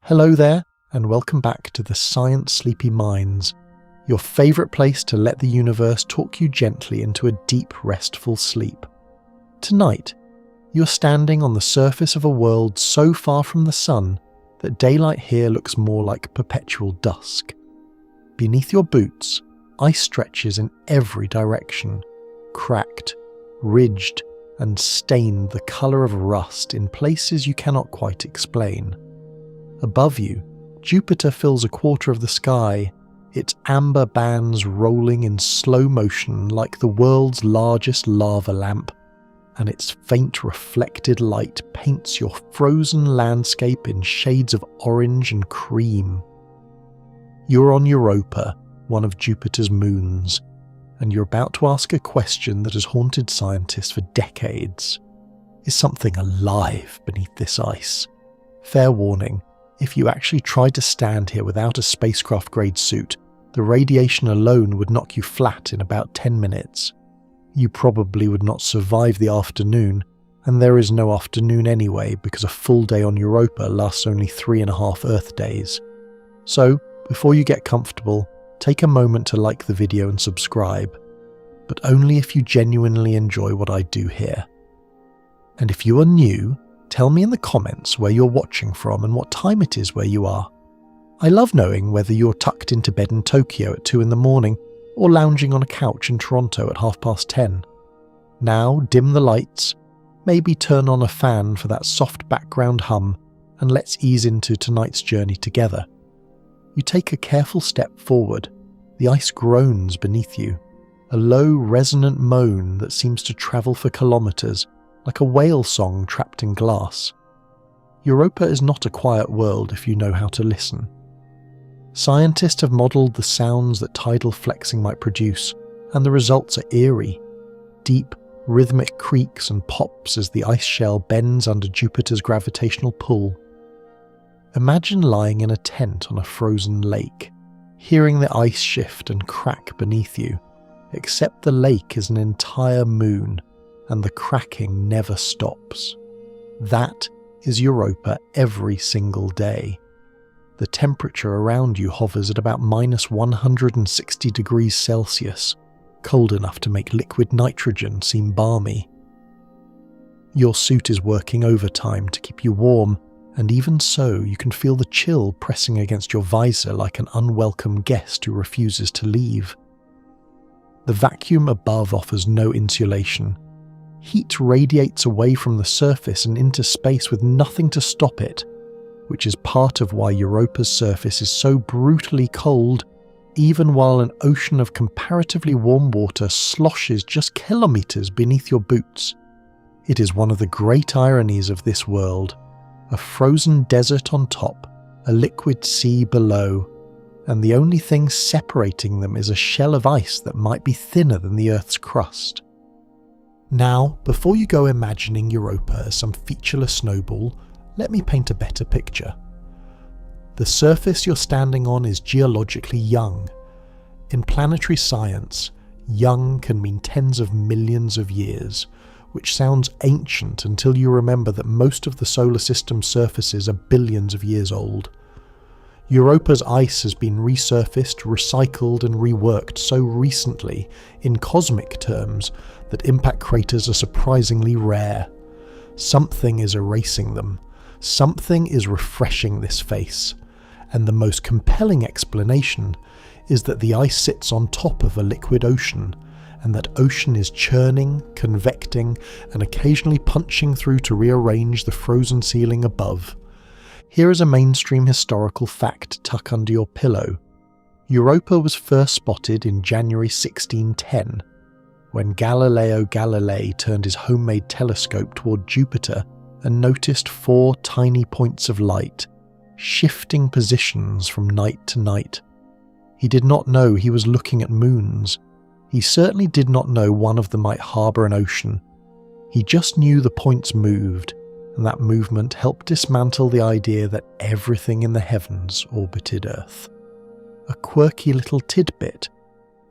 Hello there, and welcome back to the Science Sleepy Minds, your favourite place to let the universe talk you gently into a deep, restful sleep. Tonight, you're standing on the surface of a world so far from the sun that daylight here looks more like perpetual dusk. Beneath your boots, ice stretches in every direction, cracked, ridged, and stained the colour of rust in places you cannot quite explain. Above you, Jupiter fills a quarter of the sky, its amber bands rolling in slow motion like the world's largest lava lamp, and its faint reflected light paints your frozen landscape in shades of orange and cream. You're on Europa, one of Jupiter's moons, and you're about to ask a question that has haunted scientists for decades. Is something alive beneath this ice? Fair warning, if you actually tried to stand here without a spacecraft-grade suit, the radiation alone would knock you flat in about 10 minutes. You probably would not survive the afternoon, and there is no afternoon anyway because a full day on Europa lasts only 3.5 Earth days. So, before you get comfortable, take a moment to like the video and subscribe, but only if you genuinely enjoy what I do here. And if you are new, tell me in the comments where you're watching from and what time it is where you are. I love knowing whether you're tucked into bed in Tokyo at 2 in the morning or lounging on a couch in Toronto at 10:30. Now dim the lights, maybe turn on a fan for that soft background hum, and let's ease into tonight's journey together. You take a careful step forward. The ice groans beneath you, a low resonant moan that seems to travel for kilometres, like a whale song trapped in glass. Europa is not a quiet world if you know how to listen. Scientists have modelled the sounds that tidal flexing might produce, and the results are eerie. Deep, rhythmic creaks and pops as the ice shell bends under Jupiter's gravitational pull. Imagine lying in a tent on a frozen lake, hearing the ice shift and crack beneath you, except the lake is an entire moon, and the cracking never stops. That is Europa every single day. The temperature around you hovers at about -160 degrees Celsius, cold enough to make liquid nitrogen seem balmy. Your suit is working overtime to keep you warm, and even so you can feel the chill pressing against your visor like an unwelcome guest who refuses to leave. The vacuum above offers no insulation. Heat radiates away from the surface and into space with nothing to stop it, which is part of why Europa's surface is so brutally cold, even while an ocean of comparatively warm water sloshes just kilometres beneath your boots. It is one of the great ironies of this world: a frozen desert on top, a liquid sea below, and the only thing separating them is a shell of ice that might be thinner than the Earth's crust. Now, before you go imagining Europa as some featureless snowball, let me paint a better picture. The surface you're standing on is geologically young. In planetary science, young can mean tens of millions of years, which sounds ancient until you remember that most of the solar system's surfaces are billions of years old. Europa's ice has been resurfaced, recycled and reworked so recently, in cosmic terms, that impact craters are surprisingly rare. Something is erasing them. Something is refreshing this face. And the most compelling explanation is that the ice sits on top of a liquid ocean, and that ocean is churning, convecting, and occasionally punching through to rearrange the frozen ceiling above. Here is a mainstream historical fact tuck under your pillow. Europa was first spotted in January 1610, when Galileo Galilei turned his homemade telescope toward Jupiter and noticed 4 tiny points of light, shifting positions from night to night. He did not know he was looking at moons. He certainly did not know one of them might harbour an ocean. He just knew the points moved, and that movement helped dismantle the idea that everything in the heavens orbited Earth. A quirky little tidbit: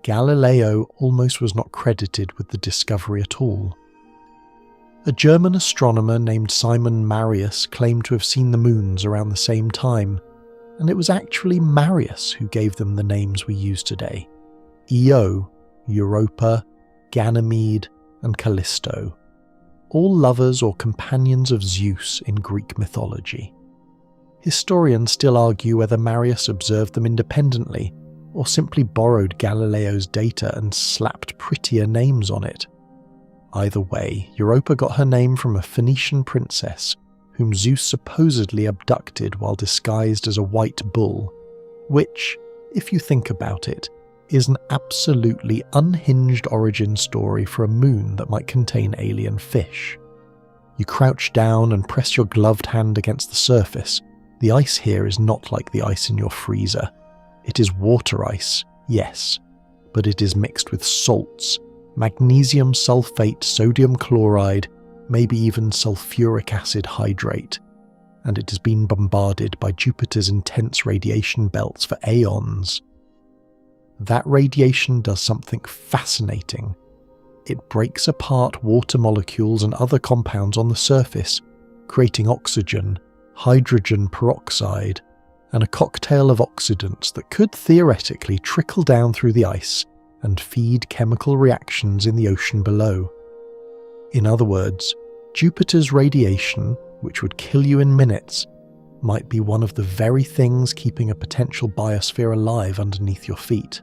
Galileo almost was not credited with the discovery at all. A German astronomer named Simon Marius claimed to have seen the moons around the same time, and it was actually Marius who gave them the names we use today: Io, Europa, Ganymede, and Callisto, all lovers or companions of Zeus in Greek mythology. Historians still argue whether Marius observed them independently or simply borrowed Galileo's data and slapped prettier names on it. Either way, Europa got her name from a Phoenician princess whom Zeus supposedly abducted while disguised as a white bull, which, if you think about it, is an absolutely unhinged origin story for a moon that might contain alien fish. You crouch down and press your gloved hand against the surface. The ice here is not like the ice in your freezer. It is water ice, yes, but it is mixed with salts, magnesium sulfate, sodium chloride, maybe even sulfuric acid hydrate, and it has been bombarded by Jupiter's intense radiation belts for aeons. That radiation does something fascinating. It breaks apart water molecules and other compounds on the surface, creating oxygen, hydrogen peroxide, and a cocktail of oxidants that could theoretically trickle down through the ice and feed chemical reactions in the ocean below. In other words, Jupiter's radiation, which would kill you in minutes, might be one of the very things keeping a potential biosphere alive underneath your feet.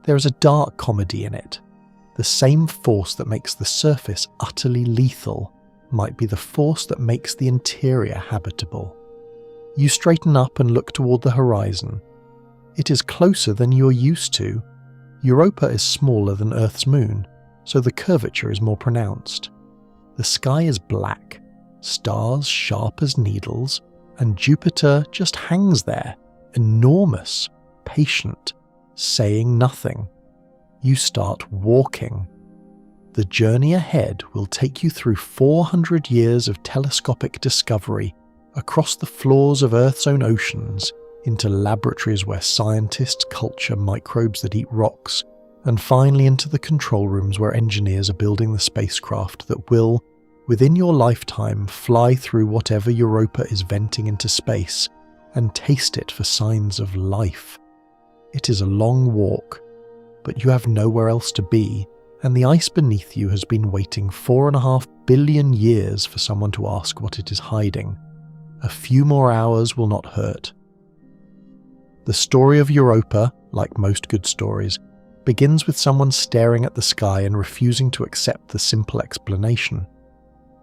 There is a dark comedy in it. The same force that makes the surface utterly lethal might be the force that makes the interior habitable. You straighten up and look toward the horizon. It is closer than you're used to. Europa is smaller than Earth's moon, so the curvature is more pronounced. The sky is black, stars sharp as needles, and Jupiter just hangs there, enormous, patient, saying nothing. You start walking. The journey ahead will take you through 400 years of telescopic discovery, across the floors of Earth's own oceans, into laboratories where scientists culture microbes that eat rocks, and finally into the control rooms where engineers are building the spacecraft that will, within your lifetime, fly through whatever Europa is venting into space and taste it for signs of life. It is a long walk, but you have nowhere else to be, and the ice beneath you has been waiting 4.5 billion years for someone to ask what it is hiding. A few more hours will not hurt. The story of Europa, like most good stories, begins with someone staring at the sky and refusing to accept the simple explanation.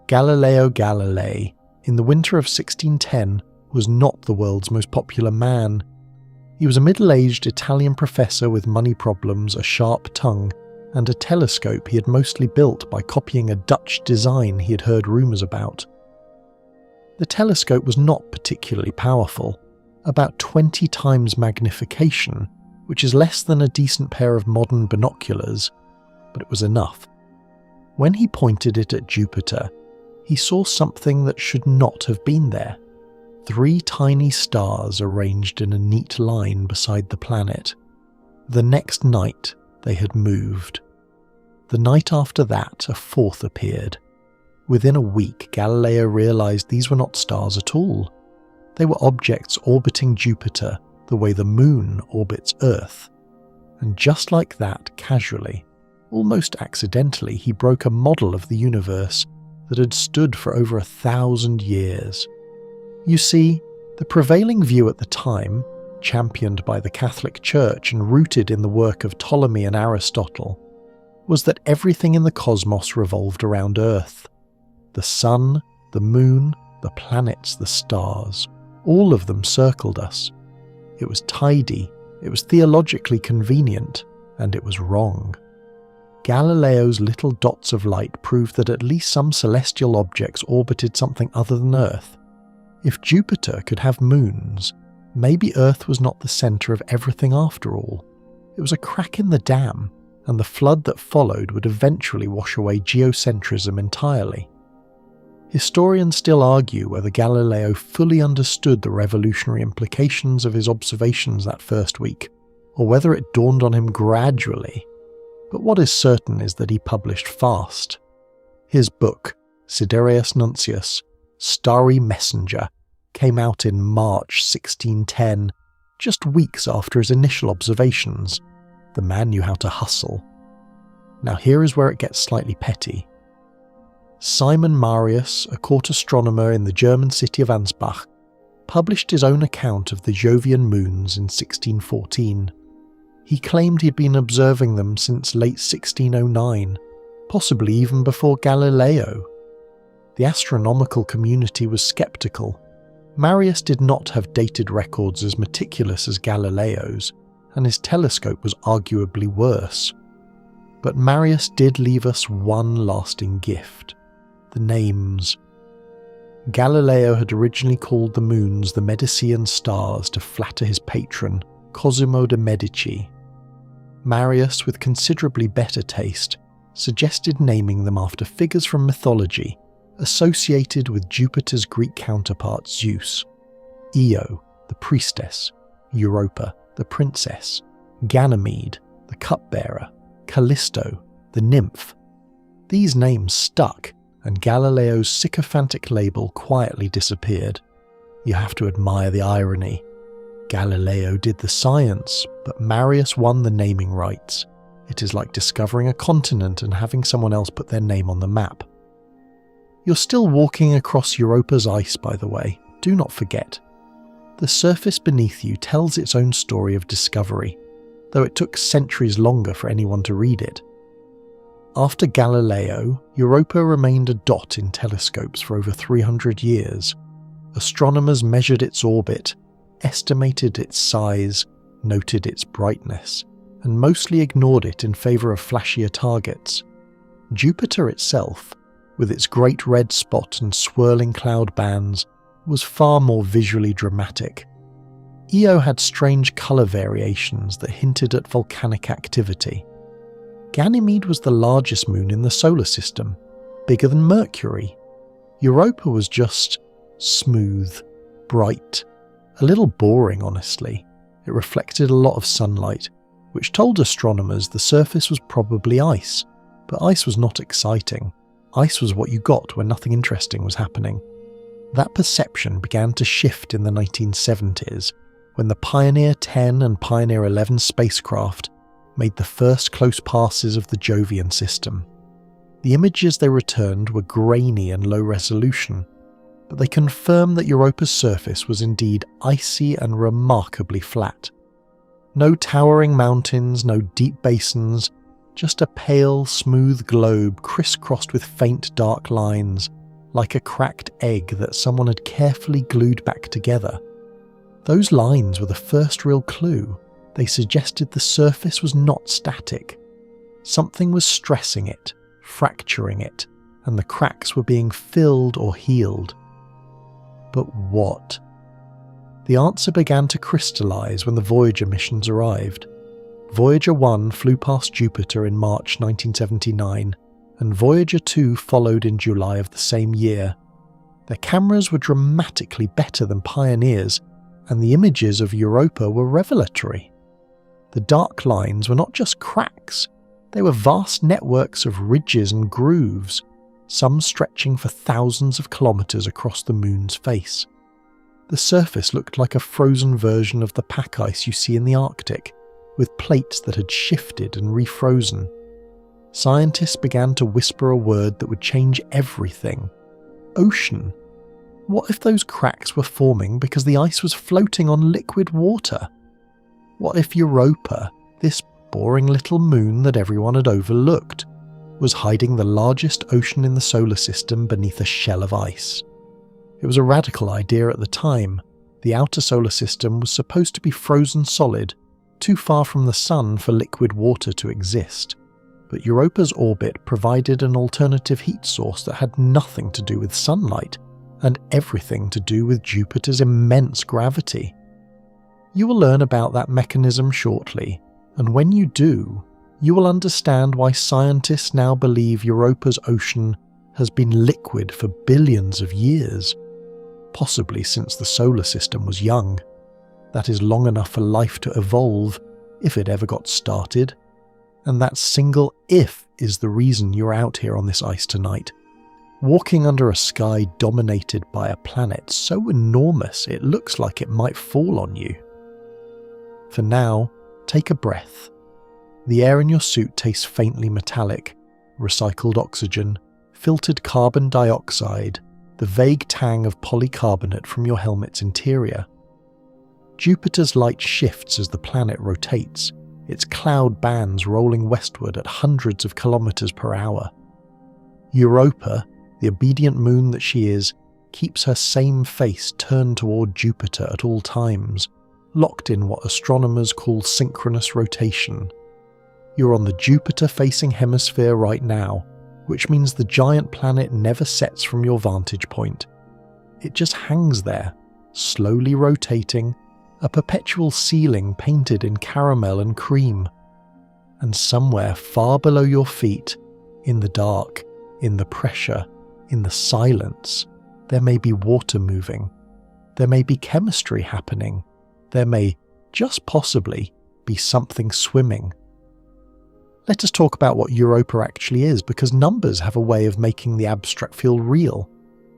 Galileo Galilei, in the winter of 1610, was not the world's most popular man. He was a middle-aged Italian professor with money problems, a sharp tongue, and a telescope he had mostly built by copying a Dutch design he had heard rumours about. The telescope was not particularly powerful, about 20 times magnification, which is less than a decent pair of modern binoculars, but it was enough. When he pointed it at Jupiter, he saw something that should not have been there. 3 tiny stars arranged in a neat line beside the planet. The next night, they had moved. The night after that, a 4th appeared. Within a week, Galileo realized these were not stars at all. They were objects orbiting Jupiter the way the moon orbits Earth. And just like that, casually, almost accidentally, he broke a model of the universe that had stood for over 1,000 years. You see, the prevailing view at the time, championed by the Catholic Church and rooted in the work of Ptolemy and Aristotle, was that everything in the cosmos revolved around Earth. The sun, the moon, the planets, the stars, all of them circled us. It was tidy, it was theologically convenient, and it was wrong. Galileo's little dots of light proved that at least some celestial objects orbited something other than Earth. If Jupiter could have moons, maybe Earth was not the centre of everything after all. It was a crack in the dam, and the flood that followed would eventually wash away geocentrism entirely. Historians still argue whether Galileo fully understood the revolutionary implications of his observations that first week, or whether it dawned on him gradually. But what is certain is that he published fast. His book, Sidereus Nuncius, Starry Messenger, came out in March 1610, just weeks after his initial observations. The man knew how to hustle. Now here is where it gets slightly petty. Simon Marius, a court astronomer in the German city of Ansbach, published his own account of the Jovian moons in 1614. He claimed he'd been observing them since late 1609, possibly even before Galileo. The astronomical community was sceptical. Marius did not have dated records as meticulous as Galileo's, and his telescope was arguably worse. But Marius did leave us one lasting gift: the names. Galileo had originally called the moons the Medicean stars to flatter his patron, Cosimo de' Medici. Marius, with considerably better taste, suggested naming them after figures from mythology associated with Jupiter's Greek counterpart Zeus: Io, the priestess; Europa, the princess; Ganymede, the cupbearer; Callisto, the nymph. These names stuck, and Galileo's sycophantic label quietly disappeared. You have to admire the irony. Galileo did the science, but Marius won the naming rights. It is like discovering a continent and having someone else put their name on the map. You're still walking across Europa's ice, by the way, do not forget. The surface beneath you tells its own story of discovery, though it took centuries longer for anyone to read it. After Galileo, Europa remained a dot in telescopes for over 300 years. Astronomers measured its orbit, estimated its size, noted its brightness, and mostly ignored it in favour of flashier targets. Jupiter itself, with its great red spot and swirling cloud bands, was far more visually dramatic. Io had strange colour variations that hinted at volcanic activity. Ganymede was the largest moon in the solar system, bigger than Mercury. Europa was just smooth, bright, a little boring honestly. It reflected a lot of sunlight, which told astronomers the surface was probably ice, but ice was not exciting. Ice was what you got when nothing interesting was happening. That perception began to shift in the 1970s, when the Pioneer 10 and Pioneer 11 spacecraft made the first close passes of the Jovian system. The images they returned were grainy and low resolution, but they confirmed that Europa's surface was indeed icy and remarkably flat. No towering mountains, no deep basins, just a pale, smooth globe crisscrossed with faint dark lines, like a cracked egg that someone had carefully glued back together. Those lines were the first real clue. They suggested the surface was not static. Something was stressing it, fracturing it, and the cracks were being filled or healed. But what? The answer began to crystallize when the Voyager missions arrived. Voyager 1 flew past Jupiter in March 1979, and Voyager 2 followed in July of the same year. Their cameras were dramatically better than Pioneer's, and the images of Europa were revelatory. The dark lines were not just cracks, they were vast networks of ridges and grooves, some stretching for thousands of kilometers across the moon's face. The surface looked like a frozen version of the pack ice you see in the Arctic, with plates that had shifted and refrozen. Scientists began to whisper a word that would change everything: ocean. What if those cracks were forming because the ice was floating on liquid water? What if Europa, this boring little moon that everyone had overlooked, was hiding the largest ocean in the solar system beneath a shell of ice? It was a radical idea at the time. The outer solar system was supposed to be frozen solid, too far from the sun for liquid water to exist. But Europa's orbit provided an alternative heat source that had nothing to do with sunlight, and everything to do with Jupiter's immense gravity. You will learn about that mechanism shortly, and when you do, you will understand why scientists now believe Europa's ocean has been liquid for billions of years, possibly since the solar system was young. That is long enough for life to evolve, if it ever got started. And that single if is the reason you're out here on this ice tonight. walking under a sky dominated by a planet so enormous it looks like it might fall on you. For now, take a breath. The air in your suit tastes faintly metallic, recycled oxygen, filtered carbon dioxide, the vague tang of polycarbonate from your helmet's interior. Jupiter's light shifts as the planet rotates, its cloud bands rolling westward at hundreds of kilometers per hour. Europa, the obedient moon that she is, keeps her same face turned toward Jupiter at all times, locked in what astronomers call synchronous rotation. You're on the Jupiter-facing hemisphere right now, which means the giant planet never sets from your vantage point. It just hangs there, slowly rotating, a perpetual ceiling painted in caramel and cream. And somewhere far below your feet, in the dark, in the pressure, in the silence, there may be water moving. There may be chemistry happening. There may, just possibly, be something swimming. Let us talk about what Europa actually is, because numbers have a way of making the abstract feel real,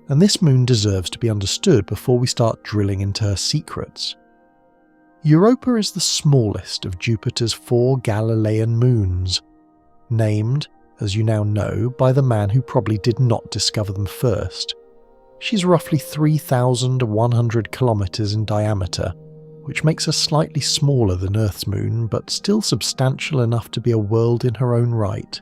and this moon deserves to be understood before we start drilling into her secrets. Europa is the smallest of Jupiter's 4 Galilean moons, named, as you now know, by the man who probably did not discover them first. She's roughly 3,100 kilometers in diameter, which makes her slightly smaller than Earth's moon, but still substantial enough to be a world in her own right.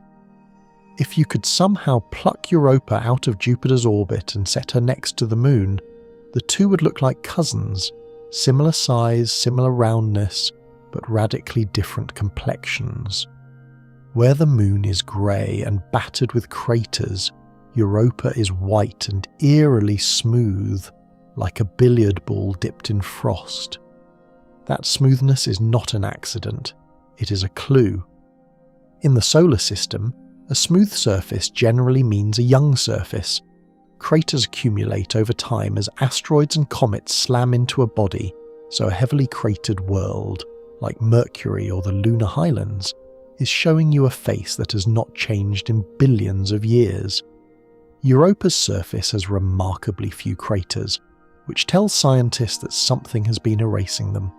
If you could somehow pluck Europa out of Jupiter's orbit and set her next to the moon, the two would look like cousins, similar size, similar roundness, but radically different complexions. Where the moon is grey and battered with craters, Europa is white and eerily smooth, like a billiard ball dipped in frost. That smoothness is not an accident, it is a clue. In the solar system, a smooth surface generally means a young surface. Craters accumulate over time as asteroids and comets slam into a body, so a heavily cratered world, like Mercury or the lunar highlands, is showing you a face that has not changed in billions of years. Europa's surface has remarkably few craters, which tells scientists that something has been erasing them.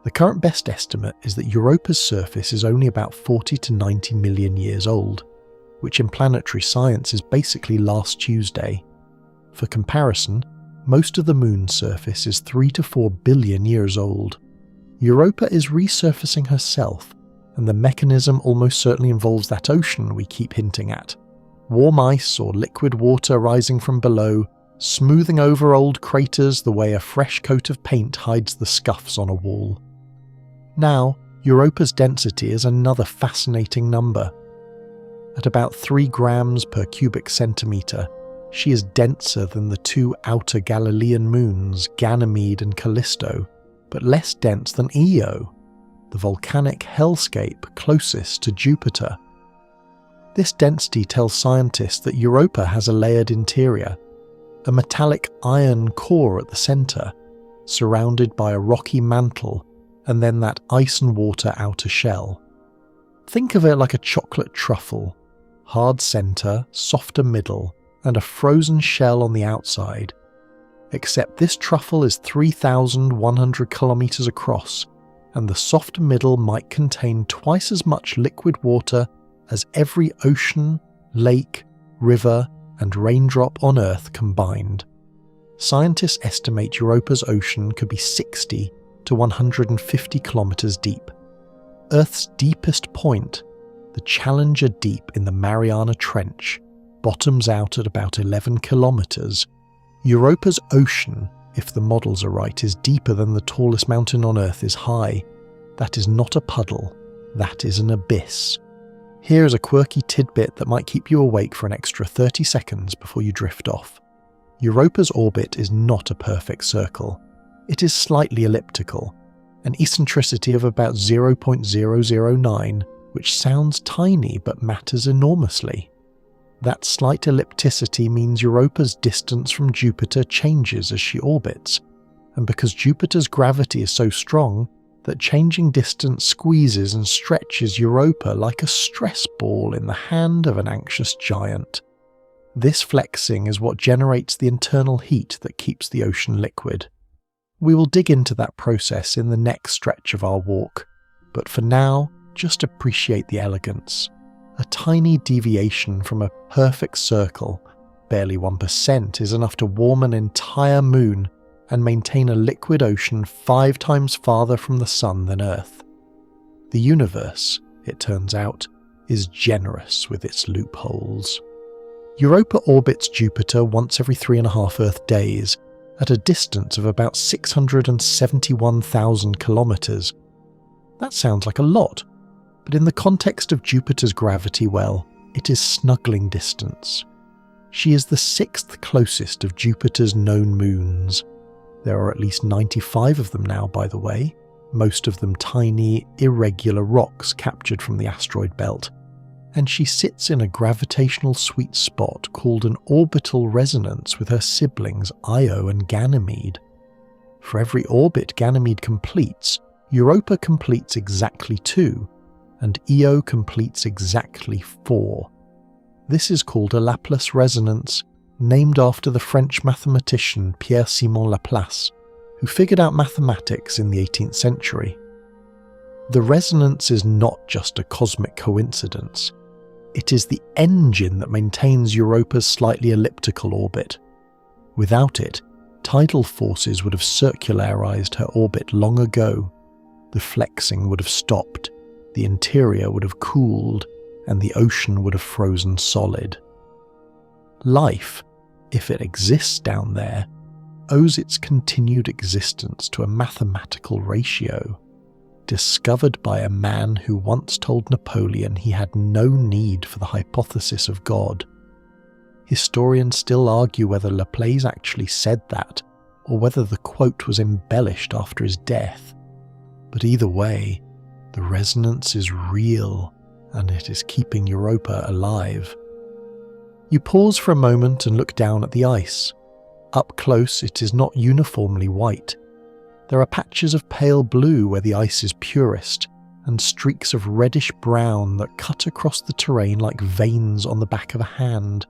The current best estimate is that Europa's surface is only about 40 to 90 million years old, which in planetary science is basically last Tuesday. For comparison, most of the moon's surface is 3 to 4 billion years old. Europa is resurfacing herself, and the mechanism almost certainly involves that ocean we keep hinting at. Warm ice or liquid water rising from below, smoothing over old craters the way a fresh coat of paint hides the scuffs on a wall. Now, Europa's density is another fascinating number. At about 3 grams per cubic centimetre, she is denser than the 2 outer Galilean moons, Ganymede and Callisto, but less dense than Io, the volcanic hellscape closest to Jupiter. This density tells scientists that Europa has a layered interior, a metallic iron core at the centre, surrounded by a rocky mantle, and then that ice and water outer shell. Think of it like a chocolate truffle, hard centre, softer middle, and a frozen shell on the outside. Except this truffle is 3,100 kilometers across, and the soft middle might contain twice as much liquid water as every ocean, lake, river, and raindrop on Earth combined. Scientists estimate Europa's ocean could be 60 to 150 kilometers deep. Earth's deepest point, the Challenger Deep in the Mariana Trench, bottoms out at about 11 kilometers. Europa's ocean, if the models are right, is deeper than the tallest mountain on Earth is high. That is not a puddle, that is an abyss. Here is a quirky tidbit that might keep you awake for an extra 30 seconds before you drift off. Europa's orbit is not a perfect circle. It is slightly elliptical, an eccentricity of about 0.009, which sounds tiny but matters enormously. That slight ellipticity means Europa's distance from Jupiter changes as she orbits, and because Jupiter's gravity is so strong, that changing distance squeezes and stretches Europa like a stress ball in the hand of an anxious giant. This flexing is what generates the internal heat that keeps the ocean liquid. We will dig into that process in the next stretch of our walk, but for now, just appreciate the elegance. A tiny deviation from a perfect circle, barely 1%, is enough to warm an entire moon and maintain a liquid ocean 5 times farther from the sun than Earth. The universe, it turns out, is generous with its loopholes. Europa orbits Jupiter once every 3.5 Earth days, at a distance of about 671,000 kilometers. That sounds like a lot, but in the context of Jupiter's gravity, well, it is snuggling distance. She is the 6th closest of Jupiter's known moons. There are at least 95 of them now, by the way, most of them tiny, irregular rocks captured from the asteroid belt, and she sits in a gravitational sweet spot called an orbital resonance with her siblings Io and Ganymede. For every orbit Ganymede completes, Europa completes exactly 2, and Io completes exactly 4. This is called a Laplace resonance, named after the French mathematician Pierre-Simon Laplace, who figured out mathematics in the 18th century. The resonance is not just a cosmic coincidence. It is the engine that maintains Europa's slightly elliptical orbit. Without it, tidal forces would have circularized her orbit long ago. The flexing would have stopped, the interior would have cooled, and the ocean would have frozen solid. Life, if it exists down there, owes its continued existence to a mathematical ratio, discovered by a man who once told Napoleon he had no need for the hypothesis of God. Historians still argue whether Laplace actually said that, or whether the quote was embellished after his death. But either way, the resonance is real, and it is keeping Europa alive. You pause for a moment and look down at the ice. Up close, it is not uniformly white. There are patches of pale blue where the ice is purest, and streaks of reddish-brown that cut across the terrain like veins on the back of a hand.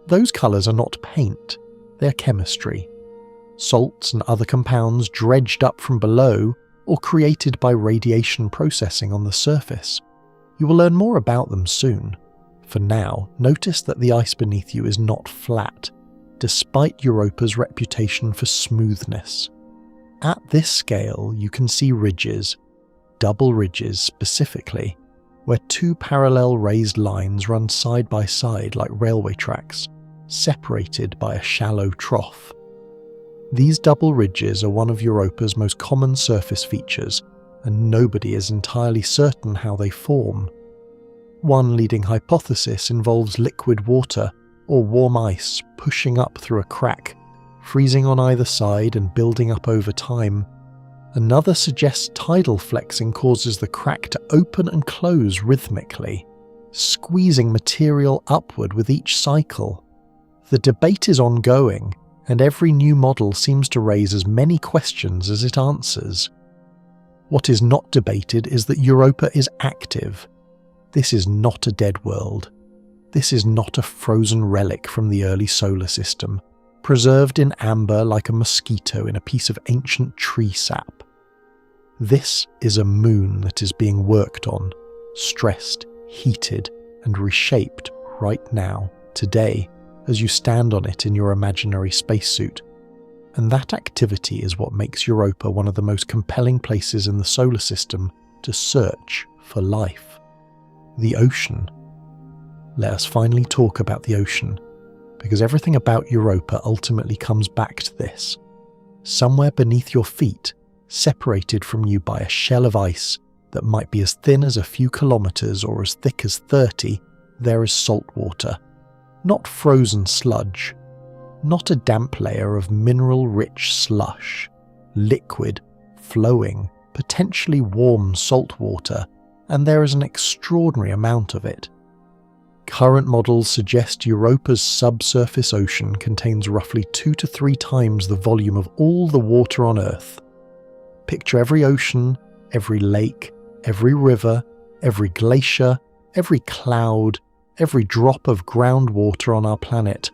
Those colours are not paint, they are chemistry. Salts and other compounds dredged up from below or created by radiation processing on the surface. You will learn more about them soon. For now, notice that the ice beneath you is not flat, despite Europa's reputation for smoothness. At this scale, you can see ridges, double ridges specifically, where 2 parallel raised lines run side by side like railway tracks, separated by a shallow trough. These double ridges are one of Europa's most common surface features, and nobody is entirely certain how they form. One leading hypothesis involves liquid water or warm ice pushing up through a crack, freezing on either side and building up over time. Another suggests tidal flexing causes the crack to open and close rhythmically, squeezing material upward with each cycle. The debate is ongoing, and every new model seems to raise as many questions as it answers. What is not debated is that Europa is active. This is not a dead world. This is not a frozen relic from the early solar system, preserved in amber like a mosquito in a piece of ancient tree sap. This is a moon that is being worked on, stressed, heated, and reshaped right now, today, as you stand on it in your imaginary spacesuit. And that activity is what makes Europa one of the most compelling places in the solar system to search for life. The ocean. Let us finally talk about the ocean, because everything about Europa ultimately comes back to this. Somewhere beneath your feet, separated from you by a shell of ice that might be as thin as a few kilometers or as thick as 30, there is salt water. Not frozen sludge. Not a damp layer of mineral-rich slush. Liquid, flowing, potentially warm salt water, and there is an extraordinary amount of it. Current models suggest Europa's subsurface ocean contains roughly 2 to 3 times the volume of all the water on Earth. Picture every ocean, every lake, every river, every glacier, every cloud, every drop of groundwater on our planet,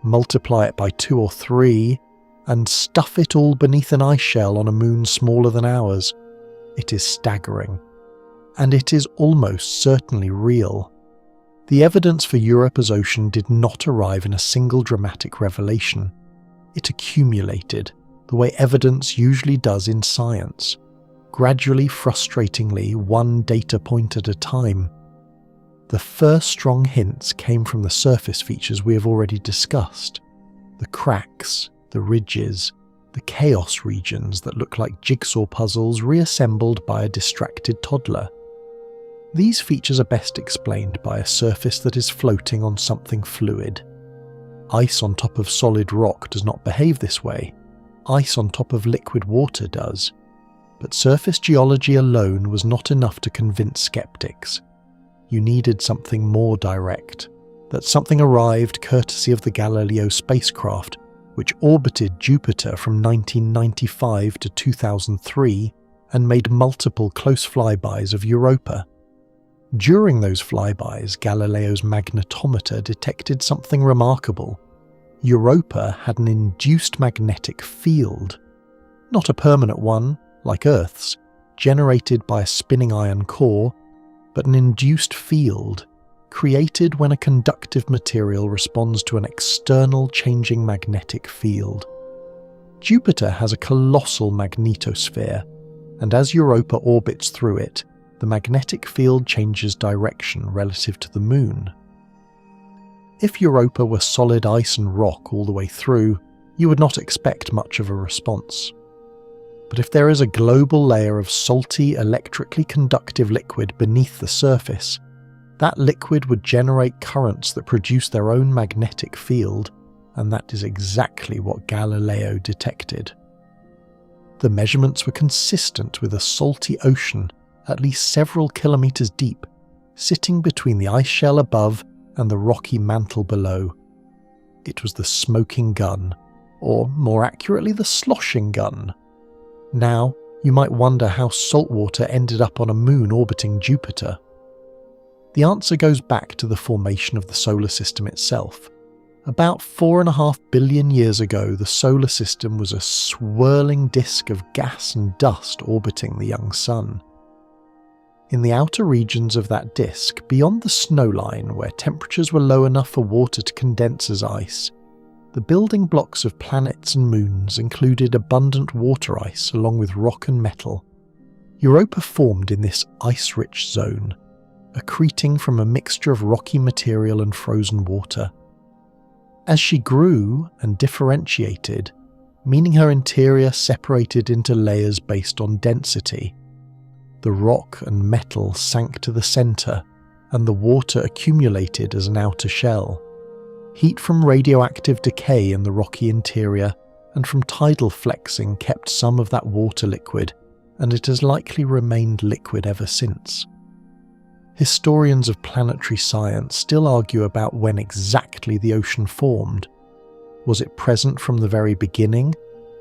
multiply it by 2 or 3, and stuff it all beneath an ice shell on a moon smaller than ours. It is staggering. And it is almost certainly real. The evidence for Europa's ocean did not arrive in a single dramatic revelation. It accumulated, the way evidence usually does in science, gradually, frustratingly, one data point at a time. The first strong hints came from the surface features we have already discussed. The cracks, the ridges, the chaos regions that look like jigsaw puzzles reassembled by a distracted toddler. These features are best explained by a surface that is floating on something fluid. Ice on top of solid rock does not behave this way. Ice on top of liquid water does. But surface geology alone was not enough to convince skeptics. You needed something more direct. That something arrived courtesy of the Galileo spacecraft, which orbited Jupiter from 1995 to 2003 and made multiple close flybys of Europa. During those flybys, Galileo's magnetometer detected something remarkable. Europa had an induced magnetic field. Not a permanent one, like Earth's, generated by a spinning iron core, but an induced field, created when a conductive material responds to an external changing magnetic field. Jupiter has a colossal magnetosphere, and as Europa orbits through it, the magnetic field changes direction relative to the Moon. If Europa were solid ice and rock all the way through, you would not expect much of a response. But if there is a global layer of salty, electrically conductive liquid beneath the surface, that liquid would generate currents that produce their own magnetic field, and that is exactly what Galileo detected. The measurements were consistent with a salty ocean at least several kilometers deep, sitting between the ice shell above and the rocky mantle below. It was the smoking gun, or more accurately the sloshing gun. Now, you might wonder how salt water ended up on a moon orbiting Jupiter. The answer goes back to the formation of the solar system itself. About 4.5 billion years ago, the solar system was a swirling disk of gas and dust orbiting the young sun. In the outer regions of that disk, beyond the snowline where temperatures were low enough for water to condense as ice, the building blocks of planets and moons included abundant water ice along with rock and metal. Europa formed in this ice-rich zone, accreting from a mixture of rocky material and frozen water. As she grew and differentiated, meaning her interior separated into layers based on density, the rock and metal sank to the center, and the water accumulated as an outer shell. Heat from radioactive decay in the rocky interior and from tidal flexing kept some of that water liquid, and it has likely remained liquid ever since. Historians of planetary science still argue about when exactly the ocean formed. Was it present from the very beginning,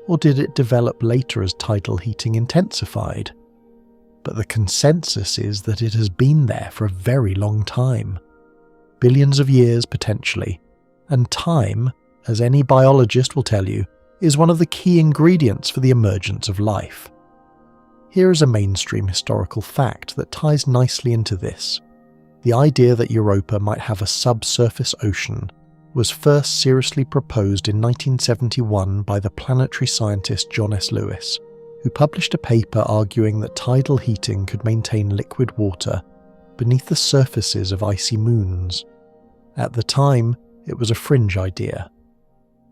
or did it develop later as tidal heating intensified? But the consensus is that it has been there for a very long time. Billions of years potentially, and time, as any biologist will tell you, is one of the key ingredients for the emergence of life. Here is a mainstream historical fact that ties nicely into this. The idea that Europa might have a subsurface ocean was first seriously proposed in 1971 by the planetary scientist John S. Lewis, who published a paper arguing that tidal heating could maintain liquid water beneath the surfaces of icy moons. At the time, it was a fringe idea.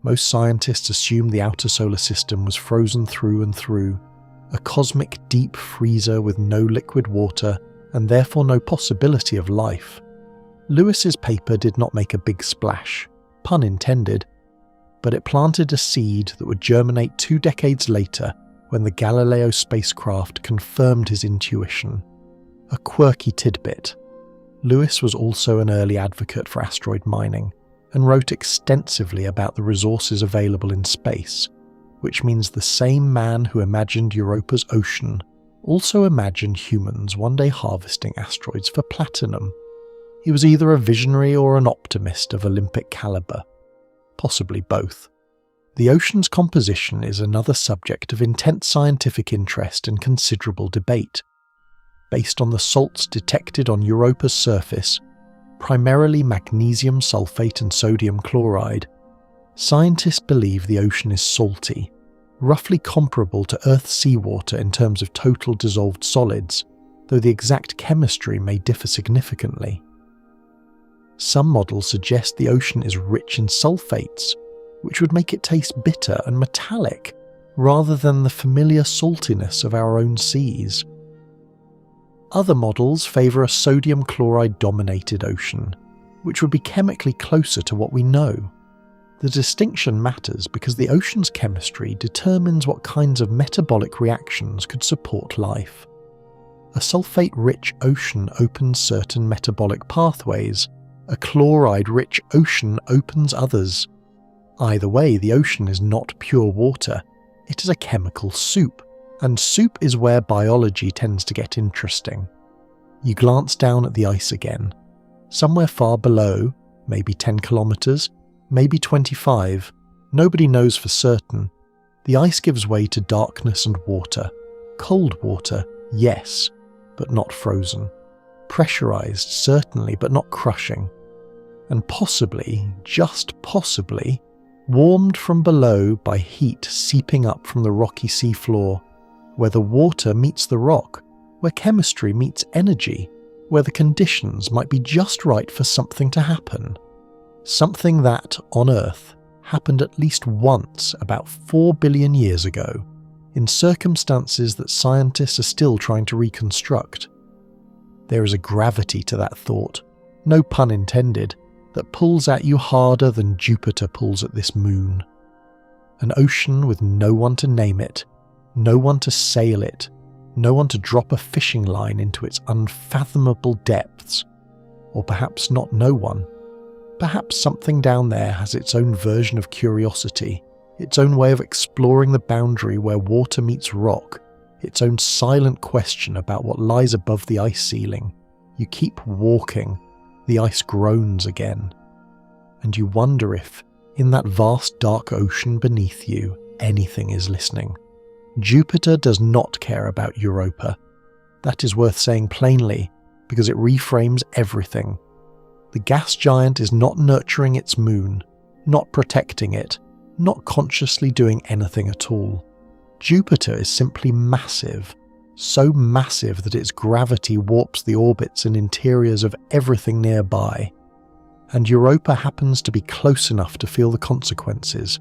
Most scientists assumed the outer solar system was frozen through and through, a cosmic deep freezer with no liquid water and therefore no possibility of life. Lewis's paper did not make a big splash, pun intended, but it planted a seed that would germinate 2 decades later when the Galileo spacecraft confirmed his intuition. A quirky tidbit. Lewis was also an early advocate for asteroid mining, and wrote extensively about the resources available in space, which means the same man who imagined Europa's ocean also imagined humans one day harvesting asteroids for platinum. He was either a visionary or an optimist of Olympic caliber. Possibly both. The ocean's composition is another subject of intense scientific interest and considerable debate. Based on the salts detected on Europa's surface, primarily magnesium sulfate and sodium chloride, scientists believe the ocean is salty, roughly comparable to Earth's seawater in terms of total dissolved solids, though the exact chemistry may differ significantly. Some models suggest the ocean is rich in sulfates, which would make it taste bitter and metallic, rather than the familiar saltiness of our own seas. Other models favour a sodium chloride-dominated ocean, which would be chemically closer to what we know. The distinction matters because the ocean's chemistry determines what kinds of metabolic reactions could support life. A sulfate-rich ocean opens certain metabolic pathways, a chloride-rich ocean opens others. Either way, the ocean is not pure water, it is a chemical soup, and soup is where biology tends to get interesting. You glance down at the ice again. Somewhere far below, maybe 10 kilometres, maybe 25, nobody knows for certain, the ice gives way to darkness and water. Cold water, yes, but not frozen. Pressurised, certainly, but not crushing. And possibly, just possibly, warmed from below by heat seeping up from the rocky seafloor, where the water meets the rock, where chemistry meets energy, where the conditions might be just right for something to happen. Something that, on Earth, happened at least once about 4 billion years ago, in circumstances that scientists are still trying to reconstruct. There is a gravity to that thought, no pun intended, that pulls at you harder than Jupiter pulls at this moon. An ocean with no one to name it, no one to sail it, no one to drop a fishing line into its unfathomable depths. Or perhaps not no one. Perhaps something down there has its own version of curiosity, its own way of exploring the boundary where water meets rock, its own silent question about what lies above the ice ceiling. You keep walking, the ice groans again, and you wonder if, in that vast dark ocean beneath you, anything is listening. Jupiter does not care about Europa. That is worth saying plainly, because it reframes everything. The gas giant is not nurturing its moon, not protecting it, not consciously doing anything at all. Jupiter is simply massive, so massive that its gravity warps the orbits and interiors of everything nearby, and Europa happens to be close enough to feel the consequences.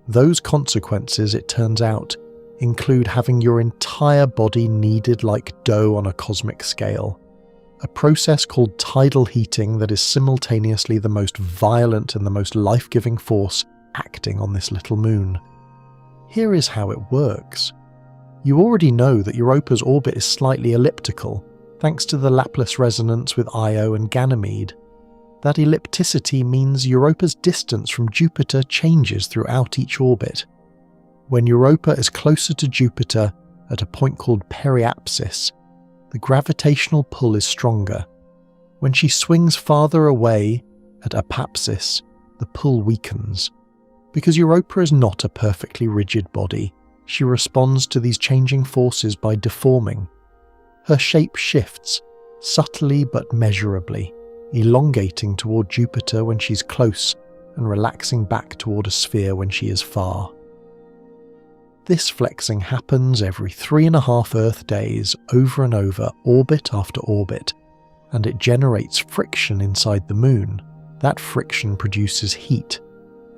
Those consequences, it turns out, include having your entire body kneaded like dough on a cosmic scale, a process called tidal heating that is simultaneously the most violent and the most life-giving force acting on this little moon. Here is how it works. You already know that Europa's orbit is slightly elliptical, thanks to the Laplace resonance with Io and Ganymede. That ellipticity means Europa's distance from Jupiter changes throughout each orbit. When Europa is closer to Jupiter, at a point called periapsis, the gravitational pull is stronger. When she swings farther away, at apapsis, the pull weakens. Because Europa is not a perfectly rigid body, she responds to these changing forces by deforming. Her shape shifts, subtly but measurably, elongating toward Jupiter when she's close and relaxing back toward a sphere when she is far. This flexing happens every 3.5 Earth days over and over, orbit after orbit, and it generates friction inside the moon. That friction produces heat,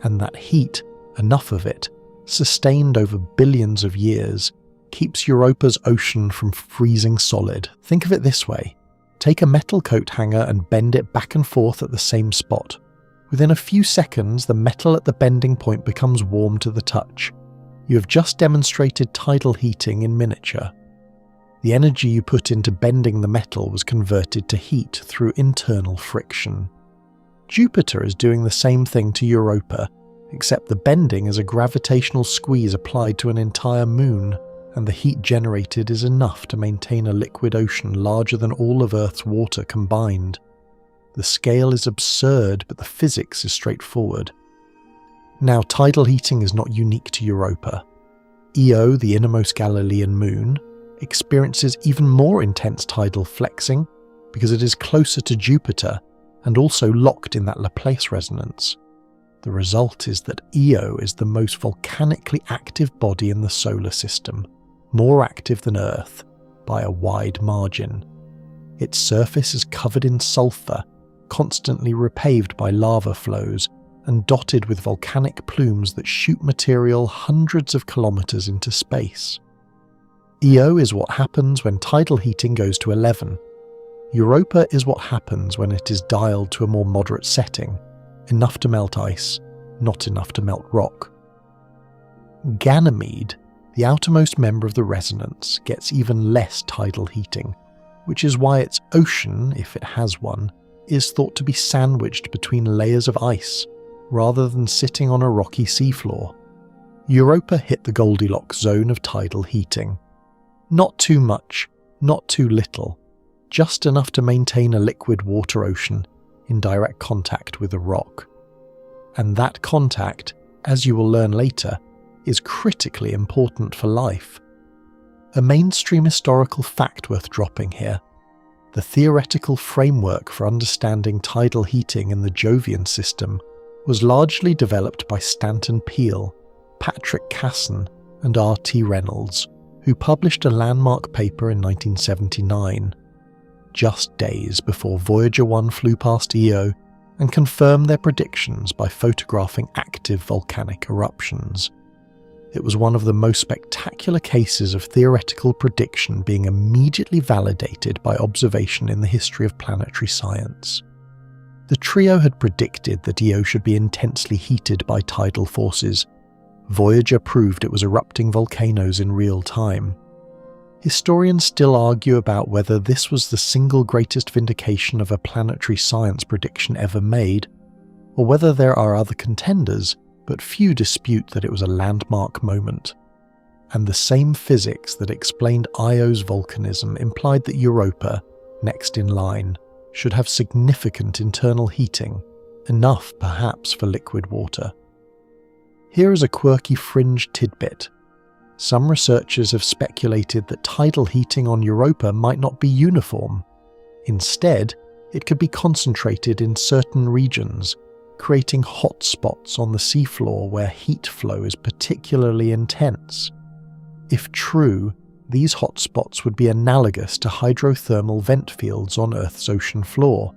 and that heat, enough of it, sustained over billions of years, keeps Europa's ocean from freezing solid. Think of it this way. Take a metal coat hanger and bend it back and forth at the same spot. Within a few seconds, the metal at the bending point becomes warm to the touch. You have just demonstrated tidal heating in miniature. The energy you put into bending the metal was converted to heat through internal friction. Jupiter is doing the same thing to Europa, except the bending is a gravitational squeeze applied to an entire moon, and the heat generated is enough to maintain a liquid ocean larger than all of Earth's water combined. The scale is absurd, but the physics is straightforward. Now, tidal heating is not unique to Europa. Io, the innermost Galilean moon, experiences even more intense tidal flexing because it is closer to Jupiter and also locked in that Laplace resonance. The result is that Io is the most volcanically active body in the solar system, more active than Earth by a wide margin. Its surface is covered in sulfur, constantly repaved by lava flows, and dotted with volcanic plumes that shoot material hundreds of kilometers into space. Io is what happens when tidal heating goes to 11. Europa is what happens when it is dialed to a more moderate setting, enough to melt ice, not enough to melt rock. Ganymede, the outermost member of the resonance, gets even less tidal heating, which is why its ocean, if it has one, is thought to be sandwiched between layers of ice, rather than sitting on a rocky seafloor. Europa hit the Goldilocks zone of tidal heating. Not too much, not too little, just enough to maintain a liquid water ocean in direct contact with a rock. And that contact, as you will learn later, is critically important for life. A mainstream historical fact worth dropping here: the theoretical framework for understanding tidal heating in the Jovian system was largely developed by Stanton Peele, Patrick Casson, and R.T. Reynolds, who published a landmark paper in 1979, just days before Voyager 1 flew past Io and confirmed their predictions by photographing active volcanic eruptions. It was one of the most spectacular cases of theoretical prediction being immediately validated by observation in the history of planetary science. The trio had predicted that Io should be intensely heated by tidal forces. Voyager proved it was erupting volcanoes in real time. Historians still argue about whether this was the single greatest vindication of a planetary science prediction ever made, or whether there are other contenders, but few dispute that it was a landmark moment. And the same physics that explained Io's volcanism implied that Europa, next in line, should have significant internal heating, enough perhaps for liquid water. Here is a quirky fringe tidbit. Some researchers have speculated that tidal heating on Europa might not be uniform. Instead, it could be concentrated in certain regions, creating hot spots on the seafloor where heat flow is particularly intense. If true, these hotspots would be analogous to hydrothermal vent fields on Earth's ocean floor,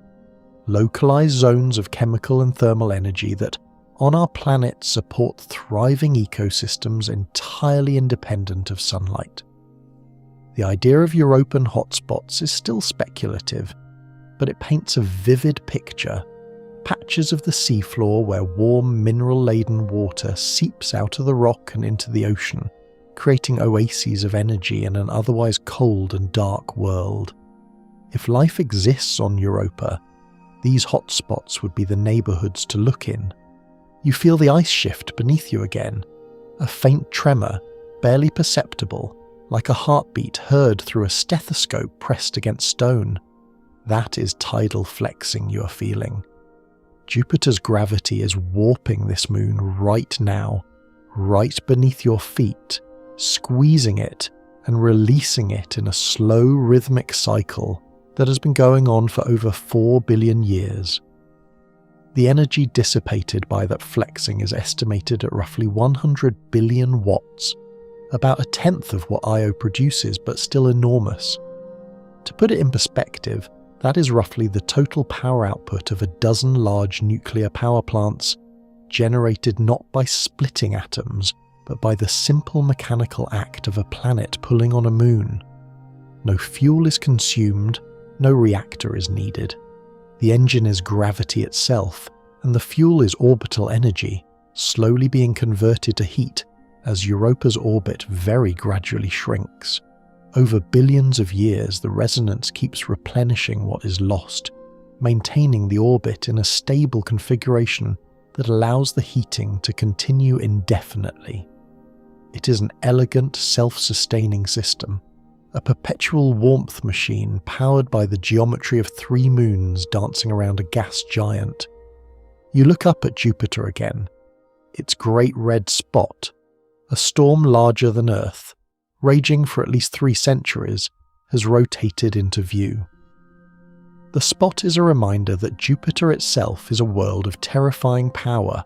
localized zones of chemical and thermal energy that, on our planet, support thriving ecosystems entirely independent of sunlight. The idea of Europan hotspots is still speculative, but it paints a vivid picture: patches of the seafloor where warm, mineral-laden water seeps out of the rock and into the ocean, creating oases of energy in an otherwise cold and dark world. If life exists on Europa, these hotspots would be the neighbourhoods to look in. You feel the ice shift beneath you again, a faint tremor, barely perceptible, like a heartbeat heard through a stethoscope pressed against stone. That is tidal flexing you are feeling. Jupiter's gravity is warping this moon right now, right beneath your feet, squeezing it and releasing it in a slow rhythmic cycle that has been going on for over 4 billion years. The energy dissipated by that flexing is estimated at roughly 100 billion watts, about a tenth of what Io produces, but still enormous. To put it in perspective, that is roughly the total power output of a dozen large nuclear power plants, generated not by splitting atoms, but by the simple mechanical act of a planet pulling on a moon. No fuel is consumed, no reactor is needed. The engine is gravity itself, and the fuel is orbital energy, slowly being converted to heat as Europa's orbit very gradually shrinks. Over billions of years, the resonance keeps replenishing what is lost, maintaining the orbit in a stable configuration that allows the heating to continue indefinitely. It is an elegant, self-sustaining system, a perpetual warmth machine powered by the geometry of 3 moons dancing around a gas giant. You look up at Jupiter again. Its great red spot, a storm larger than Earth, raging for at least 3 centuries, has rotated into view. The spot is a reminder that Jupiter itself is a world of terrifying power,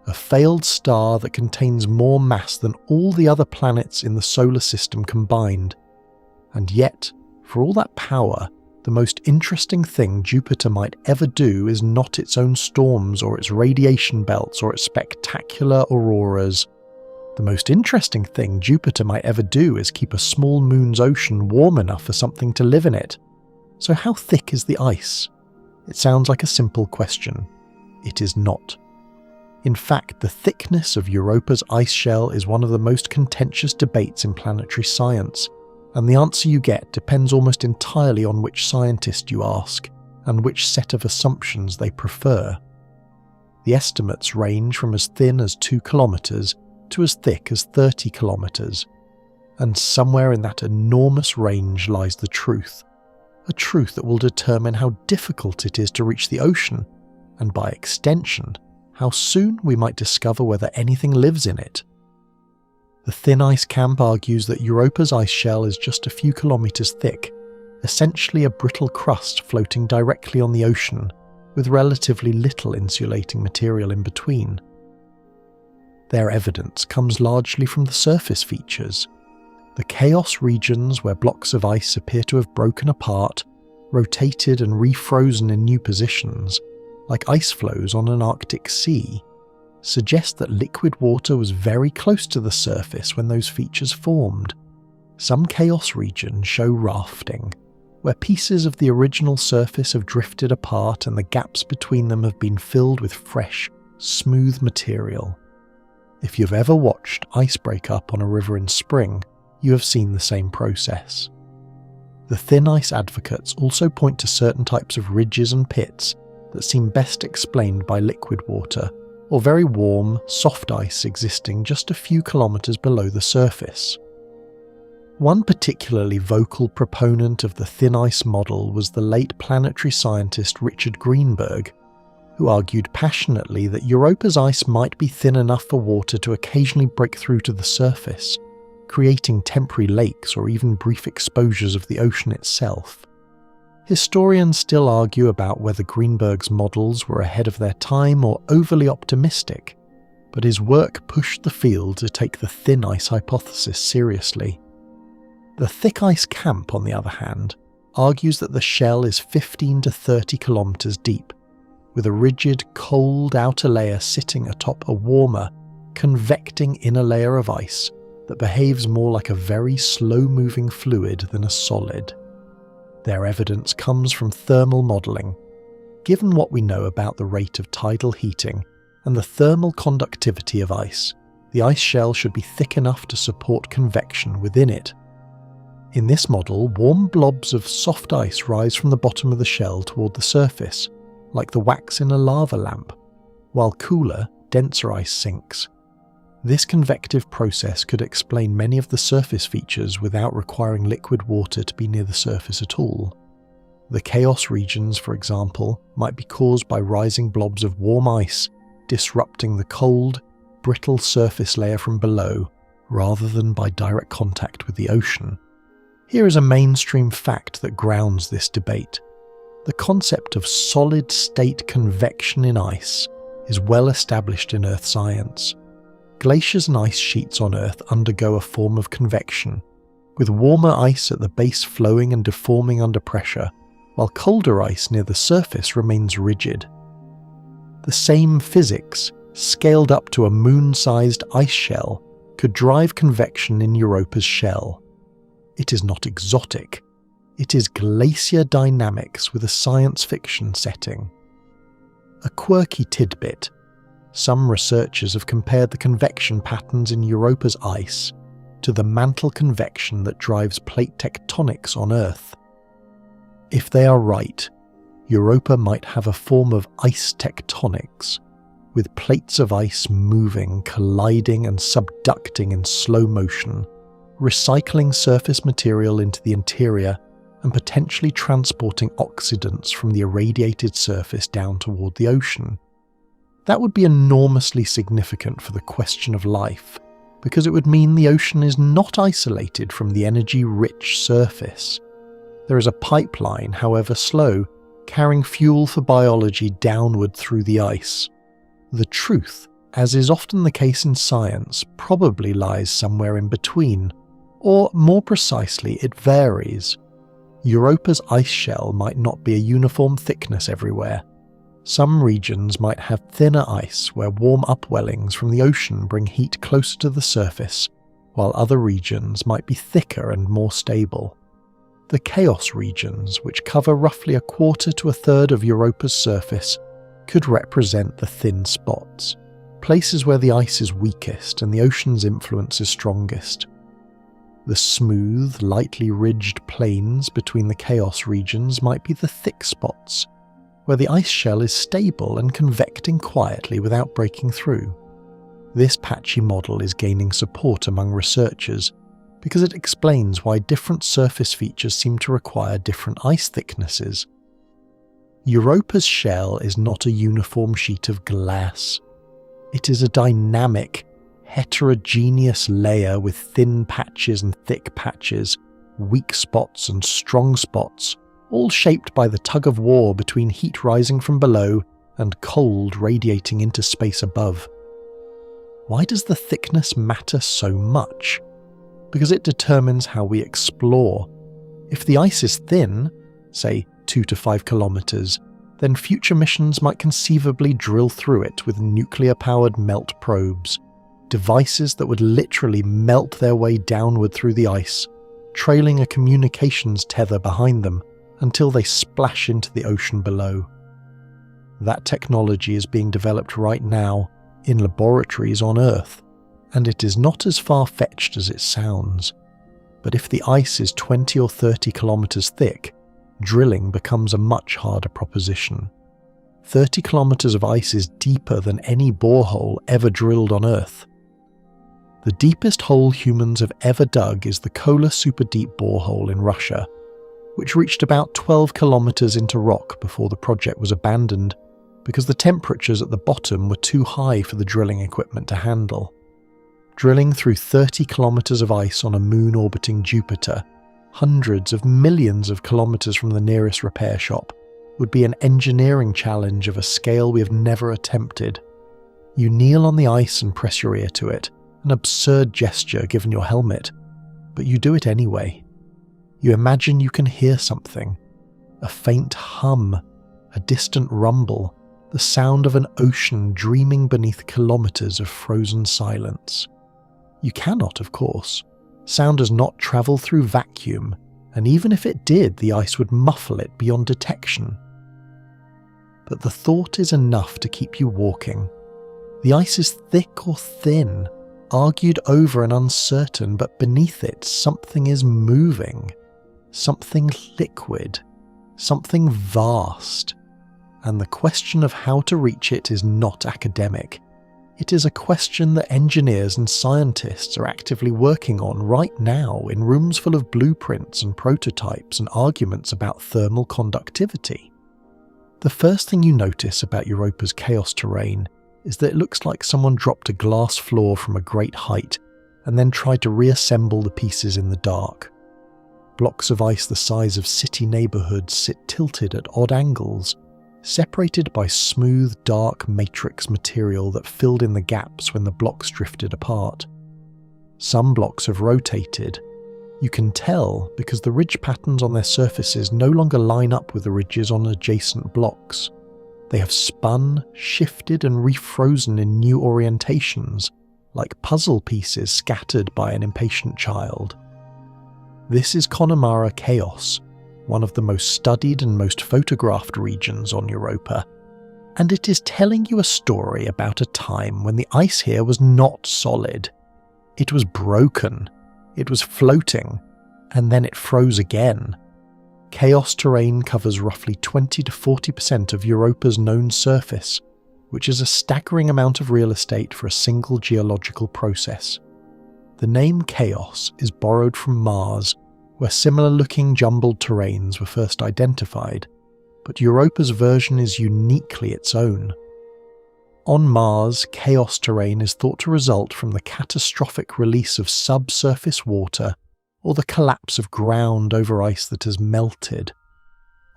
a failed star that contains more mass than all the other planets in the solar system combined. And yet, for all that power, the most interesting thing Jupiter might ever do is not its own storms or its radiation belts or its spectacular auroras. The most interesting thing Jupiter might ever do is keep a small moon's ocean warm enough for something to live in it. So how thick is the ice? It sounds like a simple question. It is not. In fact, the thickness of Europa's ice shell is one of the most contentious debates in planetary science, and the answer you get depends almost entirely on which scientist you ask, and which set of assumptions they prefer. The estimates range from as thin as 2 kilometers to as thick as 30 kilometers, and somewhere in that enormous range lies the truth. A truth that will determine how difficult it is to reach the ocean, and by extension, how soon we might discover whether anything lives in it. The thin ice camp argues that Europa's ice shell is just a few kilometers thick, essentially a brittle crust floating directly on the ocean, with relatively little insulating material in between. Their evidence comes largely from the surface features. The chaos regions where blocks of ice appear to have broken apart, rotated and refrozen in new positions, like ice flows on an Arctic sea, suggest that liquid water was very close to the surface when those features formed. Some chaos regions show rafting, where pieces of the original surface have drifted apart and the gaps between them have been filled with fresh, smooth material. If you've ever watched ice break up on a river in spring, you have seen the same process. The thin ice advocates also point to certain types of ridges and pits that seem best explained by liquid water, or very warm, soft ice existing just a few kilometers below the surface. One particularly vocal proponent of the thin ice model was the late planetary scientist Richard Greenberg, who argued passionately that Europa's ice might be thin enough for water to occasionally break through to the surface, creating temporary lakes or even brief exposures of the ocean itself. Historians still argue about whether Greenberg's models were ahead of their time or overly optimistic, but his work pushed the field to take the thin ice hypothesis seriously. The thick ice camp, on the other hand, argues that the shell is 15 to 30 kilometers deep, with a rigid, cold outer layer sitting atop a warmer, convecting inner layer of ice that behaves more like a very slow-moving fluid than a solid. Their evidence comes from thermal modelling. Given what we know about the rate of tidal heating and the thermal conductivity of ice, the ice shell should be thick enough to support convection within it. In this model, warm blobs of soft ice rise from the bottom of the shell toward the surface, like the wax in a lava lamp, while cooler, denser ice sinks. This convective process could explain many of the surface features without requiring liquid water to be near the surface at all. The chaos regions, for example, might be caused by rising blobs of warm ice, disrupting the cold, brittle surface layer from below, rather than by direct contact with the ocean. Here is a mainstream fact that grounds this debate. The concept of solid-state convection in ice is well established in Earth science. Glaciers and ice sheets on Earth undergo a form of convection, with warmer ice at the base flowing and deforming under pressure, while colder ice near the surface remains rigid. The same physics, scaled up to a moon-sized ice shell, could drive convection in Europa's shell. It is not exotic. It is glacier dynamics with a science fiction setting. A quirky tidbit. Some researchers have compared the convection patterns in Europa's ice to the mantle convection that drives plate tectonics on Earth. If they are right, Europa might have a form of ice tectonics, with plates of ice moving, colliding and subducting in slow motion, recycling surface material into the interior and potentially transporting oxidants from the irradiated surface down toward the ocean. That would be enormously significant for the question of life, because it would mean the ocean is not isolated from the energy-rich surface. There is a pipeline, however slow, carrying fuel for biology downward through the ice. The truth, as is often the case in science, probably lies somewhere in between, or more precisely, it varies. Europa's ice shell might not be a uniform thickness everywhere. Some regions might have thinner ice where warm upwellings from the ocean bring heat closer to the surface, while other regions might be thicker and more stable. The chaos regions, which cover roughly a quarter to a third of Europa's surface, could represent the thin spots, places where the ice is weakest and the ocean's influence is strongest. The smooth, lightly ridged plains between the chaos regions might be the thick spots, where the ice shell is stable and convecting quietly without breaking through. This patchy model is gaining support among researchers because it explains why different surface features seem to require different ice thicknesses. Europa's shell is not a uniform sheet of glass. It is a dynamic, heterogeneous layer with thin patches and thick patches, weak spots and strong spots, all shaped by the tug of war between heat rising from below and cold radiating into space above. Why does the thickness matter so much? Because it determines how we explore. If the ice is thin, say 2 to 5 kilometers, then future missions might conceivably drill through it with nuclear-powered melt probes, devices that would literally melt their way downward through the ice, trailing a communications tether behind them until they splash into the ocean below. That technology is being developed right now in laboratories on Earth, and it is not as far-fetched as it sounds. But if the ice is 20 or 30 kilometers thick, drilling becomes a much harder proposition. 30 kilometers of ice is deeper than any borehole ever drilled on Earth. The deepest hole humans have ever dug is the Kola Super Deep borehole in Russia, which reached about 12 kilometers into rock before the project was abandoned because the temperatures at the bottom were too high for the drilling equipment to handle. Drilling through 30 kilometers of ice on a moon orbiting Jupiter, hundreds of millions of kilometers from the nearest repair shop, would be an engineering challenge of a scale we have never attempted. You kneel on the ice and press your ear to it, an absurd gesture given your helmet, but you do it anyway. You imagine you can hear something, a faint hum, a distant rumble, the sound of an ocean dreaming beneath kilometers of frozen silence. You cannot, of course. Sound does not travel through vacuum, and even if it did, the ice would muffle it beyond detection. But the thought is enough to keep you walking. The ice is thick or thin, argued over and uncertain, but beneath it something is moving. Something liquid. Something vast. And the question of how to reach it is not academic. It is a question that engineers and scientists are actively working on right now in rooms full of blueprints and prototypes and arguments about thermal conductivity. The first thing you notice about Europa's chaos terrain is that it looks like someone dropped a glass floor from a great height and then tried to reassemble the pieces in the dark. Blocks of ice the size of city neighborhoods sit tilted at odd angles, separated by smooth, dark matrix material that filled in the gaps when the blocks drifted apart. Some blocks have rotated. You can tell because the ridge patterns on their surfaces no longer line up with the ridges on adjacent blocks. They have spun, shifted, and refrozen in new orientations, like puzzle pieces scattered by an impatient child. This is Connemara chaos, one of the most studied and most photographed regions on Europa, and it is telling you a story about a time when the ice here was not solid. It was broken, it was floating, and then it froze again. Chaos terrain covers roughly 20 to 40% of Europa's known surface, which is a staggering amount of real estate for a single geological process. The name Chaos is borrowed from Mars, where similar-looking jumbled terrains were first identified, but Europa's version is uniquely its own. On Mars, chaos terrain is thought to result from the catastrophic release of subsurface water or the collapse of ground over ice that has melted.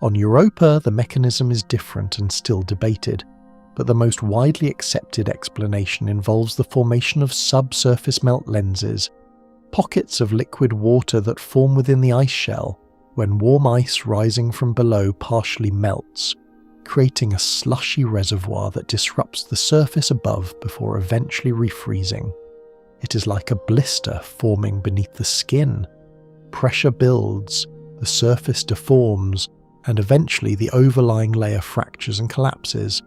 On Europa, the mechanism is different and still debated, but the most widely accepted explanation involves the formation of subsurface melt lenses, pockets of liquid water that form within the ice shell when warm ice rising from below partially melts, creating a slushy reservoir that disrupts the surface above before eventually refreezing. It is like a blister forming beneath the skin. Pressure builds, the surface deforms, and eventually the overlying layer fractures and collapses.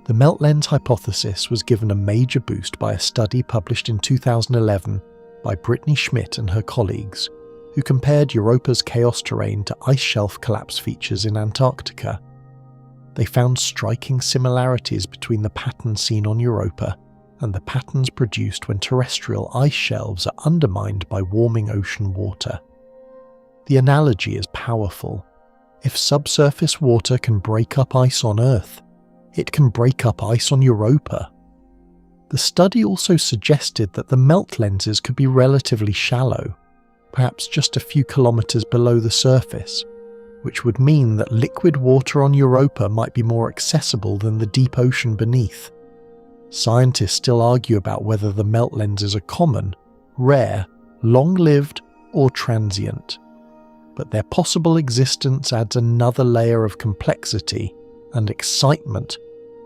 The melt lens hypothesis was given a major boost by a study published in 2011 by Brittany Schmidt and her colleagues, who compared Europa's chaos terrain to ice shelf collapse features in Antarctica. They found striking similarities between the patterns seen on Europa and the patterns produced when terrestrial ice shelves are undermined by warming ocean water. The analogy is powerful. If subsurface water can break up ice on Earth, it can break up ice on Europa. The study also suggested that the melt lenses could be relatively shallow, perhaps just a few kilometers below the surface, which would mean that liquid water on Europa might be more accessible than the deep ocean beneath. Scientists still argue about whether the melt lenses are common, rare, long-lived, or transient, but their possible existence adds another layer of complexity and excitement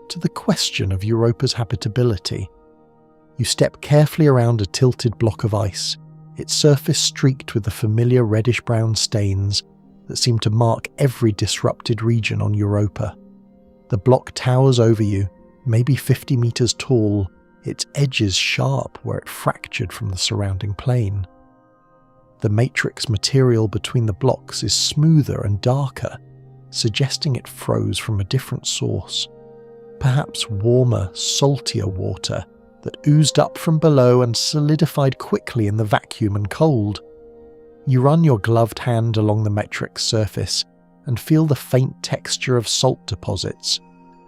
to the question of Europa's habitability. You step carefully around a tilted block of ice, its surface streaked with the familiar reddish-brown stains that seem to mark every disrupted region on Europa. The block towers over you, maybe 50 meters tall, its edges sharp where it fractured from the surrounding plain. The matrix material between the blocks is smoother and darker, suggesting it froze from a different source. Perhaps warmer, saltier water that oozed up from below and solidified quickly in the vacuum and cold. You run your gloved hand along the matrix surface and feel the faint texture of salt deposits,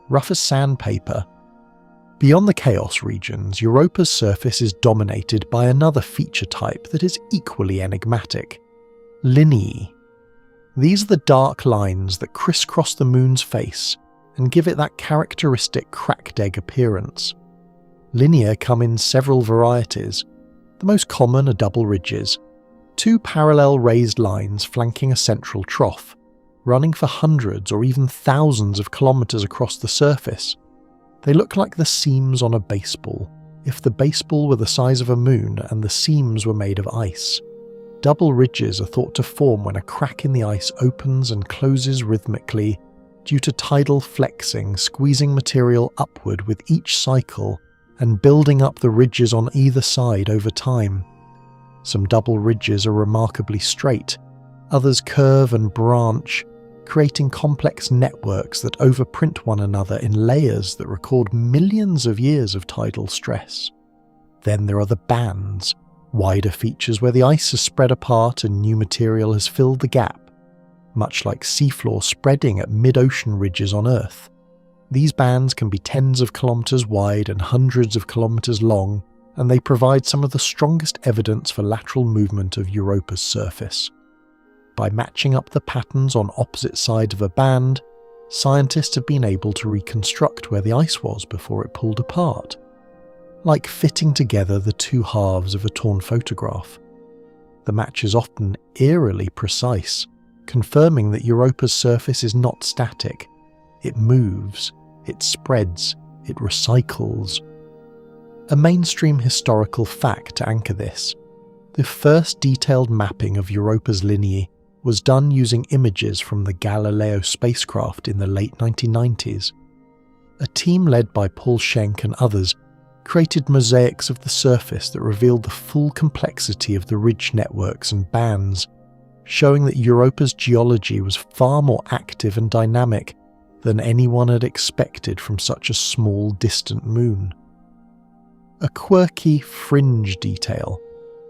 rough as sandpaper. Beyond the chaos regions, Europa's surface is dominated by another feature type that is equally enigmatic: lineae. These are the dark lines that crisscross the moon's face and give it that characteristic cracked egg appearance. Lineae come in several varieties. The most common are double ridges, two parallel raised lines flanking a central trough, running for hundreds or even thousands of kilometers across the surface. They look like the seams on a baseball, if the baseball were the size of a moon and the seams were made of ice. Double ridges are thought to form when a crack in the ice opens and closes rhythmically due to tidal flexing squeezing material upward with each cycle and building up the ridges on either side over time. Some double ridges are remarkably straight, others curve and branch, creating complex networks that overprint one another in layers that record millions of years of tidal stress. Then there are the bands, wider features where the ice has spread apart and new material has filled the gap, much like seafloor spreading at mid-ocean ridges on Earth. These bands can be tens of kilometers wide and hundreds of kilometers long, and they provide some of the strongest evidence for lateral movement of Europa's surface. By matching up the patterns on opposite sides of a band, scientists have been able to reconstruct where the ice was before it pulled apart, like fitting together the two halves of a torn photograph. The match is often eerily precise, confirming that Europa's surface is not static. It moves, it spreads, it recycles. A mainstream historical fact to anchor this: the first detailed mapping of Europa's lineae was done using images from the Galileo spacecraft in the late 1990s. A team led by Paul Schenk and others created mosaics of the surface that revealed the full complexity of the ridge networks and bands, showing that Europa's geology was far more active and dynamic than anyone had expected from such a small, distant moon. A quirky fringe detail: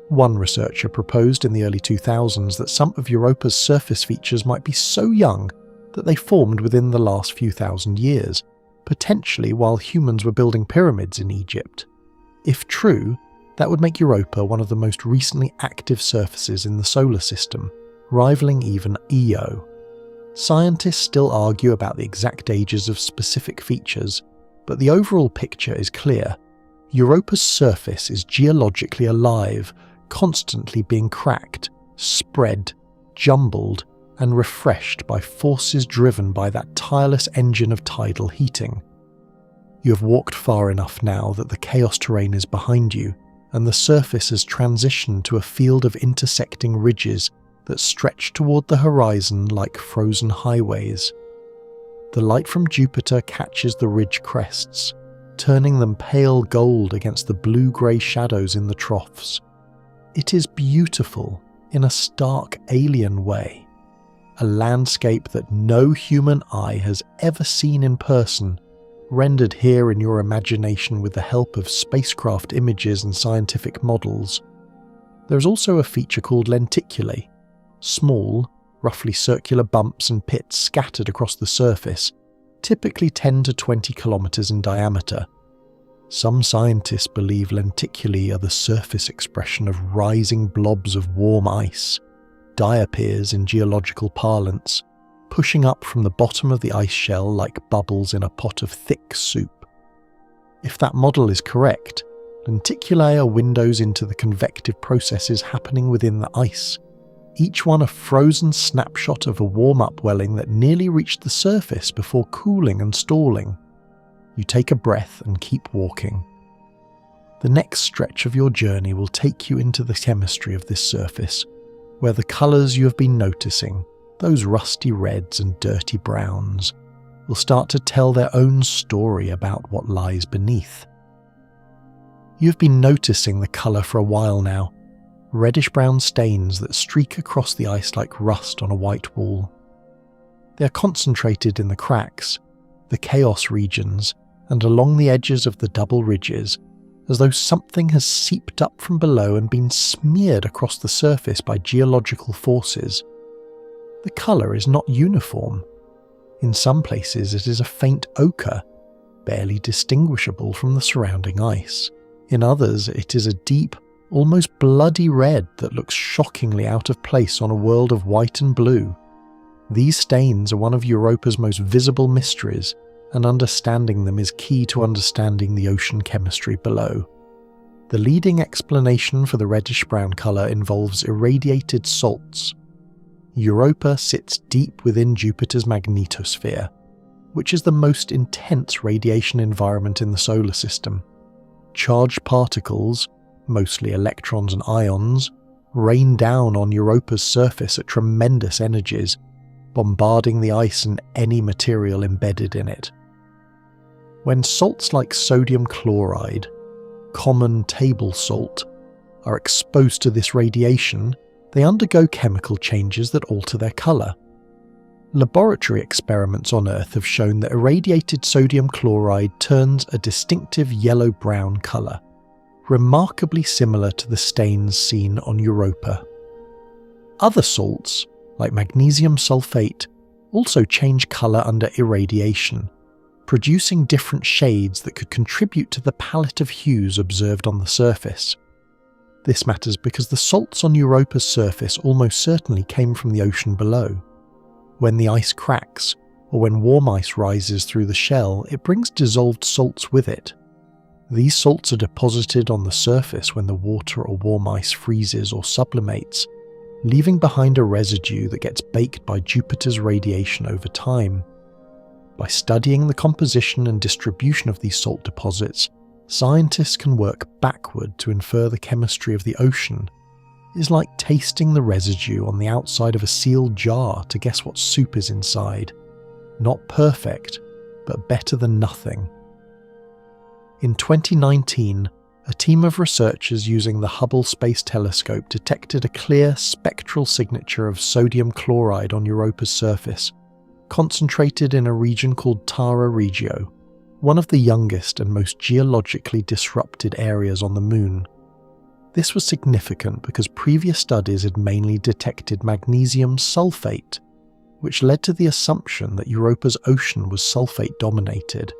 One researcher proposed in the early 2000s that some of Europa's surface features might be so young that they formed within the last few thousand years, potentially while humans were building pyramids in Egypt. If true, that would make Europa one of the most recently active surfaces in the solar system, rivaling even Io. Scientists still argue about the exact ages of specific features, but the overall picture is clear. Europa's surface is geologically alive, constantly being cracked, spread, jumbled, and refreshed by forces driven by that tireless engine of tidal heating. You have walked far enough now that the chaos terrain is behind you, and the surface has transitioned to a field of intersecting ridges that stretch toward the horizon like frozen highways. The light from Jupiter catches the ridge crests, turning them pale gold against the blue-grey shadows in the troughs. It is beautiful in a stark alien way, a landscape that no human eye has ever seen in person, rendered here in your imagination with the help of spacecraft images and scientific models. There is also a feature called lenticulae, small, roughly circular bumps and pits scattered across the surface, typically 10 to 20 kilometers in diameter. Some scientists believe lenticulae are the surface expression of rising blobs of warm ice, diapirs in geological parlance, pushing up from the bottom of the ice shell like bubbles in a pot of thick soup. If that model is correct, lenticulae are windows into the convective processes happening within the ice, each one a frozen snapshot of a warm-up welling that nearly reached the surface before cooling and stalling. You take a breath and keep walking. The next stretch of your journey will take you into the chemistry of this surface, where the colours you have been noticing, those rusty reds and dirty browns, will start to tell their own story about what lies beneath. You have been noticing the colour for a while now, reddish-brown stains that streak across the ice like rust on a white wall. They are concentrated in the cracks, the chaos regions, and along the edges of the double ridges, as though something has seeped up from below and been smeared across the surface by geological forces. The colour is not uniform. In some places it is a faint ochre, barely distinguishable from the surrounding ice. In others it is a deep, almost bloody red that looks shockingly out of place on a world of white and blue. These stains are one of Europa's most visible mysteries, and understanding them is key to understanding the ocean chemistry below. The leading explanation for the reddish-brown colour involves irradiated salts. Europa sits deep within Jupiter's magnetosphere, which is the most intense radiation environment in the solar system. Charged particles, mostly electrons and ions, rain down on Europa's surface at tremendous energies, bombarding the ice and any material embedded in it. When salts like sodium chloride, common table salt, are exposed to this radiation, they undergo chemical changes that alter their colour. Laboratory experiments on Earth have shown that irradiated sodium chloride turns a distinctive yellow-brown colour, remarkably similar to the stains seen on Europa. Other salts, like magnesium sulfate, also change colour under irradiation, producing different shades that could contribute to the palette of hues observed on the surface. This matters because the salts on Europa's surface almost certainly came from the ocean below. When the ice cracks, or when warm ice rises through the shell, it brings dissolved salts with it. These salts are deposited on the surface when the water or warm ice freezes or sublimates, leaving behind a residue that gets baked by Jupiter's radiation over time. By studying the composition and distribution of these salt deposits, scientists can work backward to infer the chemistry of the ocean. It is like tasting the residue on the outside of a sealed jar to guess what soup is inside. Not perfect, but better than nothing. In 2019, a team of researchers using the Hubble Space Telescope detected a clear spectral signature of sodium chloride on Europa's surface, concentrated in a region called Tara Regio, one of the youngest and most geologically disrupted areas on the Moon. This was significant because previous studies had mainly detected magnesium sulfate, which led to the assumption that Europa's ocean was sulfate-dominated.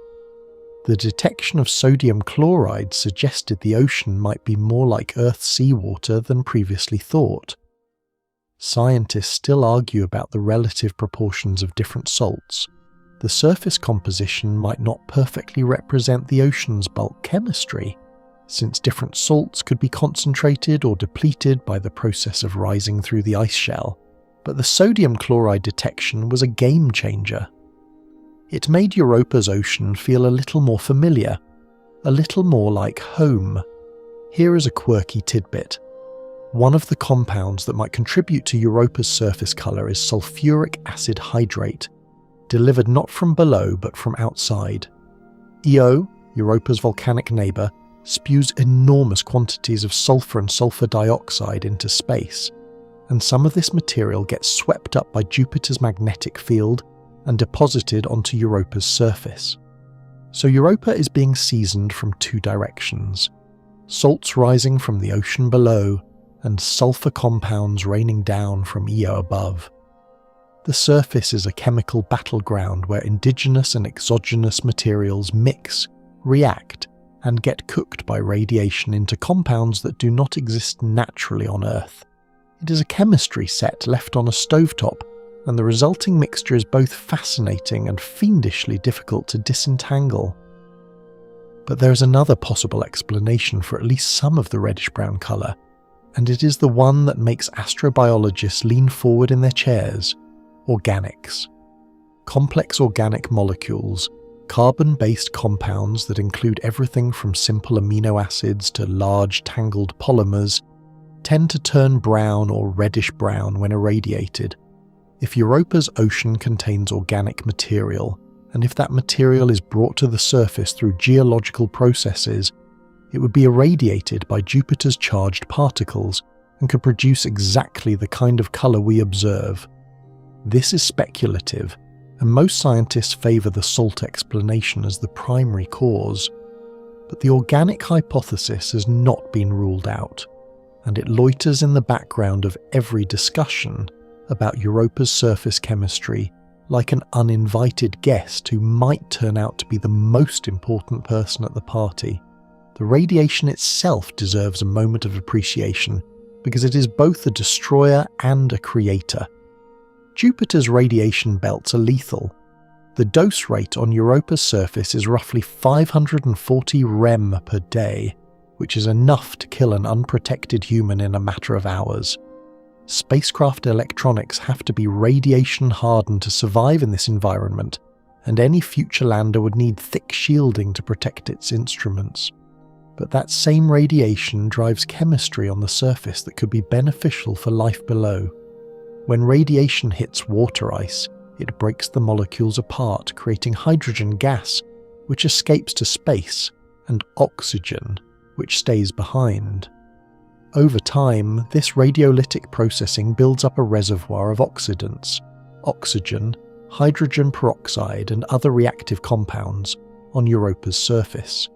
The detection of sodium chloride suggested the ocean might be more like Earth's seawater than previously thought. Scientists still argue about the relative proportions of different salts. The surface composition might not perfectly represent the ocean's bulk chemistry, since different salts could be concentrated or depleted by the process of rising through the ice shell. But the sodium chloride detection was a game changer. It made Europa's ocean feel a little more familiar, a little more like home. Here is a quirky tidbit. One of the compounds that might contribute to Europa's surface colour is sulfuric acid hydrate, delivered not from below but from outside. Io, Europa's volcanic neighbour, spews enormous quantities of sulfur and sulfur dioxide into space, and some of this material gets swept up by Jupiter's magnetic field and deposited onto Europa's surface. So Europa is being seasoned from two directions: salts rising from the ocean below, and sulfur compounds raining down from Io above. The surface is a chemical battleground where indigenous and exogenous materials mix, react, and get cooked by radiation into compounds that do not exist naturally on Earth. It is a chemistry set left on a stovetop, and the resulting mixture is both fascinating and fiendishly difficult to disentangle. But there is another possible explanation for at least some of the reddish-brown colour, and it is the one that makes astrobiologists lean forward in their chairs: organics. Complex organic molecules, carbon-based compounds that include everything from simple amino acids to large tangled polymers, tend to turn brown or reddish-brown when irradiated. If Europa's ocean contains organic material, and if that material is brought to the surface through geological processes, it would be irradiated by Jupiter's charged particles and could produce exactly the kind of colour we observe. This is speculative, and most scientists favour the salt explanation as the primary cause. But the organic hypothesis has not been ruled out, and it loiters in the background of every discussion about Europa's surface chemistry, like an uninvited guest who might turn out to be the most important person at the party. The radiation itself deserves a moment of appreciation, because it is both a destroyer and a creator. Jupiter's radiation belts are lethal. The dose rate on Europa's surface is roughly 540 rem per day, which is enough to kill an unprotected human in a matter of hours. Spacecraft electronics have to be radiation hardened to survive in this environment, and any future lander would need thick shielding to protect its instruments. But that same radiation drives chemistry on the surface that could be beneficial for life below. When radiation hits water ice, it breaks the molecules apart, creating hydrogen gas, which escapes to space, and oxygen, which stays behind. Over time, this radiolytic processing builds up a reservoir of oxidants, oxygen, hydrogen peroxide, and other reactive compounds on Europa's surface.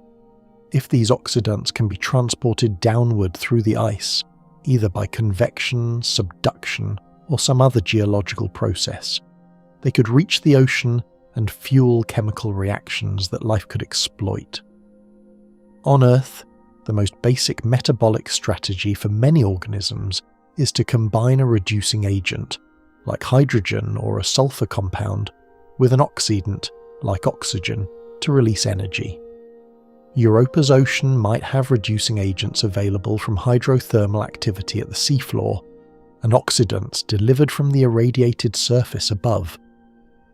If these oxidants can be transported downward through the ice, either by convection, subduction, or some other geological process, they could reach the ocean and fuel chemical reactions that life could exploit. On Earth, the most basic metabolic strategy for many organisms is to combine a reducing agent, like hydrogen or a sulfur compound, with an oxidant, like oxygen, to release energy. Europa's ocean might have reducing agents available from hydrothermal activity at the seafloor, and oxidants delivered from the irradiated surface above.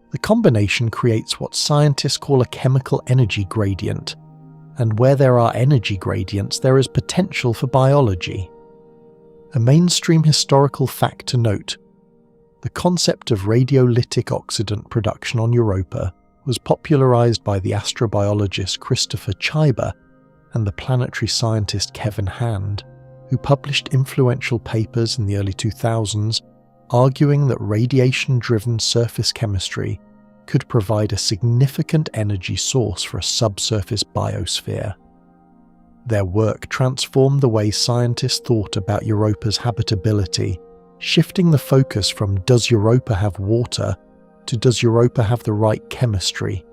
The combination creates what scientists call a chemical energy gradient, and where there are energy gradients, there is potential for biology. A mainstream historical fact to note: the concept of radiolytic oxidant production on Europa was popularized by the astrobiologist Christopher Chyber and the planetary scientist Kevin Hand, who published influential papers in the early 2000s arguing that radiation-driven surface chemistry could provide a significant energy source for a subsurface biosphere. Their work transformed the way scientists thought about Europa's habitability, shifting the focus from "does Europa have water" to "does Europa have the right chemistry?"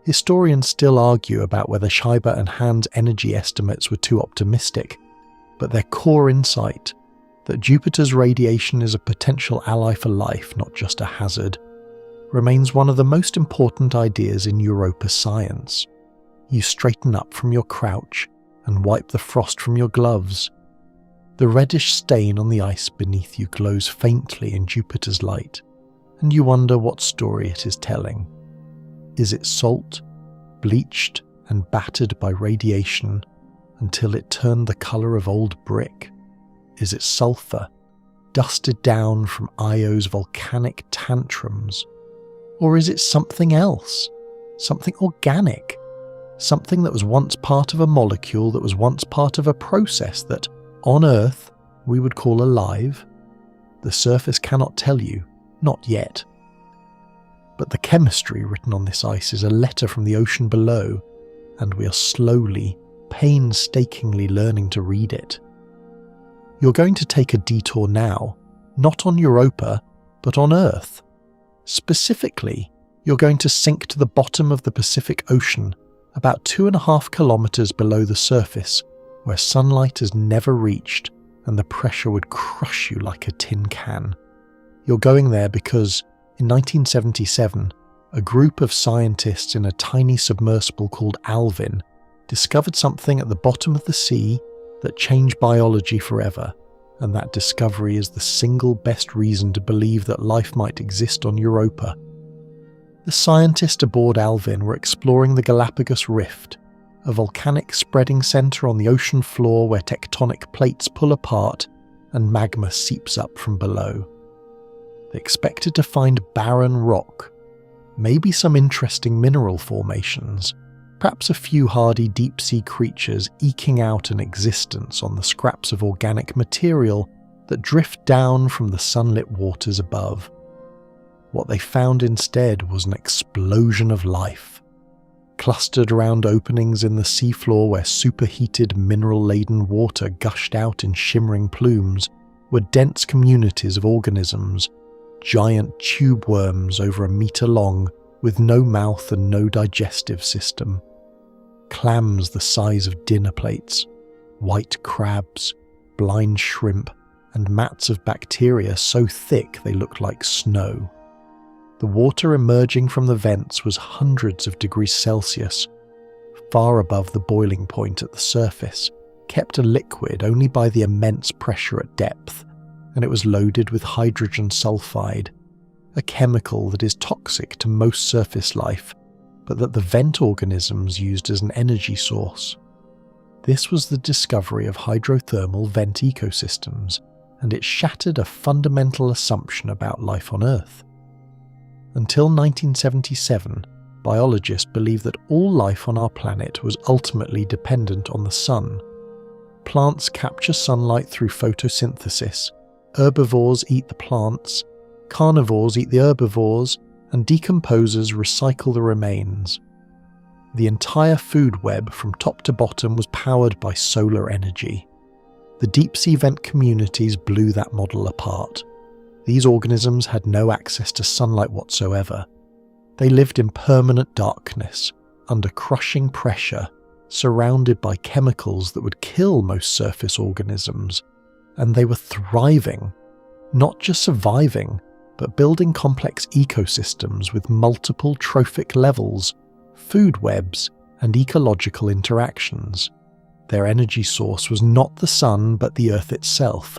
Historians still argue about whether Scheiber and Hand's energy estimates were too optimistic, but their core insight, that Jupiter's radiation is a potential ally for life, not just a hazard, remains one of the most important ideas in Europa science. You straighten up from your crouch and wipe the frost from your gloves. The reddish stain on the ice beneath you glows faintly in Jupiter's light, and you wonder what story it is telling. Is it salt, bleached and battered by radiation until it turned the colour of old brick? Is it sulphur, dusted down from Io's volcanic tantrums? Or is it something else, something organic, something that was once part of a molecule that was once part of a process that, on Earth, we would call alive? The surface cannot tell you, not yet. But the chemistry written on this ice is a letter from the ocean below, and we are slowly, painstakingly learning to read it. You're going to take a detour now, not on Europa, but on Earth. Specifically, you're going to sink to the bottom of the Pacific Ocean, about 2.5 kilometers below the surface, where sunlight has never reached and the pressure would crush you like a tin can. You're going there because, in 1977, a group of scientists in a tiny submersible called Alvin discovered something at the bottom of the sea that changed biology forever, and that discovery is the single best reason to believe that life might exist on Europa. The scientists aboard Alvin were exploring the Galapagos Rift, a volcanic spreading centre on the ocean floor where tectonic plates pull apart and magma seeps up from below. They expected to find barren rock, maybe some interesting mineral formations, perhaps a few hardy deep-sea creatures eking out an existence on the scraps of organic material that drift down from the sunlit waters above. What they found instead was an explosion of life. Clustered around openings in the seafloor where superheated mineral-laden water gushed out in shimmering plumes were dense communities of organisms, giant tube worms over 1 meter long with no mouth and no digestive system. Clams the size of dinner plates, white crabs, blind shrimp, and mats of bacteria so thick they looked like snow. The water emerging from the vents was hundreds of degrees Celsius, far above the boiling point at the surface, kept a liquid only by the immense pressure at depth, and it was loaded with hydrogen sulfide, a chemical that is toxic to most surface life, but that the vent organisms used as an energy source. This was the discovery of hydrothermal vent ecosystems, and it shattered a fundamental assumption about life on Earth. Until 1977, biologists believed that all life on our planet was ultimately dependent on the sun. Plants capture sunlight through photosynthesis, herbivores eat the plants, carnivores eat the herbivores, and decomposers recycle the remains. The entire food web from top to bottom was powered by solar energy. The deep-sea vent communities blew that model apart. These organisms had no access to sunlight whatsoever. They lived in permanent darkness, under crushing pressure, surrounded by chemicals that would kill most surface organisms, and they were thriving, not just surviving, but building complex ecosystems with multiple trophic levels, food webs, and ecological interactions. Their energy source was not the sun but the Earth itself,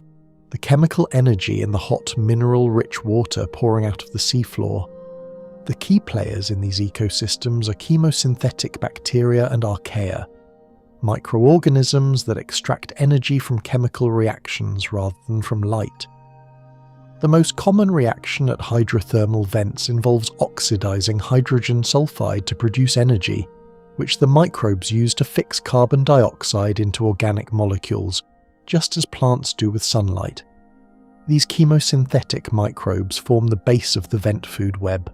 the chemical energy in the hot mineral-rich water pouring out of the seafloor. The key players in these ecosystems are chemosynthetic bacteria and archaea, microorganisms that extract energy from chemical reactions rather than from light. The most common reaction at hydrothermal vents involves oxidizing hydrogen sulfide to produce energy, which the microbes use to fix carbon dioxide into organic molecules, just as plants do with sunlight. These chemosynthetic microbes form the base of the vent food web.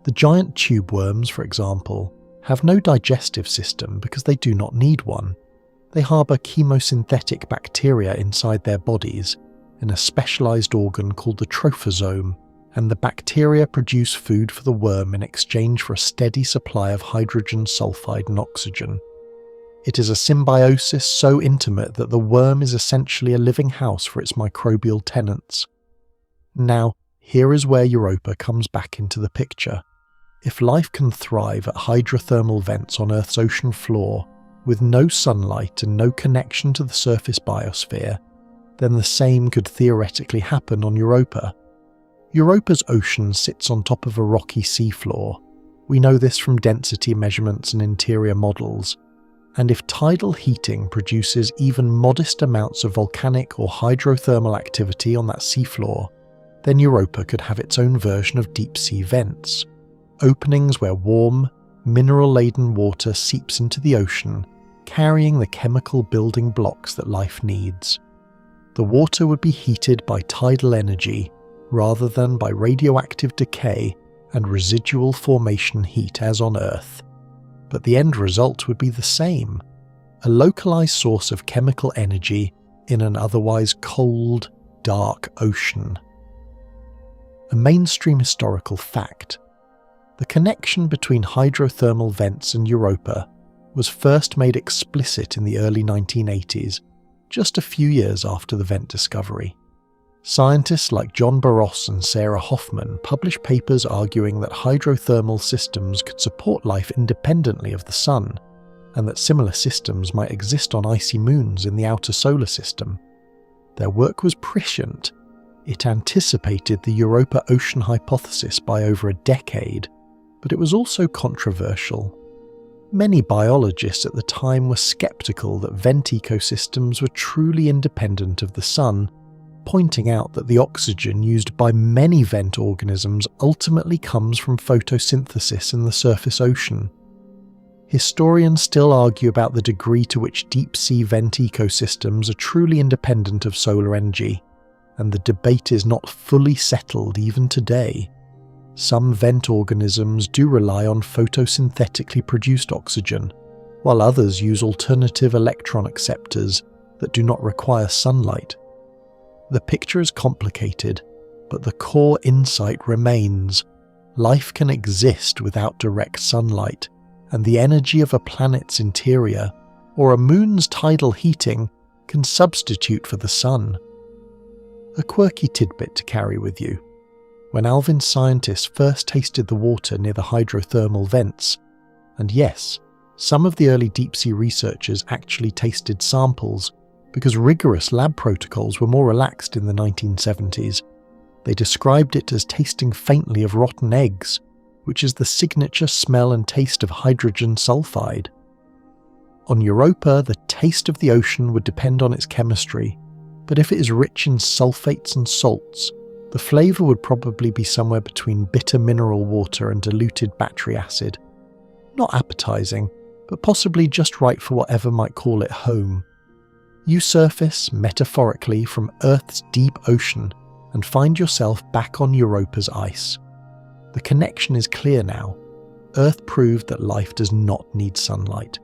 The giant tube worms, for example, have no digestive system because they do not need one. They harbour chemosynthetic bacteria inside their bodies in a specialised organ called the trophosome, and the bacteria produce food for the worm in exchange for a steady supply of hydrogen sulfide and oxygen. It is a symbiosis so intimate that the worm is essentially a living house for its microbial tenants. Now, here is where Europa comes back into the picture. If life can thrive at hydrothermal vents on Earth's ocean floor, with no sunlight and no connection to the surface biosphere, then the same could theoretically happen on Europa. Europa's ocean sits on top of a rocky seafloor. We know this from density measurements and interior models. And if tidal heating produces even modest amounts of volcanic or hydrothermal activity on that seafloor, then Europa could have its own version of deep-sea vents, openings where warm, mineral-laden water seeps into the ocean, carrying the chemical building blocks that life needs. The water would be heated by tidal energy rather than by radioactive decay and residual formation heat as on Earth. But the end result would be the same, a localized source of chemical energy in an otherwise cold, dark ocean. A mainstream historical fact: the connection between hydrothermal vents and Europa was first made explicit in the early 1980s, just a few years after the vent discovery. Scientists like John Barros and Sarah Hoffman published papers arguing that hydrothermal systems could support life independently of the Sun, and that similar systems might exist on icy moons in the outer solar system. Their work was prescient. It anticipated the Europa ocean hypothesis by over a decade, but it was also controversial. Many biologists at the time were skeptical that vent ecosystems were truly independent of the Sun, pointing out that the oxygen used by many vent organisms ultimately comes from photosynthesis in the surface ocean. Historians still argue about the degree to which deep-sea vent ecosystems are truly independent of solar energy, and the debate is not fully settled even today. Some vent organisms do rely on photosynthetically produced oxygen, while others use alternative electron acceptors that do not require sunlight. The picture is complicated, but the core insight remains: life can exist without direct sunlight, and the energy of a planet's interior, or a moon's tidal heating, can substitute for the sun. A quirky tidbit to carry with you. When Alvin's scientists first tasted the water near the hydrothermal vents, and yes, some of the early deep-sea researchers actually tasted samples because rigorous lab protocols were more relaxed in the 1970s, they described it as tasting faintly of rotten eggs, which is the signature smell and taste of hydrogen sulfide. On Europa, the taste of the ocean would depend on its chemistry, but if it is rich in sulfates and salts, the flavour would probably be somewhere between bitter mineral water and diluted battery acid. Not appetising, but possibly just right for whatever might call it home. You surface, metaphorically, from Earth's deep ocean and find yourself back on Europa's ice. The connection is clear now. Earth proved that life does not need sunlight.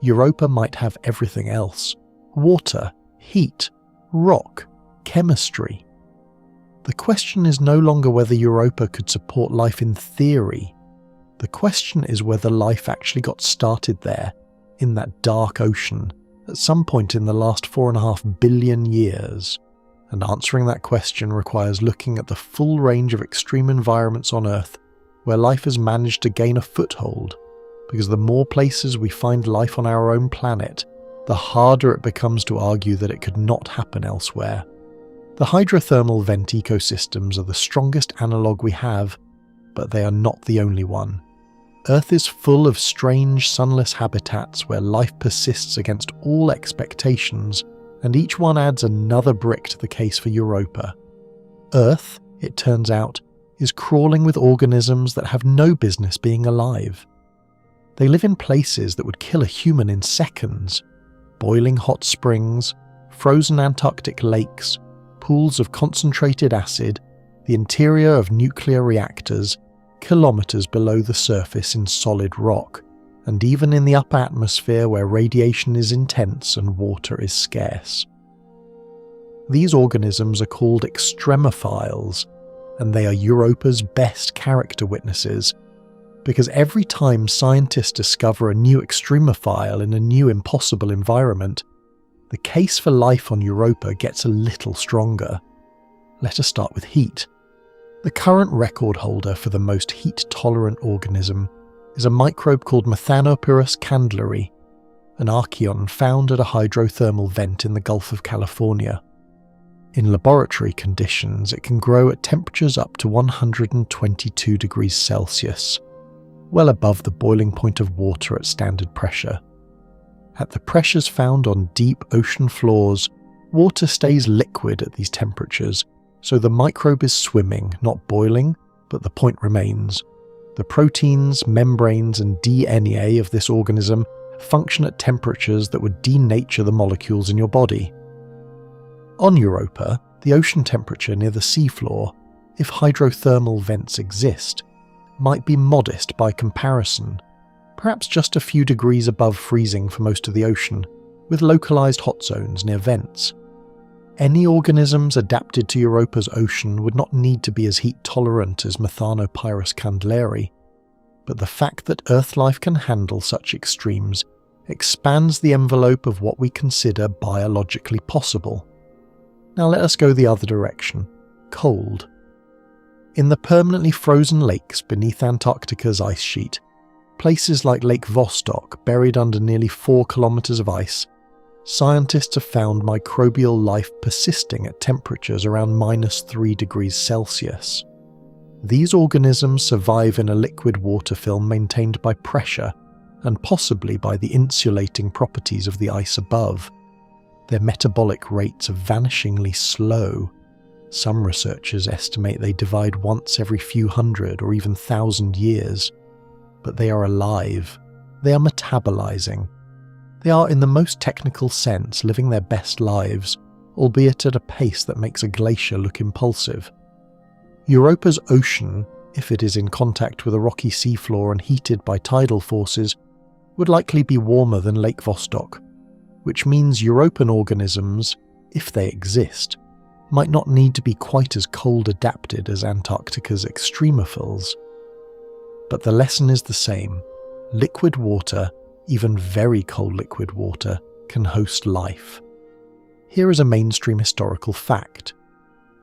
Europa might have everything else: water, heat, rock, chemistry. The question is no longer whether Europa could support life in theory. The question is whether life actually got started there, in that dark ocean, at some point in the last 4.5 billion years. And answering that question requires looking at the full range of extreme environments on Earth where life has managed to gain a foothold, because the more places we find life on our own planet, the harder it becomes to argue that it could not happen elsewhere. The hydrothermal vent ecosystems are the strongest analogue we have, but they are not the only one. Earth is full of strange sunless habitats where life persists against all expectations, and each one adds another brick to the case for Europa. Earth, it turns out, is crawling with organisms that have no business being alive. They live in places that would kill a human in seconds: boiling hot springs, frozen Antarctic lakes, pools of concentrated acid, the interior of nuclear reactors, kilometers below the surface in solid rock, and even in the upper atmosphere where radiation is intense and water is scarce. These organisms are called extremophiles, and they are Europa's best character witnesses, because every time scientists discover a new extremophile in a new impossible environment, the case for life on Europa gets a little stronger. Let us start with heat. The current record holder for the most heat-tolerant organism is a microbe called Methanopyrus candleri, an archaeon found at a hydrothermal vent in the Gulf of California. In laboratory conditions, it can grow at temperatures up to 122 degrees Celsius, well above the boiling point of water at standard pressure. At the pressures found on deep ocean floors, water stays liquid at these temperatures, so the microbe is swimming, not boiling, but the point remains. The proteins, membranes, and DNA of this organism function at temperatures that would denature the molecules in your body. On Europa, the ocean temperature near the seafloor, if hydrothermal vents exist, might be modest by comparison, perhaps just a few degrees above freezing for most of the ocean, with localized hot zones near vents. Any organisms adapted to Europa's ocean would not need to be as heat-tolerant as Methanopyrus candleri, but the fact that Earth life can handle such extremes expands the envelope of what we consider biologically possible. Now let us go the other direction, cold. In the permanently frozen lakes beneath Antarctica's ice sheet, places like Lake Vostok buried under nearly 4 kilometers of ice, scientists have found microbial life persisting at temperatures around -3 degrees Celsius. These organisms survive in a liquid water film maintained by pressure and possibly by the insulating properties of the ice above. Their metabolic rates are vanishingly slow. Some researchers estimate they divide once every few hundred or even 1,000 years. But they are alive. They are metabolizing. They are, in the most technical sense, living their best lives, albeit at a pace that makes a glacier look impulsive. Europa's ocean, if it is in contact with a rocky seafloor and heated by tidal forces, would likely be warmer than Lake Vostok, which means European organisms, if they exist, might not need to be quite as cold adapted as Antarctica's extremophiles. But the lesson is the same. Liquid water, even very cold liquid water, can host life. Here is a mainstream historical fact.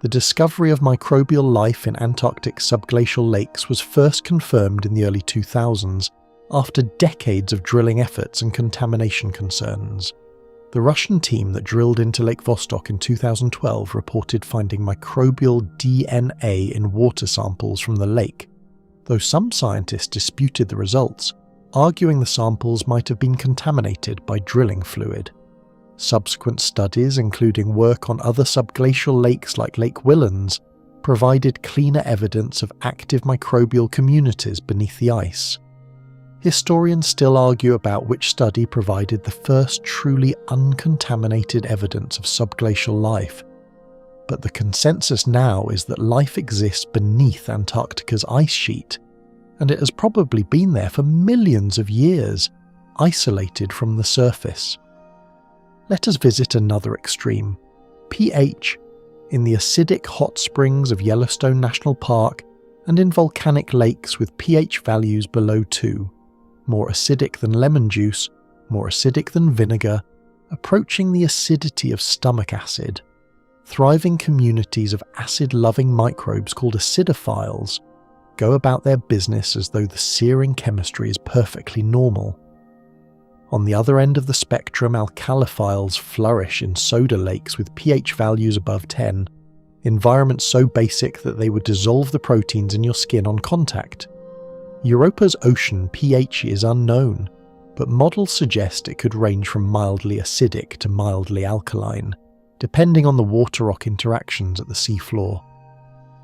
The discovery of microbial life in Antarctic subglacial lakes was first confirmed in the early 2000s, after decades of drilling efforts and contamination concerns. The Russian team that drilled into Lake Vostok in 2012 reported finding microbial DNA in water samples from the lake, though some scientists disputed the results, arguing the samples might have been contaminated by drilling fluid. Subsequent studies, including work on other subglacial lakes like Lake Whillans, provided cleaner evidence of active microbial communities beneath the ice. Historians still argue about which study provided the first truly uncontaminated evidence of subglacial life, but the consensus now is that life exists beneath Antarctica's ice sheet, and it has probably been there for millions of years, isolated from the surface. Let us visit another extreme, pH, in the acidic hot springs of Yellowstone National Park and in volcanic lakes with pH values below 2. More acidic than lemon juice, more acidic than vinegar, approaching the acidity of stomach acid. Thriving communities of acid-loving microbes called acidophiles go about their business as though the searing chemistry is perfectly normal. On the other end of the spectrum, alkalophiles flourish in soda lakes with pH values above 10, environments so basic that they would dissolve the proteins in your skin on contact. Europa's ocean pH is unknown, but models suggest it could range from mildly acidic to mildly alkaline, depending on the water-rock interactions at the seafloor.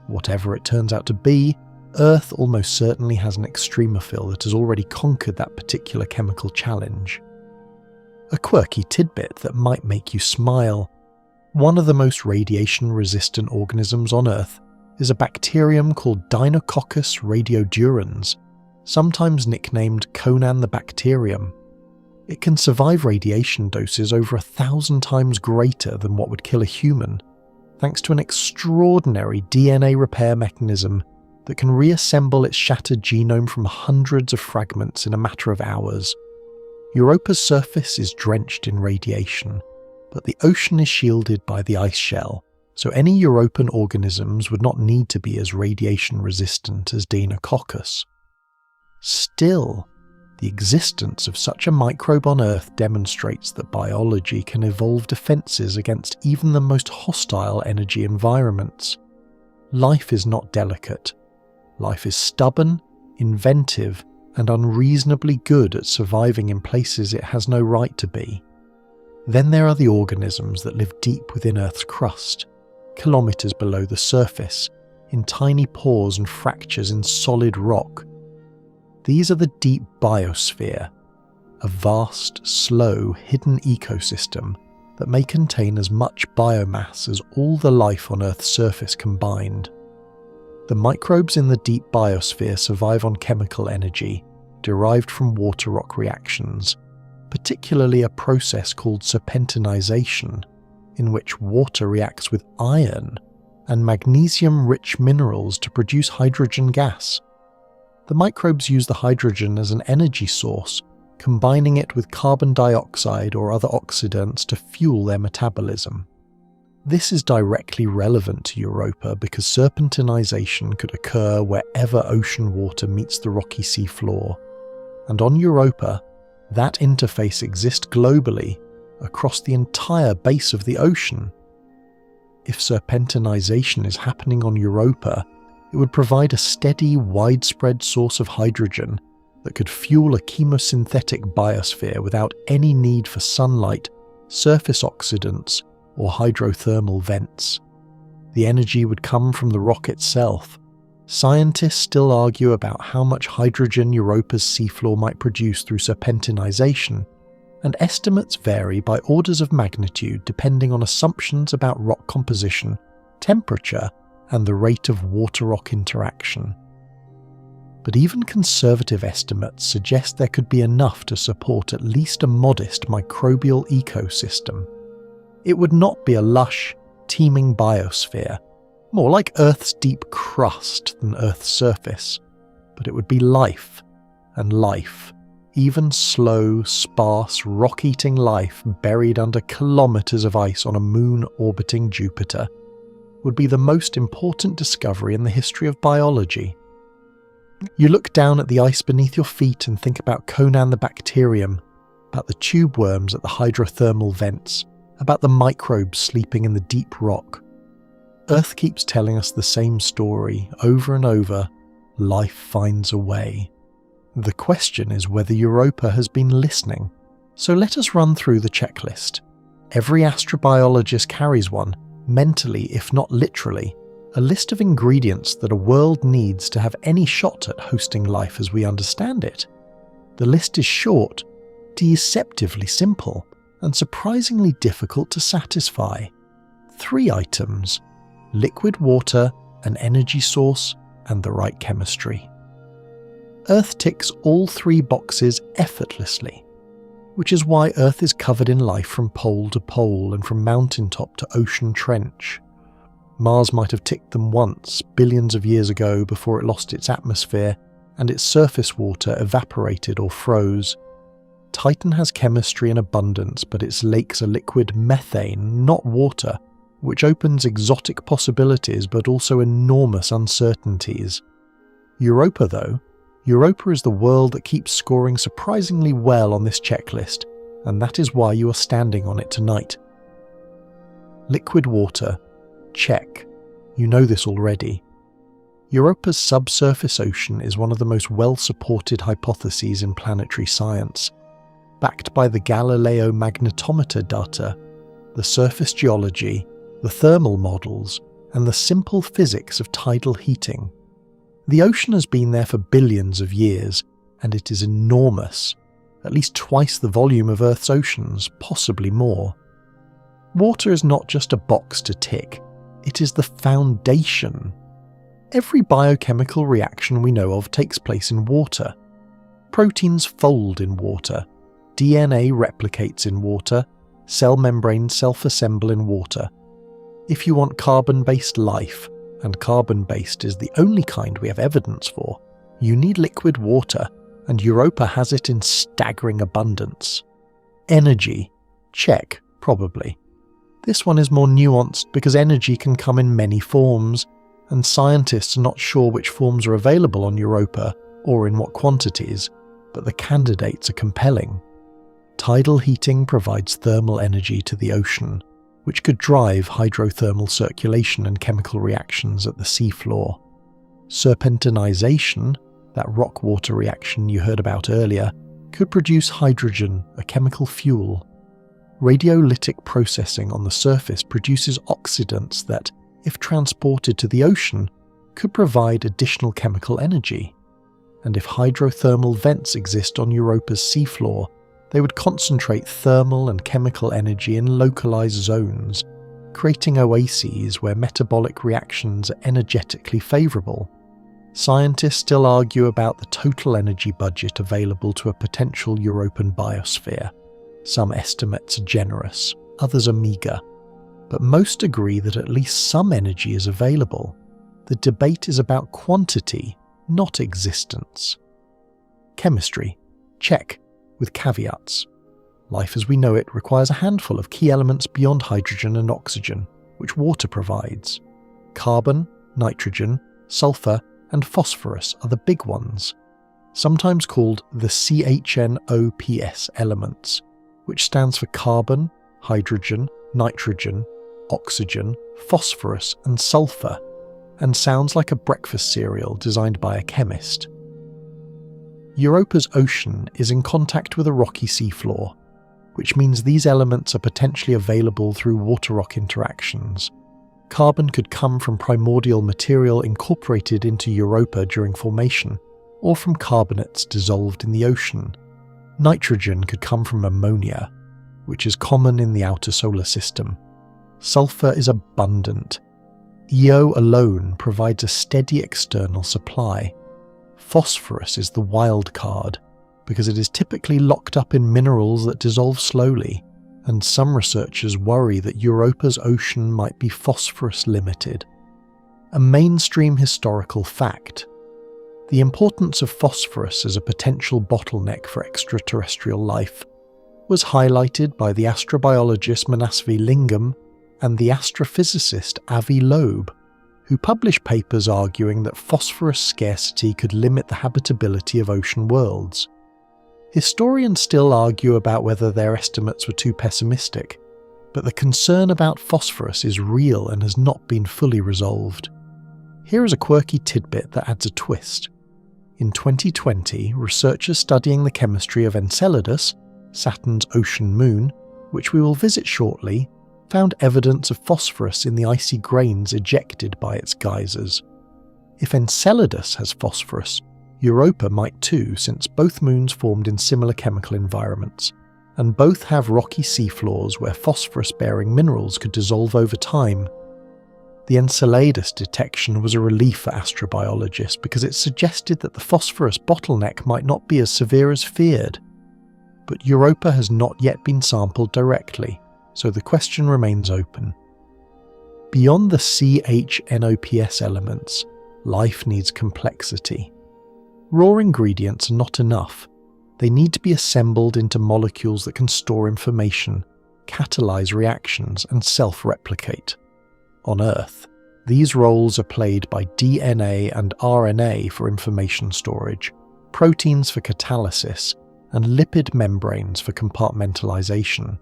Whatever it turns out to be, Earth almost certainly has an extremophile that has already conquered that particular chemical challenge. A quirky tidbit that might make you smile. One of the most radiation-resistant organisms on Earth is a bacterium called Deinococcus radiodurans, sometimes nicknamed Conan the Bacterium. It can survive radiation doses over 1,000 times greater than what would kill a human, thanks to an extraordinary DNA repair mechanism that can reassemble its shattered genome from hundreds of fragments in a matter of hours. Europa's surface is drenched in radiation, but the ocean is shielded by the ice shell, so any Europan organisms would not need to be as radiation resistant as Deinococcus. Still, the existence of such a microbe on Earth demonstrates that biology can evolve defences against even the most hostile energy environments. Life is not delicate. Life is stubborn, inventive, and unreasonably good at surviving in places it has no right to be. Then there are the organisms that live deep within Earth's crust, kilometres below the surface, in tiny pores and fractures in solid rock. These are the deep biosphere, a vast, slow, hidden ecosystem that may contain as much biomass as all the life on Earth's surface combined. The microbes in the deep biosphere survive on chemical energy derived from water rock reactions, particularly a process called serpentinization, in which water reacts with iron and magnesium-rich minerals to produce hydrogen gas. The microbes use the hydrogen as an energy source, combining it with carbon dioxide or other oxidants to fuel their metabolism. This is directly relevant to Europa because serpentinization could occur wherever ocean water meets the rocky seafloor, and on Europa, that interface exists globally across the entire base of the ocean. If serpentinization is happening on Europa, it would provide a steady, widespread source of hydrogen that could fuel a chemosynthetic biosphere without any need for sunlight, surface oxidants, or hydrothermal vents. The energy would come from the rock itself. Scientists still argue about how much hydrogen Europa's seafloor might produce through serpentinization, and estimates vary by orders of magnitude depending on assumptions about rock composition, temperature, and the rate of water-rock interaction. But even conservative estimates suggest there could be enough to support at least a modest microbial ecosystem. It would not be a lush, teeming biosphere, more like Earth's deep crust than Earth's surface, but it would be life, and life, even slow, sparse, rock-eating life buried under kilometres of ice on a moon orbiting Jupiter, would be the most important discovery in the history of biology. You look down at the ice beneath your feet and think about Conan the Bacterium, about the tube worms at the hydrothermal vents, about the microbes sleeping in the deep rock. Earth keeps telling us the same story over and over: life finds a way. The question is whether Europa has been listening. So let us run through the checklist. Every astrobiologist carries one, mentally if not literally, a list of ingredients that a world needs to have any shot at hosting life as we understand it. The list is short, deceptively simple, and surprisingly difficult to satisfy. 3 items: liquid water, an energy source, and the right chemistry. Earth ticks all 3 boxes effortlessly, which is why Earth is covered in life from pole to pole and from mountaintop to ocean trench. Mars might have ticked them once, billions of years ago, before it lost its atmosphere and its surface water evaporated or froze. Titan has chemistry in abundance, but its lakes are liquid methane, not water, which opens exotic possibilities but also enormous uncertainties. Europa, though, Europa is the world that keeps scoring surprisingly well on this checklist, and that is why you are standing on it tonight. Liquid water. Check. You know this already. Europa's subsurface ocean is one of the most well-supported hypotheses in planetary science. Backed by the Galileo magnetometer data, the surface geology, the thermal models, and the simple physics of tidal heating. The ocean has been there for billions of years, and it is enormous, at least twice the volume of Earth's oceans, possibly more. Water is not just a box to tick, it is the foundation. Every biochemical reaction we know of takes place in water. Proteins fold in water, DNA replicates in water, cell membranes self-assemble in water. If you want carbon-based life, and carbon-based is the only kind we have evidence for, you need liquid water, and Europa has it in staggering abundance. Energy? Check, probably. This one is more nuanced because energy can come in many forms, and scientists are not sure which forms are available on Europa or in what quantities, but the candidates are compelling. Tidal heating provides thermal energy to the ocean, which could drive hydrothermal circulation and chemical reactions at the seafloor. Serpentinization, that rock-water reaction you heard about earlier, could produce hydrogen, a chemical fuel. Radiolytic processing on the surface produces oxidants that, if transported to the ocean, could provide additional chemical energy. And if hydrothermal vents exist on Europa's seafloor, they would concentrate thermal and chemical energy in localized zones, creating oases where metabolic reactions are energetically favorable. Scientists still argue about the total energy budget available to a potential European biosphere. Some estimates are generous, others are meagre, but most agree that at least some energy is available. The debate is about quantity, not existence. Chemistry? Check, with caveats. Life as we know it requires a handful of key elements beyond hydrogen and oxygen, which water provides. Carbon, nitrogen, sulfur, and phosphorus are the big ones, sometimes called the CHNOPS elements, which stands for carbon, hydrogen, nitrogen, oxygen, phosphorus, and sulfur, and sounds like a breakfast cereal designed by a chemist. Europa's ocean is in contact with a rocky seafloor, which means these elements are potentially available through water-rock interactions. Carbon could come from primordial material incorporated into Europa during formation, or from carbonates dissolved in the ocean. Nitrogen could come from ammonia, which is common in the outer solar system. Sulfur is abundant. Io alone provides a steady external supply. Phosphorus is the wild card, because it is typically locked up in minerals that dissolve slowly, and some researchers worry that Europa's ocean might be phosphorus limited. A mainstream historical fact. The importance of phosphorus as a potential bottleneck for extraterrestrial life was highlighted by the astrobiologist Manasvi Lingam and the astrophysicist Avi Loeb, who published papers arguing that phosphorus scarcity could limit the habitability of ocean worlds. Historians still argue about whether their estimates were too pessimistic, but the concern about phosphorus is real and has not been fully resolved. Here is a quirky tidbit that adds a twist. In 2020, researchers studying the chemistry of Enceladus, Saturn's ocean moon, which we will visit shortly, found evidence of phosphorus in the icy grains ejected by its geysers. If Enceladus has phosphorus, Europa might too, since both moons formed in similar chemical environments, and both have rocky seafloors where phosphorus-bearing minerals could dissolve over time. The Enceladus detection was a relief for astrobiologists because it suggested that the phosphorus bottleneck might not be as severe as feared. But Europa has not yet been sampled directly, so the question remains open. Beyond the CHNOPS elements, life needs complexity. Raw ingredients are not enough. They need to be assembled into molecules that can store information, catalyze reactions, and self-replicate. On Earth, these roles are played by DNA and RNA for information storage, proteins for catalysis, and lipid membranes for compartmentalization.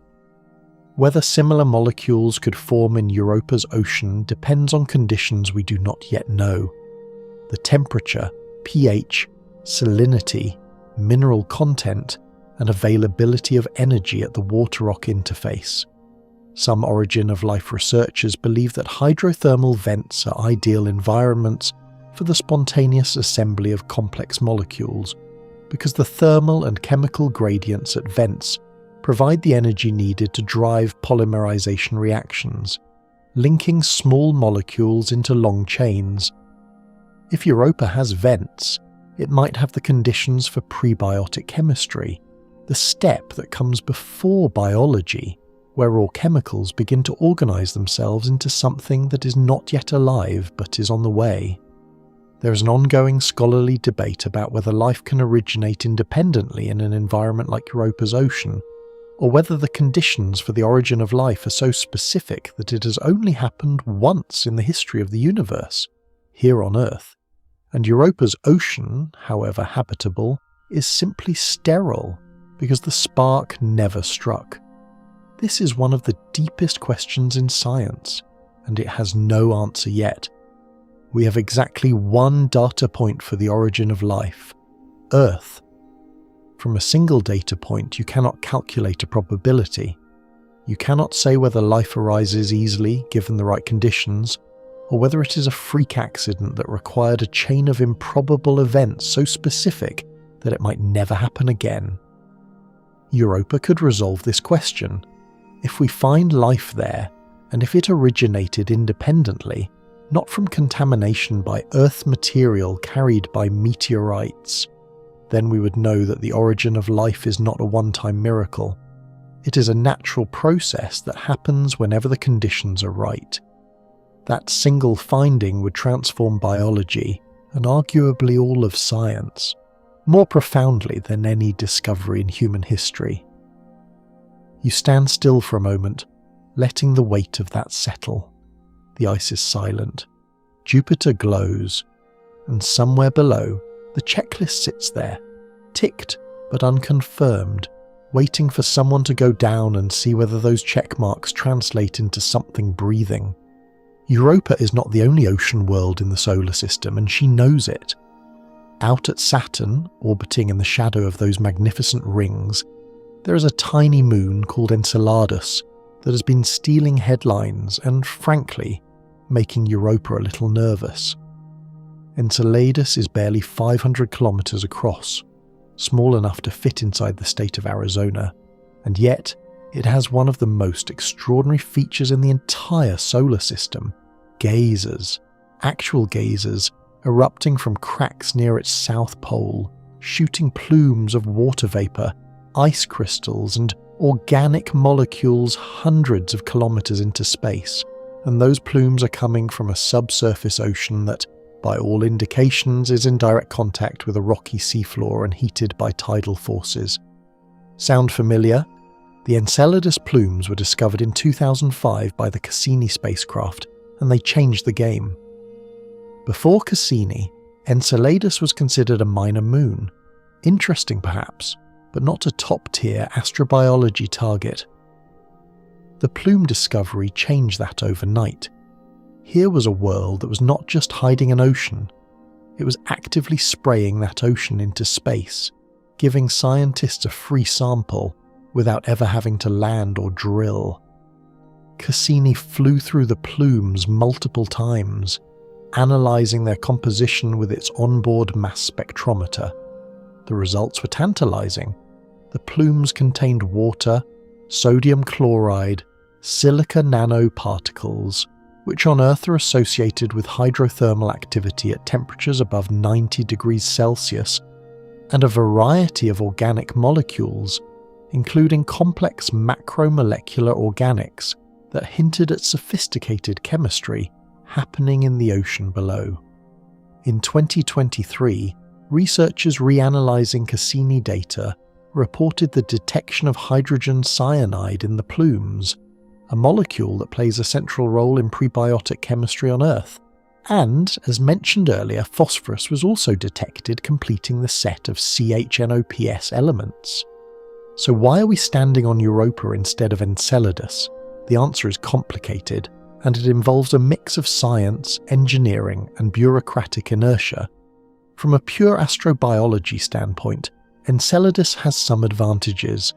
Whether similar molecules could form in Europa's ocean depends on conditions we do not yet know. The temperature, pH, salinity, mineral content, and availability of energy at the water-rock interface. Some origin of life researchers believe that hydrothermal vents are ideal environments for the spontaneous assembly of complex molecules, because the thermal and chemical gradients at vents provide the energy needed to drive polymerization reactions, linking small molecules into long chains. If Europa has vents, it might have the conditions for prebiotic chemistry, the step that comes before biology, where raw chemicals begin to organise themselves into something that is not yet alive but is on the way. There is an ongoing scholarly debate about whether life can originate independently in an environment like Europa's ocean, or whether the conditions for the origin of life are so specific that it has only happened once in the history of the universe, here on Earth, and Europa's ocean, however habitable, is simply sterile because the spark never struck. This is one of the deepest questions in science, and it has no answer yet. We have exactly one data point for the origin of life: Earth. From a single data point, you cannot calculate a probability. You cannot say whether life arises easily given the right conditions, or whether it is a freak accident that required a chain of improbable events so specific that it might never happen again. Europa could resolve this question. If we find life there, and if it originated independently, not from contamination by Earth material carried by meteorites, then we would know that the origin of life is not a one-time miracle. It is a natural process that happens whenever the conditions are right. That single finding would transform biology, and arguably all of science, more profoundly than any discovery in human history. You stand still for a moment, letting the weight of that settle. The ice is silent. Jupiter glows, and somewhere below, the checklist sits there, ticked but unconfirmed, waiting for someone to go down and see whether those check marks translate into something breathing. Europa is not the only ocean world in the solar system, and she knows it. Out at Saturn, orbiting in the shadow of those magnificent rings, there is a tiny moon called Enceladus that has been stealing headlines and, frankly, making Europa a little nervous. Enceladus is barely 500 kilometers across, small enough to fit inside the state of Arizona, and yet it has one of the most extraordinary features in the entire solar system: geysers, actual geysers erupting from cracks near its south pole, shooting plumes of water vapor, ice crystals, and organic molecules hundreds of kilometers into space, and those plumes are coming from a subsurface ocean that, by all indications, is in direct contact with a rocky seafloor and heated by tidal forces. Sound familiar? The Enceladus plumes were discovered in 2005 by the Cassini spacecraft, and they changed the game. Before Cassini, Enceladus was considered a minor moon. Interesting perhaps, but not a top-tier astrobiology target. The plume discovery changed that overnight. Here was a world that was not just hiding an ocean, it was actively spraying that ocean into space, giving scientists a free sample without ever having to land or drill. Cassini flew through the plumes multiple times, analysing their composition with its onboard mass spectrometer. The results were tantalising. The plumes contained water, sodium chloride, silica nanoparticles, which on Earth are associated with hydrothermal activity at temperatures above 90 degrees Celsius, and a variety of organic molecules, including complex macromolecular organics that hinted at sophisticated chemistry happening in the ocean below. In 2023, researchers reanalyzing Cassini data reported the detection of hydrogen cyanide in the plumes, a molecule that plays a central role in prebiotic chemistry on Earth. And, as mentioned earlier, phosphorus was also detected, completing the set of CHNOPS elements. So why are we standing on Europa instead of Enceladus? The answer is complicated, and it involves a mix of science, engineering, and bureaucratic inertia. From a pure astrobiology standpoint, Enceladus has some advantages.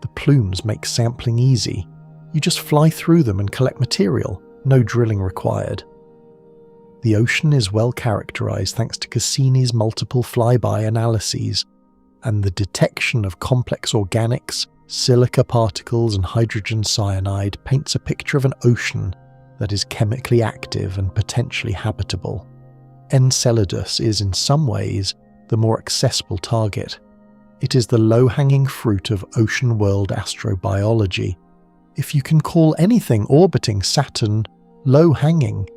The plumes make sampling easy. You just fly through them and collect material, no drilling required. The ocean is well characterized thanks to Cassini's multiple flyby analyses, and the detection of complex organics, silica particles, and hydrogen cyanide paints a picture of an ocean that is chemically active and potentially habitable. Enceladus is in some ways the more accessible target. It is the low-hanging fruit of ocean-world astrobiology, if you can call anything orbiting Saturn low-hanging.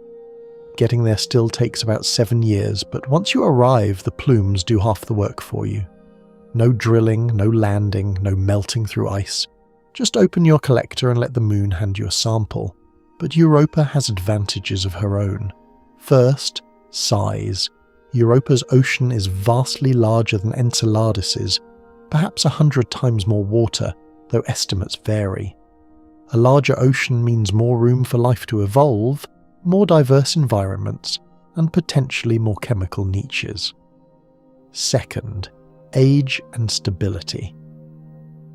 Getting there still takes about 7 years, but once you arrive, the plumes do half the work for you. No drilling, no landing, no melting through ice. Just open your collector and let the moon hand you a sample. But Europa has advantages of her own. First, size. Europa's ocean is vastly larger than Enceladus's, perhaps 100 times more water, though estimates vary. A larger ocean means more room for life to evolve, more diverse environments, and potentially more chemical niches. Second, age and stability.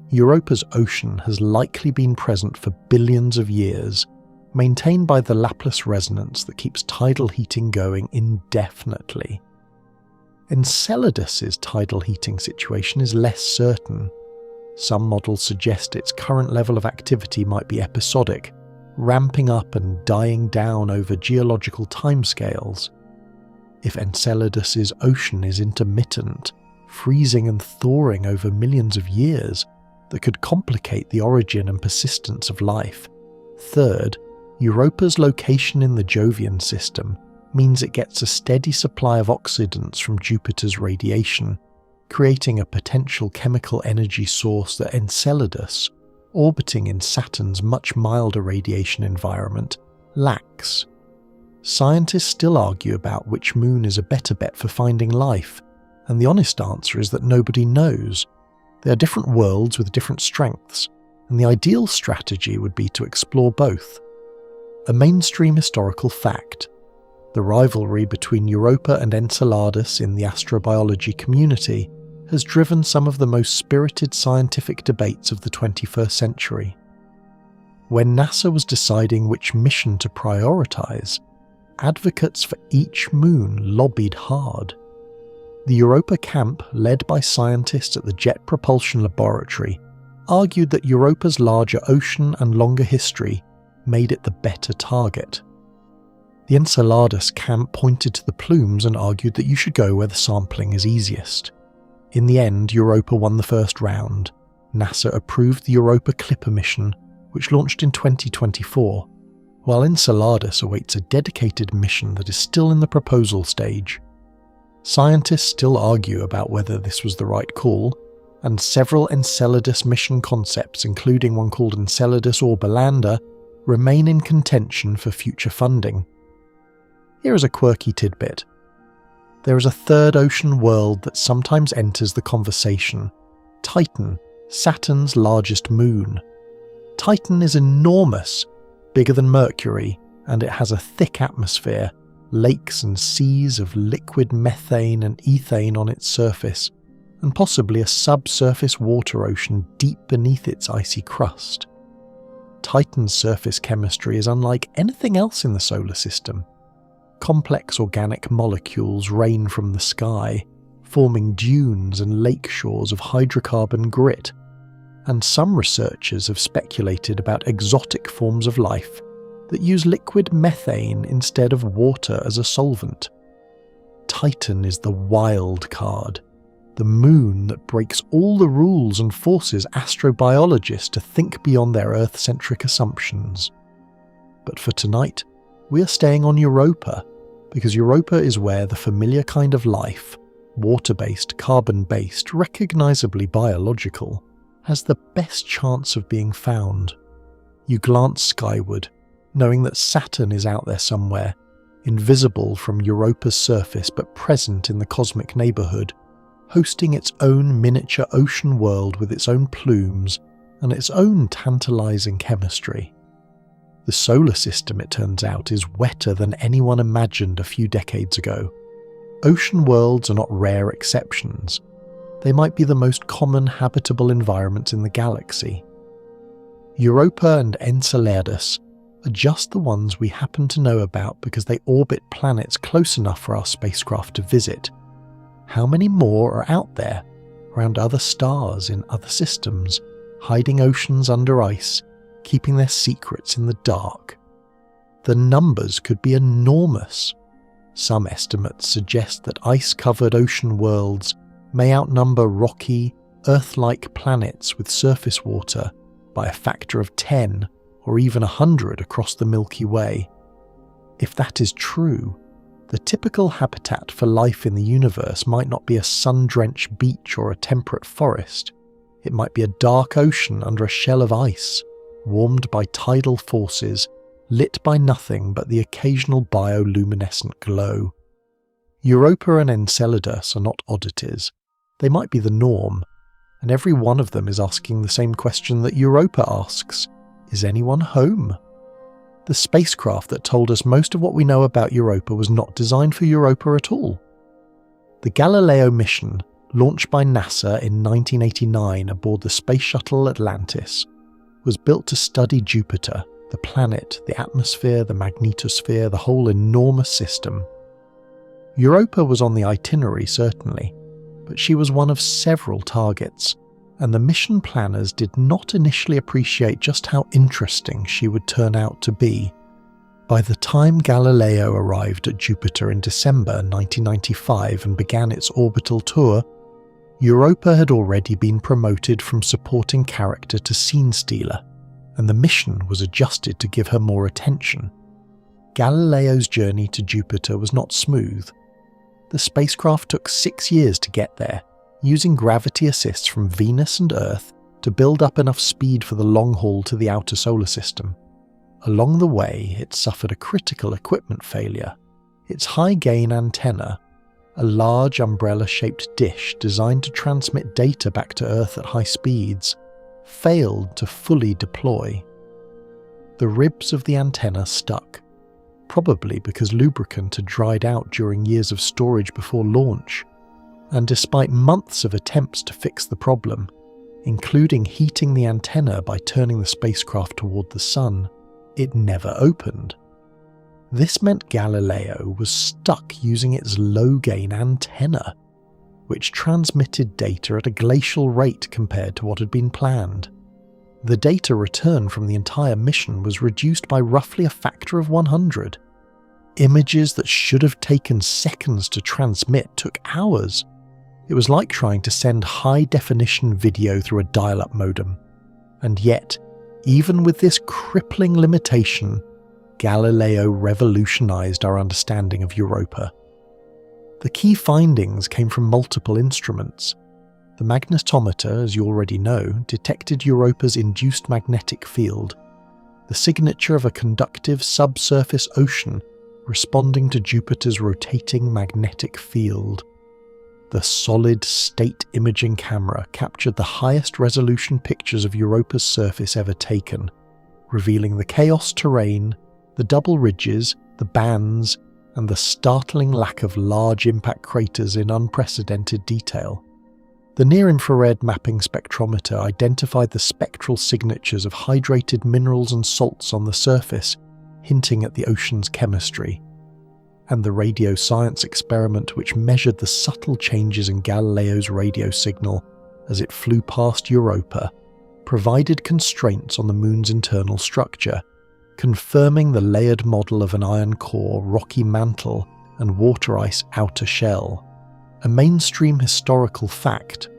Europa's ocean has likely been present for billions of years, maintained by the Laplace resonance that keeps tidal heating going indefinitely. Enceladus's tidal heating situation is less certain. Some models suggest its current level of activity might be episodic, ramping up and dying down over geological timescales. If Enceladus's ocean is intermittent, freezing and thawing over millions of years, that could complicate the origin and persistence of life. Third, Europa's location in the Jovian system means it gets a steady supply of oxidants from Jupiter's radiation, creating a potential chemical energy source that Enceladus, orbiting in Saturn's much milder radiation environment, lacks. Scientists still argue about which moon is a better bet for finding life, and the honest answer is that nobody knows. They are different worlds with different strengths, and the ideal strategy would be to explore both. A mainstream historical fact: the rivalry between Europa and Enceladus in the astrobiology community has driven some of the most spirited scientific debates of the 21st century. When NASA was deciding which mission to prioritize, advocates for each moon lobbied hard. The Europa camp, led by scientists at the Jet Propulsion Laboratory, argued that Europa's larger ocean and longer history made it the better target. The Enceladus camp pointed to the plumes and argued that you should go where the sampling is easiest. In the end, Europa won the first round. NASA approved the Europa Clipper mission, which launched in 2024, while Enceladus awaits a dedicated mission that is still in the proposal stage. Scientists still argue about whether this was the right call, and several Enceladus mission concepts, including one called Enceladus Orbelander, remain in contention for future funding. Here is a quirky tidbit. There is a third ocean world that sometimes enters the conversation: Titan, Saturn's largest moon. Titan is enormous, bigger than Mercury, and it has a thick atmosphere, lakes and seas of liquid methane and ethane on its surface, and possibly a subsurface water ocean deep beneath its icy crust. Titan's surface chemistry is unlike anything else in the solar system. Complex organic molecules rain from the sky, forming dunes and lake shores of hydrocarbon grit, and some researchers have speculated about exotic forms of life that use liquid methane instead of water as a solvent. Titan is the wild card, the moon that breaks all the rules and forces astrobiologists to think beyond their Earth-centric assumptions. But for tonight, we are staying on Europa, because Europa is where the familiar kind of life, water-based, carbon-based, recognisably biological, has the best chance of being found. You glance skyward, knowing that Saturn is out there somewhere, invisible from Europa's surface but present in the cosmic neighbourhood, hosting its own miniature ocean world with its own plumes and its own tantalising chemistry. The solar system, it turns out, is wetter than anyone imagined a few decades ago. Ocean worlds are not rare exceptions. They might be the most common habitable environments in the galaxy. Europa and Enceladus are just the ones we happen to know about because they orbit planets close enough for our spacecraft to visit. How many more are out there, around other stars in other systems, hiding oceans under ice, keeping their secrets in the dark? The numbers could be enormous. Some estimates suggest that ice-covered ocean worlds may outnumber rocky, Earth-like planets with surface water by a factor of 10 or even 100 across the Milky Way. If that is true, the typical habitat for life in the universe might not be a sun-drenched beach or a temperate forest. It might be a dark ocean under a shell of ice, warmed by tidal forces, lit by nothing but the occasional bioluminescent glow. Europa and Enceladus are not oddities. They might be the norm, and every one of them is asking the same question that Europa asks: is anyone home? The spacecraft that told us most of what we know about Europa was not designed for Europa at all. The Galileo mission, launched by NASA in 1989 aboard the Space Shuttle Atlantis, was built to study Jupiter, the planet, the atmosphere, the magnetosphere, the whole enormous system. Europa was on the itinerary, certainly, but she was one of several targets, and the mission planners did not initially appreciate just how interesting she would turn out to be. By the time Galileo arrived at Jupiter in December 1995 and began its orbital tour, Europa had already been promoted from supporting character to scene stealer, and the mission was adjusted to give her more attention. Galileo's journey to Jupiter was not smooth. The spacecraft took 6 years to get there, using gravity assists from Venus and Earth to build up enough speed for the long haul to the outer solar system. Along the way, it suffered a critical equipment failure. Its high-gain antenna, a large umbrella-shaped dish designed to transmit data back to Earth at high speeds, failed to fully deploy. The ribs of the antenna stuck, probably because lubricant had dried out during years of storage before launch, and despite months of attempts to fix the problem, including heating the antenna by turning the spacecraft toward the sun, it never opened. This meant Galileo was stuck using its low-gain antenna, which transmitted data at a glacial rate compared to what had been planned. The data return from the entire mission was reduced by roughly a factor of 100. Images that should have taken seconds to transmit took hours. It was like trying to send high-definition video through a dial-up modem. And yet, even with this crippling limitation, Galileo revolutionized our understanding of Europa. The key findings came from multiple instruments. The magnetometer, as you already know, detected Europa's induced magnetic field, the signature of a conductive subsurface ocean responding to Jupiter's rotating magnetic field. The solid-state imaging camera captured the highest resolution pictures of Europa's surface ever taken, revealing the chaos terrain, the double ridges, the bands, and the startling lack of large impact craters in unprecedented detail. The near-infrared mapping spectrometer identified the spectral signatures of hydrated minerals and salts on the surface, hinting at the ocean's chemistry. And the radio science experiment which measured the subtle changes in Galileo's radio signal as it flew past Europa provided constraints on the moon's internal structure, confirming the layered model of an iron core, rocky mantle, and water ice outer shell. A mainstream historical fact,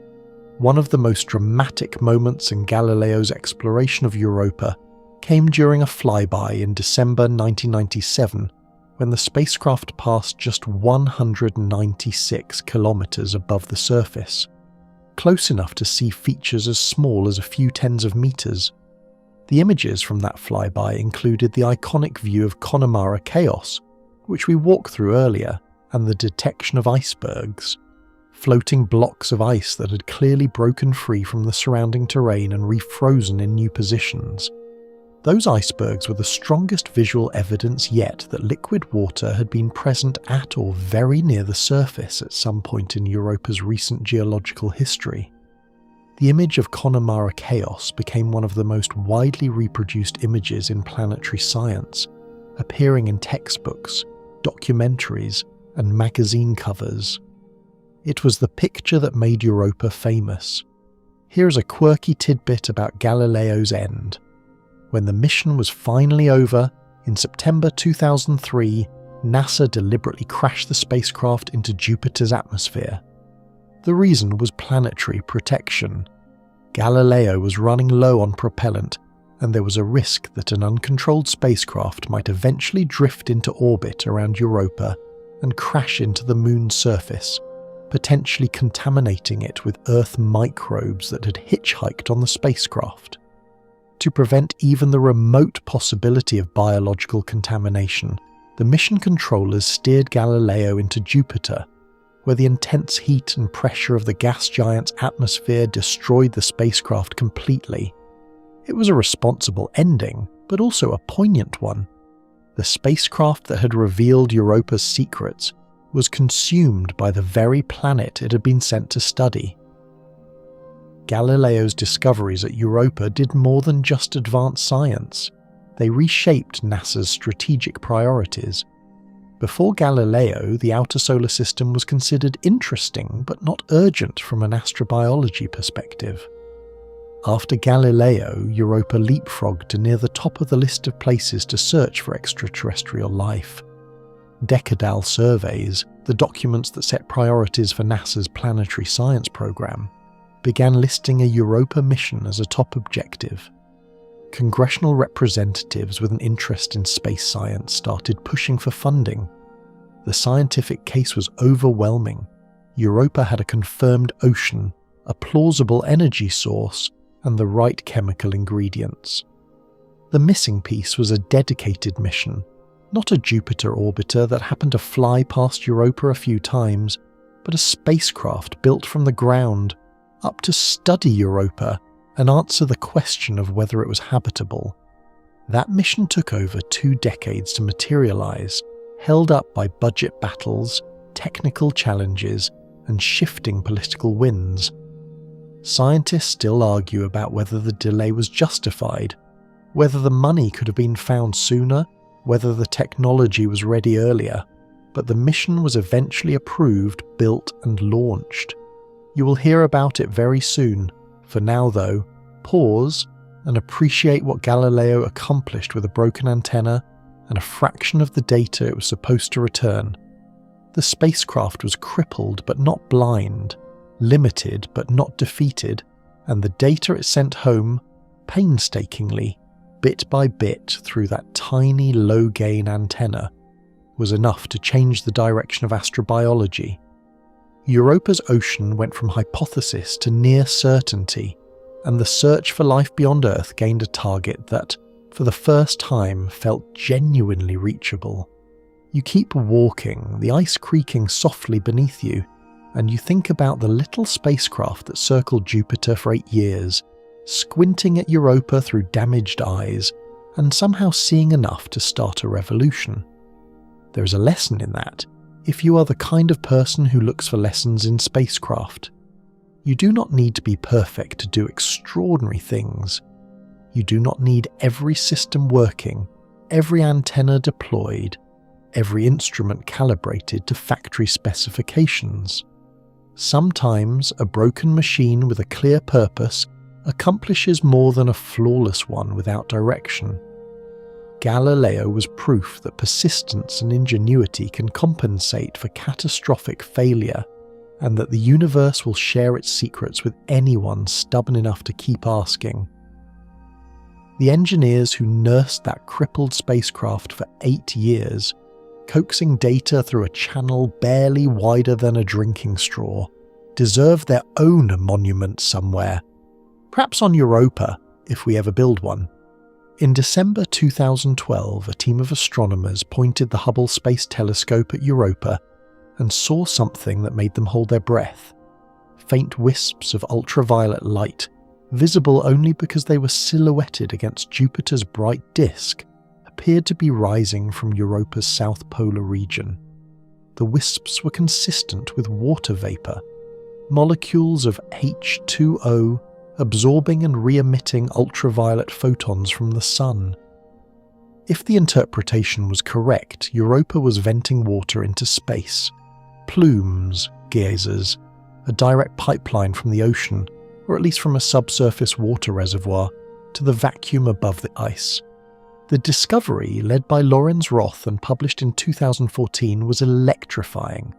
one of the most dramatic moments in Galileo's exploration of Europa came during a flyby in December 1997, when the spacecraft passed just 196 kilometers above the surface, close enough to see features as small as a few tens of meters. The images from that flyby included the iconic view of Connemara Chaos, which we walked through earlier, and the detection of icebergs, floating blocks of ice that had clearly broken free from the surrounding terrain and refrozen in new positions. Those icebergs were the strongest visual evidence yet that liquid water had been present at or very near the surface at some point in Europa's recent geological history. The image of Connemara Chaos became one of the most widely reproduced images in planetary science, appearing in textbooks, documentaries, and magazine covers. It was the picture that made Europa famous. Here's a quirky tidbit about Galileo's end. When the mission was finally over, in September 2003, NASA deliberately crashed the spacecraft into Jupiter's atmosphere. The reason was planetary protection. Galileo was running low on propellant, and there was a risk that an uncontrolled spacecraft might eventually drift into orbit around Europa and crash into the Moon's surface, potentially contaminating it with Earth microbes that had hitchhiked on the spacecraft. To prevent even the remote possibility of biological contamination, the mission controllers steered Galileo into Jupiter, where the intense heat and pressure of the gas giant's atmosphere destroyed the spacecraft completely. It was a responsible ending, but also a poignant one. The spacecraft that had revealed Europa's secrets was consumed by the very planet it had been sent to study. Galileo's discoveries at Europa did more than just advance science. They reshaped NASA's strategic priorities. Before Galileo, the outer solar system was considered interesting but not urgent from an astrobiology perspective. After Galileo, Europa leapfrogged to near the top of the list of places to search for extraterrestrial life. Decadal surveys, the documents that set priorities for NASA's planetary science program, began listing a Europa mission as a top objective. Congressional representatives with an interest in space science started pushing for funding. The scientific case was overwhelming. Europa had a confirmed ocean, a plausible energy source, and the right chemical ingredients. The missing piece was a dedicated mission, not a Jupiter orbiter that happened to fly past Europa a few times, but a spacecraft built from the ground, up to study Europa and answer the question of whether it was habitable. That mission took over 2 decades to materialize, held up by budget battles, technical challenges, and shifting political winds. Scientists still argue about whether the delay was justified, whether the money could have been found sooner, whether the technology was ready earlier, but the mission was eventually approved, built, and launched. You will hear about it very soon. For now, though, pause and appreciate what Galileo accomplished with a broken antenna and a fraction of the data it was supposed to return. The spacecraft was crippled but not blind, limited but not defeated, and the data it sent home, painstakingly, bit by bit through that tiny low-gain antenna, was enough to change the direction of astrobiology. Europa's ocean went from hypothesis to near certainty, and the search for life beyond Earth gained a target that, for the first time, felt genuinely reachable. You keep walking, the ice creaking softly beneath you, and you think about the little spacecraft that circled Jupiter for 8 years, squinting at Europa through damaged eyes, and somehow seeing enough to start a revolution. There is a lesson in that, if you are the kind of person who looks for lessons in spacecraft. You do not need to be perfect to do extraordinary things. You do not need every system working, every antenna deployed, every instrument calibrated to factory specifications. Sometimes a broken machine with a clear purpose accomplishes more than a flawless one without direction. Galileo was proof that persistence and ingenuity can compensate for catastrophic failure, and that the universe will share its secrets with anyone stubborn enough to keep asking. The engineers who nursed that crippled spacecraft for 8 years, coaxing data through a channel barely wider than a drinking straw, deserve their own monument somewhere, perhaps on Europa, if we ever build one. In December 2012, a team of astronomers pointed the Hubble Space Telescope at Europa and saw something that made them hold their breath. Faint wisps of ultraviolet light, visible only because they were silhouetted against Jupiter's bright disk, appeared to be rising from Europa's south polar region. The wisps were consistent with water vapor, molecules of H2O absorbing and re-emitting ultraviolet photons from the sun. If the interpretation was correct, Europa was venting water into space. Plumes, geysers, a direct pipeline from the ocean, or at least from a subsurface water reservoir, to the vacuum above the ice. The discovery, led by Lorenz Roth and published in 2014, was electrifying.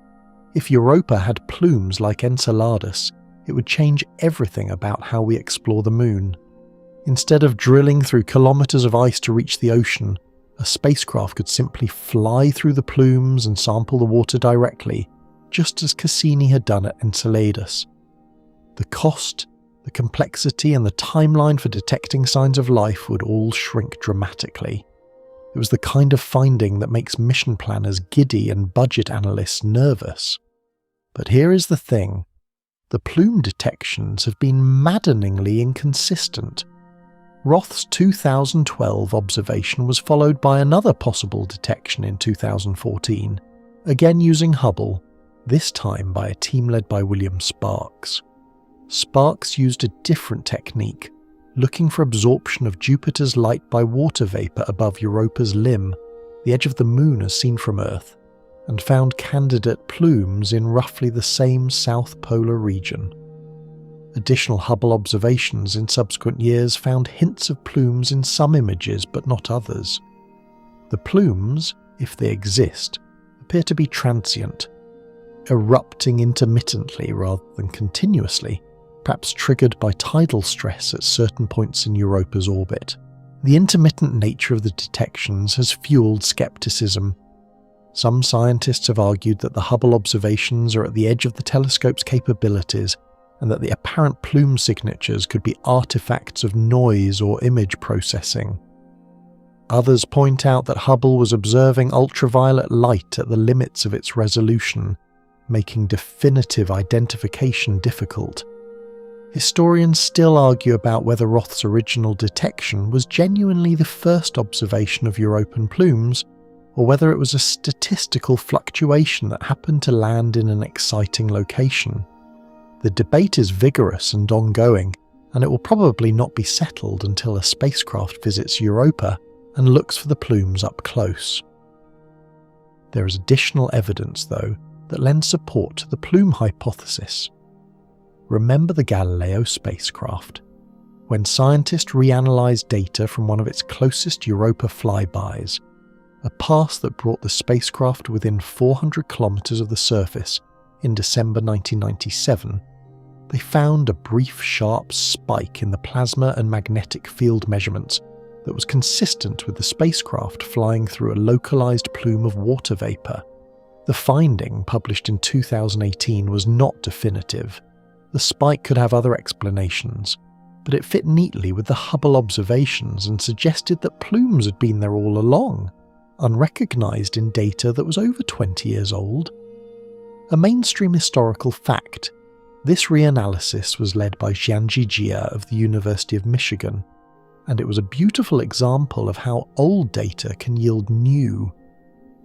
If Europa had plumes like Enceladus, it would change everything about how we explore the Moon. Instead of drilling through kilometers of ice to reach the ocean, a spacecraft could simply fly through the plumes and sample the water directly, just as Cassini had done at Enceladus. The cost, the complexity, and the timeline for detecting signs of life would all shrink dramatically. It was the kind of finding that makes mission planners giddy and budget analysts nervous. But here is the thing. The plume detections have been maddeningly inconsistent. Roth's 2012 observation was followed by another possible detection in 2014, again using Hubble, this time by a team led by William Sparks. Sparks used a different technique, looking for absorption of Jupiter's light by water vapour above Europa's limb, the edge of the Moon as seen from Earth, and found candidate plumes in roughly the same south polar region. Additional Hubble observations in subsequent years found hints of plumes in some images but not others. The plumes, if they exist, appear to be transient, erupting intermittently rather than continuously, perhaps triggered by tidal stress at certain points in Europa's orbit. The intermittent nature of the detections has fueled skepticism. Some scientists have argued that the Hubble observations are at the edge of the telescope's capabilities, and that the apparent plume signatures could be artifacts of noise or image processing. Others point out that Hubble was observing ultraviolet light at the limits of its resolution, making definitive identification difficult. Historians still argue about whether Roth's original detection was genuinely the first observation of Europan plumes, or whether it was a statistical fluctuation that happened to land in an exciting location. The debate is vigorous and ongoing, and it will probably not be settled until a spacecraft visits Europa and looks for the plumes up close. There is additional evidence, though, that lends support to the plume hypothesis. Remember the Galileo spacecraft. When scientists reanalyzed data from one of its closest Europa flybys, a pass that brought the spacecraft within 400 kilometers of the surface in December 1997, they found a brief sharp spike in the plasma and magnetic field measurements that was consistent with the spacecraft flying through a localized plume of water vapor. The finding, published in 2018, was not definitive. The spike could have other explanations, but it fit neatly with the Hubble observations and suggested that plumes had been there all along, unrecognized in data that was over 20 years old. A mainstream historical fact, this reanalysis was led by Jianji Jia of the University of Michigan, and it was a beautiful example of how old data can yield new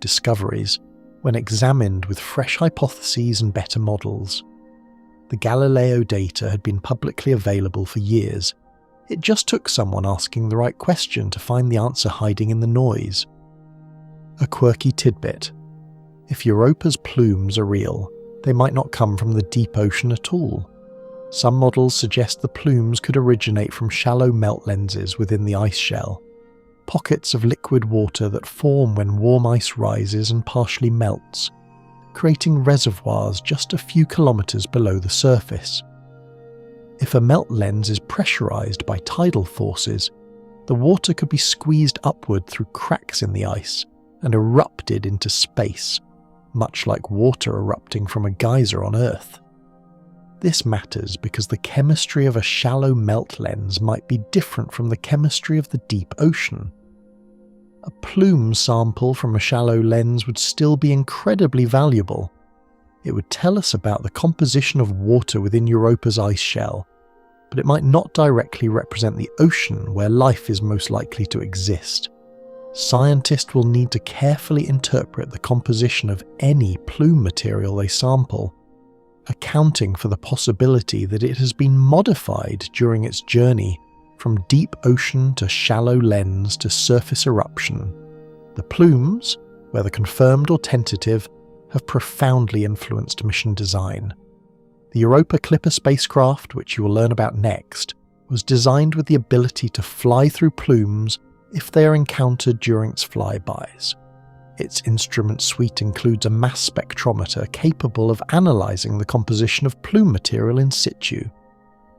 discoveries when examined with fresh hypotheses and better models. The Galileo data had been publicly available for years. It just took someone asking the right question to find the answer hiding in the noise. A quirky tidbit. If Europa's plumes are real, they might not come from the deep ocean at all. Some models suggest the plumes could originate from shallow melt lenses within the ice shell, pockets of liquid water that form when warm ice rises and partially melts, creating reservoirs just a few kilometers below the surface. If a melt lens is pressurized by tidal forces, the water could be squeezed upward through cracks in the ice and erupted into space, much like water erupting from a geyser on Earth. This matters because the chemistry of a shallow melt lens might be different from the chemistry of the deep ocean. A plume sample from a shallow lens would still be incredibly valuable. It would tell us about the composition of water within Europa's ice shell, but it might not directly represent the ocean where life is most likely to exist. Scientists will need to carefully interpret the composition of any plume material they sample, accounting for the possibility that it has been modified during its journey from deep ocean to shallow lens to surface eruption. The plumes, whether confirmed or tentative, have profoundly influenced mission design. The Europa Clipper spacecraft, which you will learn about next, was designed with the ability to fly through plumes if they are encountered during its flybys. Its instrument suite includes a mass spectrometer capable of analysing the composition of plume material in situ,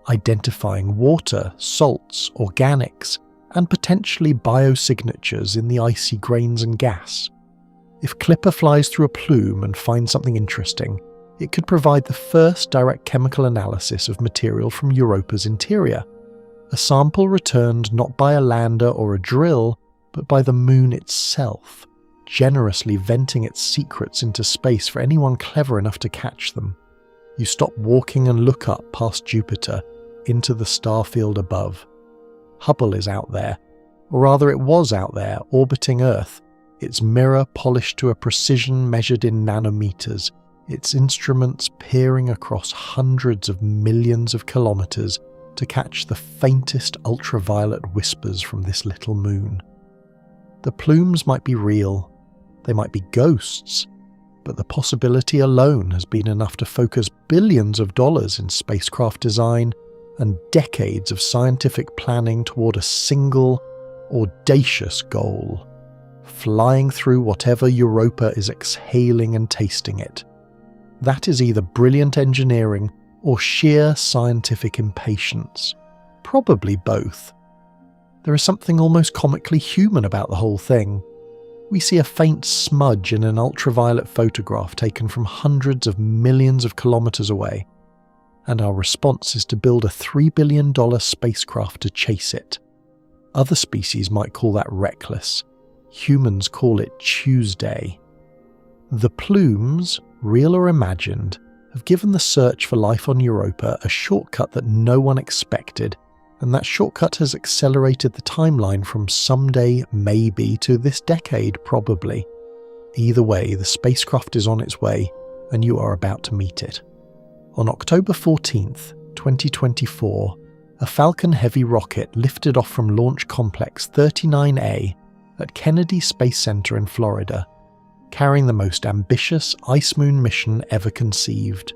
identifying water, salts, organics, and potentially biosignatures in the icy grains and gas. If Clipper flies through a plume and finds something interesting, it could provide the first direct chemical analysis of material from Europa's interior, a sample returned not by a lander or a drill, but by the moon itself, generously venting its secrets into space for anyone clever enough to catch them. You stop walking and look up past Jupiter into the starfield above. Hubble is out there, or rather it was out there, orbiting Earth, its mirror polished to a precision measured in nanometers, its instruments peering across hundreds of millions of kilometers to catch the faintest ultraviolet whispers from this little moon. The plumes might be real, they might be ghosts, but the possibility alone has been enough to focus billions of dollars in spacecraft design and decades of scientific planning toward a single, audacious goal: flying through whatever Europa is exhaling and tasting it. That is either brilliant engineering or sheer scientific impatience. Probably both. There is something almost comically human about the whole thing. We see a faint smudge in an ultraviolet photograph taken from hundreds of millions of kilometers away, and our response is to build a $3 billion spacecraft to chase it. Other species might call that reckless. Humans call it Tuesday. The plumes, real or imagined, have given the search for life on Europa a shortcut that no one expected, and that shortcut has accelerated the timeline from someday maybe to this decade probably. Either way, the spacecraft is on its way, and you are about to meet it. On October 14th, 2024, a Falcon Heavy rocket lifted off from Launch Complex 39A at Kennedy Space Center in Florida, carrying the most ambitious ice moon mission ever conceived.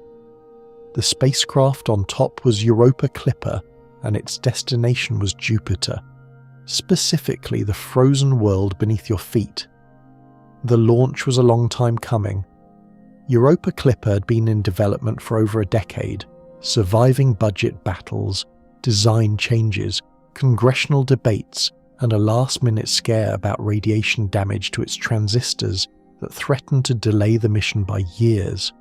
The spacecraft on top was Europa Clipper, and its destination was Jupiter, specifically the frozen world beneath your feet. The launch was a long time coming. Europa Clipper had been in development for over a decade, surviving budget battles, design changes, congressional debates, and a last-minute scare about radiation damage to its transistors that threatened to delay the mission by years.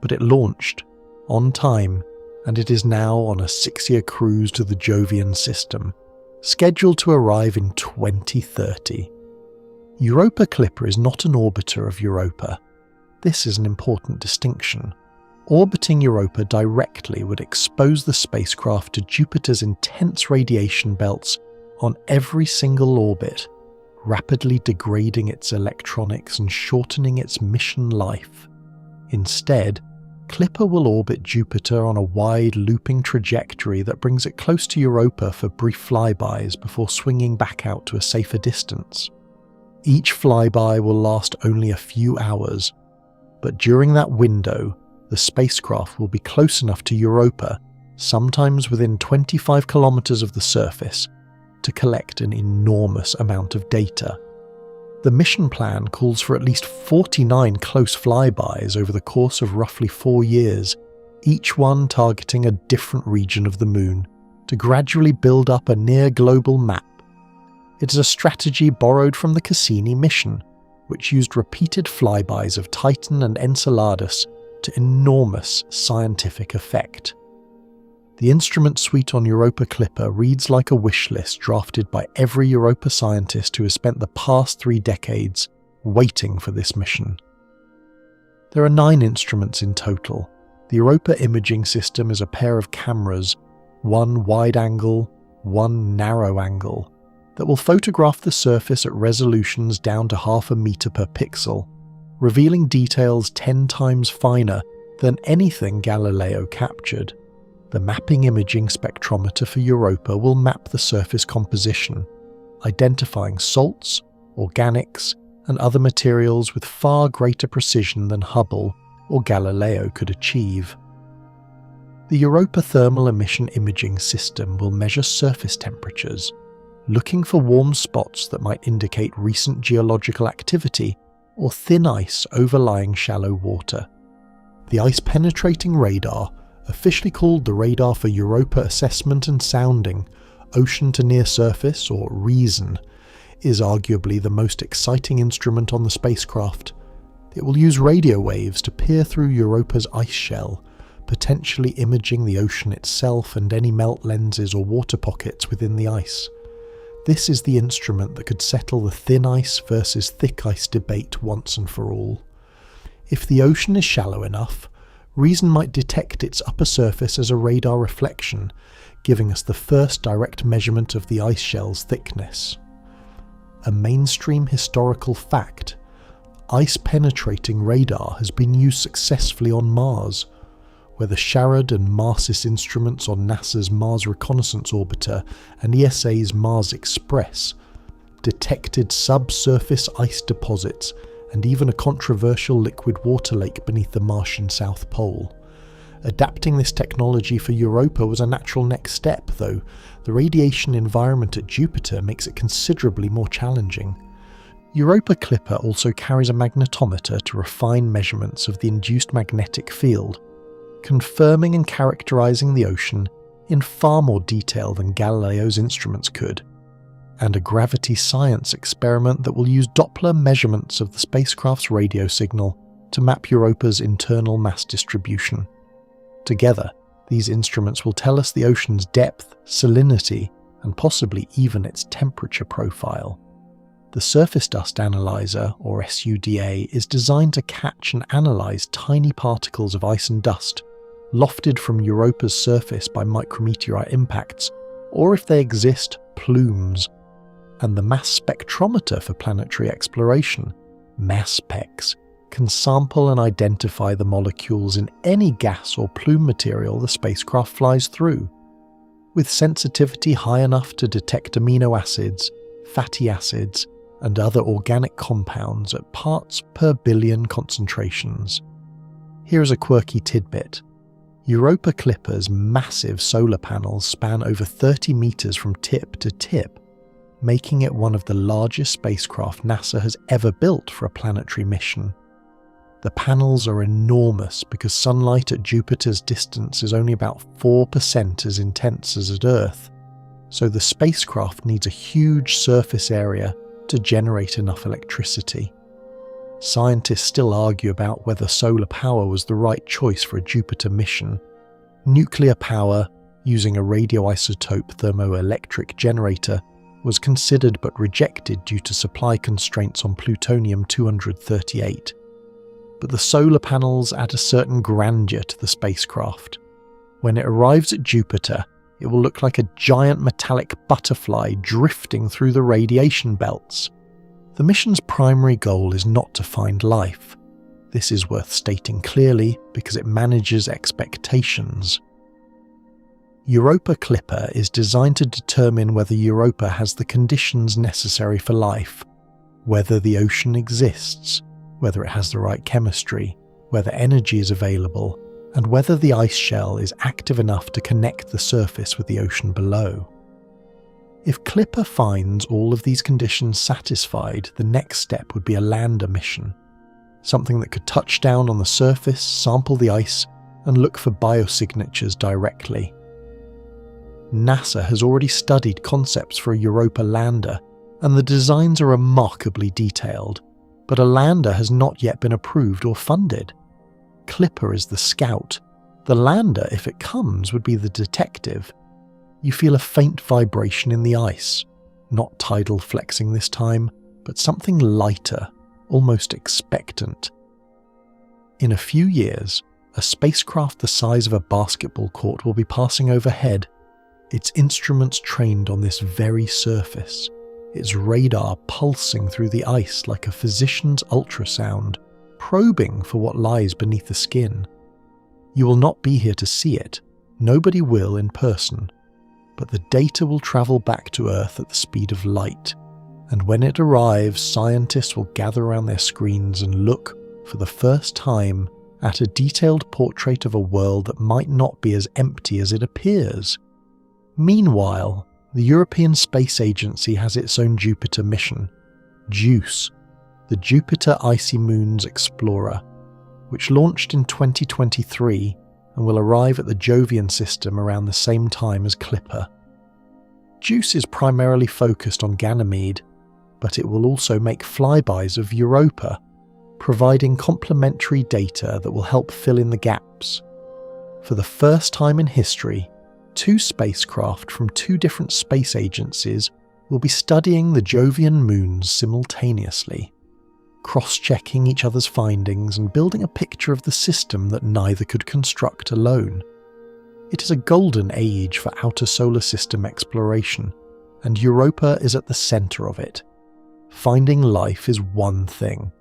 But it launched, on time, and it is now on a 6-year cruise to the Jovian system, scheduled to arrive in 2030. Europa Clipper is not an orbiter of Europa. This is an important distinction. Orbiting Europa directly would expose the spacecraft to Jupiter's intense radiation belts on every single orbit, rapidly degrading its electronics and shortening its mission life. Instead, Clipper will orbit Jupiter on a wide looping trajectory that brings it close to Europa for brief flybys before swinging back out to a safer distance. Each flyby will last only a few hours, but during that window, the spacecraft will be close enough to Europa, sometimes within 25 kilometers of the surface, to collect an enormous amount of data. The mission plan calls for at least 49 close flybys over the course of roughly 4 years, each one targeting a different region of the Moon, to gradually build up a near-global map. It is a strategy borrowed from the Cassini mission, which used repeated flybys of Titan and Enceladus to enormous scientific effect. The instrument suite on Europa Clipper reads like a wish list drafted by every Europa scientist who has spent the past 3 decades waiting for this mission. There are 9 instruments in total. The Europa imaging system is a pair of cameras, one wide-angle, one narrow-angle, that will photograph the surface at resolutions down to 0.5 meter per pixel, revealing details 10 times finer than anything Galileo captured. The mapping imaging spectrometer for Europa will map the surface composition, identifying salts, organics, and other materials with far greater precision than Hubble or Galileo could achieve. The Europa Thermal Emission Imaging System will measure surface temperatures, looking for warm spots that might indicate recent geological activity or thin ice overlying shallow water. The ice-penetrating radar, officially called the Radar for Europa Assessment and Sounding, Ocean to Near Surface, or REASON, is arguably the most exciting instrument on the spacecraft. It will use radio waves to peer through Europa's ice shell, potentially imaging the ocean itself and any melt lenses or water pockets within the ice. This is the instrument that could settle the thin ice versus thick ice debate once and for all. If the ocean is shallow enough, REASON might detect its upper surface as a radar reflection, giving us the first direct measurement of the ice shell's thickness. A mainstream historical fact, ice-penetrating radar has been used successfully on Mars, where the Sharad and Marsis instruments on NASA's Mars Reconnaissance Orbiter and ESA's Mars Express detected subsurface ice deposits and even a controversial liquid water lake beneath the Martian South Pole. Adapting this technology for Europa was a natural next step, though the radiation environment at Jupiter makes it considerably more challenging. Europa Clipper also carries a magnetometer to refine measurements of the induced magnetic field, confirming and characterizing the ocean in far more detail than Galileo's instruments could, and a gravity science experiment that will use Doppler measurements of the spacecraft's radio signal to map Europa's internal mass distribution. Together, these instruments will tell us the ocean's depth, salinity, and possibly even its temperature profile. The Surface Dust Analyzer, or SUDA, is designed to catch and analyze tiny particles of ice and dust, lofted from Europa's surface by micrometeorite impacts, or if they exist, plumes. And the mass spectrometer for planetary exploration, MASSPEX, can sample and identify the molecules in any gas or plume material the spacecraft flies through, with sensitivity high enough to detect amino acids, fatty acids, and other organic compounds at parts per billion concentrations. Here's a quirky tidbit. Europa Clipper's massive solar panels span over 30 meters from tip to tip, making it one of the largest spacecraft NASA has ever built for a planetary mission. The panels are enormous because sunlight at Jupiter's distance is only about 4% as intense as at Earth, so the spacecraft needs a huge surface area to generate enough electricity. Scientists still argue about whether solar power was the right choice for a Jupiter mission. Nuclear power, using a radioisotope thermoelectric generator, was considered but rejected due to supply constraints on plutonium-238. But the solar panels add a certain grandeur to the spacecraft. When it arrives at Jupiter, it will look like a giant metallic butterfly drifting through the radiation belts. The mission's primary goal is not to find life. This is worth stating clearly because it manages expectations. Europa Clipper is designed to determine whether Europa has the conditions necessary for life, whether the ocean exists, whether it has the right chemistry, whether energy is available, and whether the ice shell is active enough to connect the surface with the ocean below. If Clipper finds all of these conditions satisfied, the next step would be a lander mission, something that could touch down on the surface, sample the ice, and look for biosignatures directly. NASA has already studied concepts for a Europa lander, and the designs are remarkably detailed, but a lander has not yet been approved or funded. Clipper is the scout. The lander, if it comes, would be the detective. You feel a faint vibration in the ice, not tidal flexing this time, but something lighter, almost expectant. In a few years, a spacecraft the size of a basketball court will be passing overhead, its instruments trained on this very surface, its radar pulsing through the ice like a physician's ultrasound, probing for what lies beneath the skin. You will not be here to see it, nobody will in person, but the data will travel back to Earth at the speed of light, and when it arrives, scientists will gather around their screens and look, for the first time, at a detailed portrait of a world that might not be as empty as it appears. Meanwhile, the European Space Agency has its own Jupiter mission, JUICE, the Jupiter Icy Moons Explorer, which launched in 2023 and will arrive at the Jovian system around the same time as Clipper. JUICE is primarily focused on Ganymede, but it will also make flybys of Europa, providing complementary data that will help fill in the gaps. For the first time in history, 2 spacecraft from 2 different space agencies will be studying the Jovian moons simultaneously, cross-checking each other's findings and building a picture of the system that neither could construct alone. It is a golden age for outer solar system exploration, and Europa is at the centre of it. Finding life is one thing.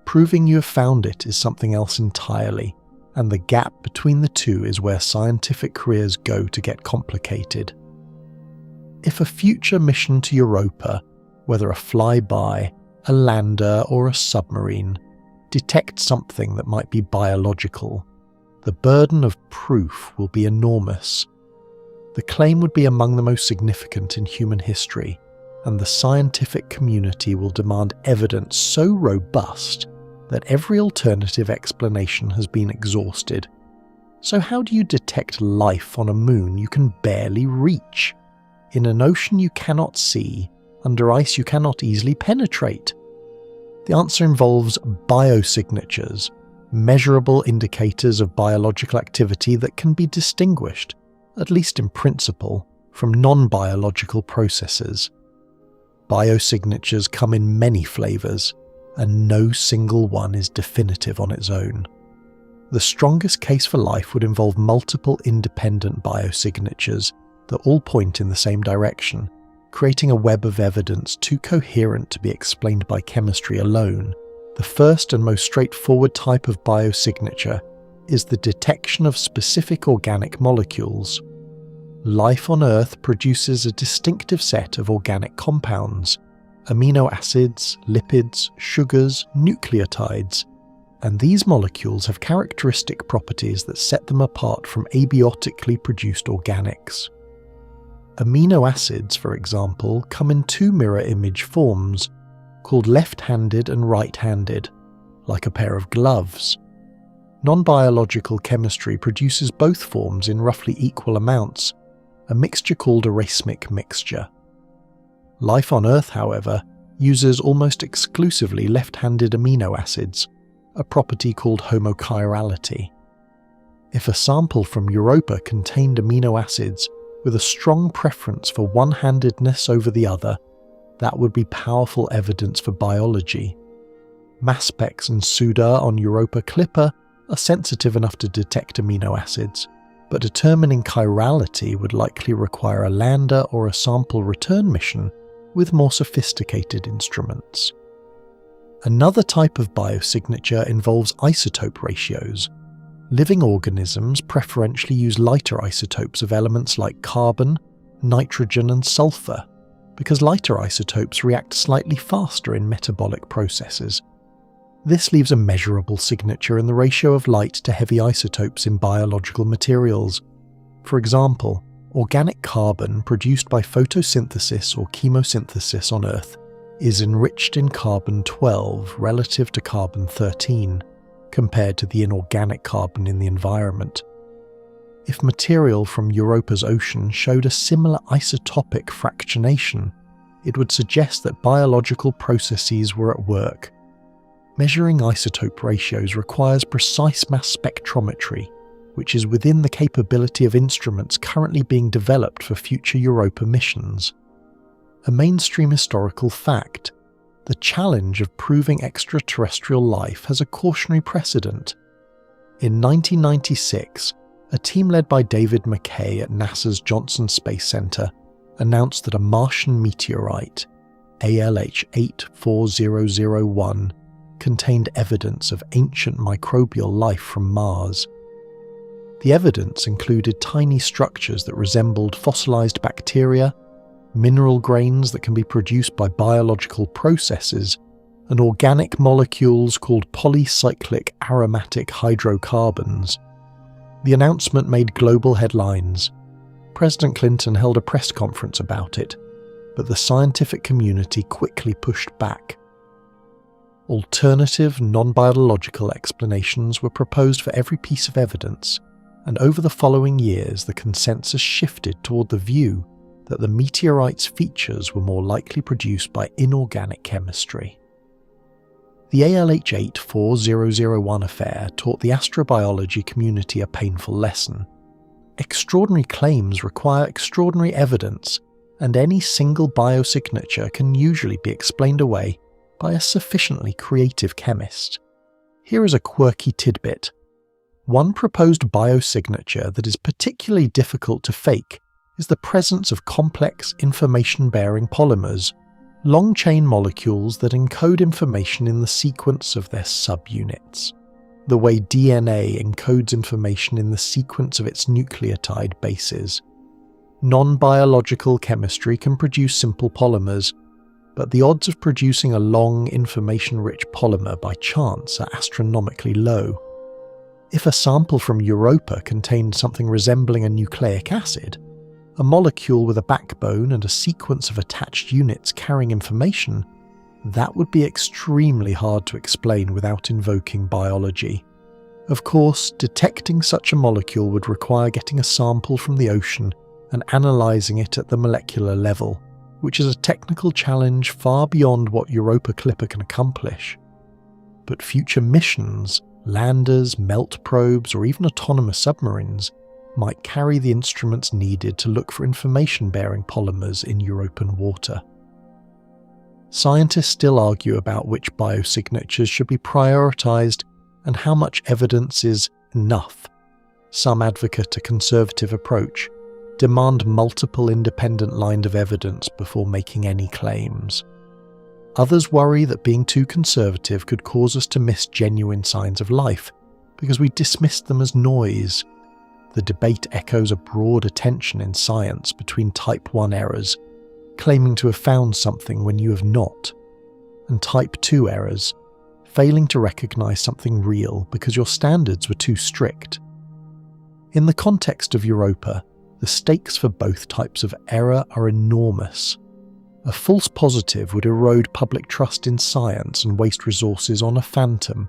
Proving you have found it is something else entirely, and the gap between the two is where scientific careers go to get complicated. If a future mission to Europa, whether a flyby, a lander or a submarine, detects something that might be biological, the burden of proof will be enormous. The claim would be among the most significant in human history, and the scientific community will demand evidence so robust that every alternative explanation has been exhausted. So how do you detect life on a moon you can barely reach, in an ocean you cannot see, under ice you cannot easily penetrate? The answer involves biosignatures, measurable indicators of biological activity that can be distinguished, at least in principle, from non-biological processes. Biosignatures come in many flavours, and no single one is definitive on its own. The strongest case for life would involve multiple independent biosignatures that all point in the same direction, creating a web of evidence too coherent to be explained by chemistry alone. The first and most straightforward type of biosignature is the detection of specific organic molecules. Life on Earth produces a distinctive set of organic compounds, amino acids, lipids, sugars, nucleotides, and these molecules have characteristic properties that set them apart from abiotically produced organics. Amino acids, for example, come in 2 mirror image forms, called left-handed and right-handed, like a pair of gloves. Non-biological chemistry produces both forms in roughly equal amounts, a mixture called a racemic mixture. Life on Earth, however, uses almost exclusively left-handed amino acids, a property called homochirality. If a sample from Europa contained amino acids with a strong preference for one-handedness over the other, that would be powerful evidence for biology. Mass specs and SUDA on Europa Clipper are sensitive enough to detect amino acids, but determining chirality would likely require a lander or a sample return mission with more sophisticated instruments. Another type of biosignature involves isotope ratios. Living organisms preferentially use lighter isotopes of elements like carbon, nitrogen and sulfur, because lighter isotopes react slightly faster in metabolic processes. This leaves a measurable signature in the ratio of light to heavy isotopes in biological materials. For example, organic carbon produced by photosynthesis or chemosynthesis on Earth is enriched in carbon-12 relative to carbon-13, compared to the inorganic carbon in the environment. If material from Europa's ocean showed a similar isotopic fractionation, it would suggest that biological processes were at work. Measuring isotope ratios requires precise mass spectrometry, which is within the capability of instruments currently being developed for future Europa missions. A mainstream historical fact, the challenge of proving extraterrestrial life has a cautionary precedent. In 1996, a team led by David McKay at NASA's Johnson Space Center announced that a Martian meteorite, ALH 84001, contained evidence of ancient microbial life from Mars. The evidence included tiny structures that resembled fossilized bacteria, mineral grains that can be produced by biological processes, and organic molecules called polycyclic aromatic hydrocarbons. The announcement made global headlines. President Clinton held a press conference about it, but the scientific community quickly pushed back. Alternative, non-biological explanations were proposed for every piece of evidence, and over the following years the consensus shifted toward the view that the meteorite's features were more likely produced by inorganic chemistry. The ALH 84001 affair taught the astrobiology community a painful lesson. Extraordinary claims require extraordinary evidence, and any single biosignature can usually be explained away by a sufficiently creative chemist. Here is a quirky tidbit. One proposed biosignature that is particularly difficult to fake is the presence of complex information-bearing polymers, long-chain molecules that encode information in the sequence of their subunits, the way DNA encodes information in the sequence of its nucleotide bases. Non-biological chemistry can produce simple polymers, but the odds of producing a long, information-rich polymer by chance are astronomically low. If a sample from Europa contained something resembling a nucleic acid, a molecule with a backbone and a sequence of attached units carrying information, that would be extremely hard to explain without invoking biology. Of course, detecting such a molecule would require getting a sample from the ocean and analysing it at the molecular level, which is a technical challenge far beyond what Europa Clipper can accomplish. But future missions, landers, melt probes, or even autonomous submarines might carry the instruments needed to look for information-bearing polymers in European water. Scientists still argue about which biosignatures should be prioritised and how much evidence is enough. Some advocate a conservative approach, demand multiple independent lines of evidence before making any claims. Others worry that being too conservative could cause us to miss genuine signs of life, because we dismiss them as noise. The debate echoes a broad attention in science between type 1 errors, claiming to have found something when you have not, and type 2 errors, failing to recognise something real because your standards were too strict. In the context of Europa, the stakes for both types of error are enormous. A false positive would erode public trust in science and waste resources on a phantom.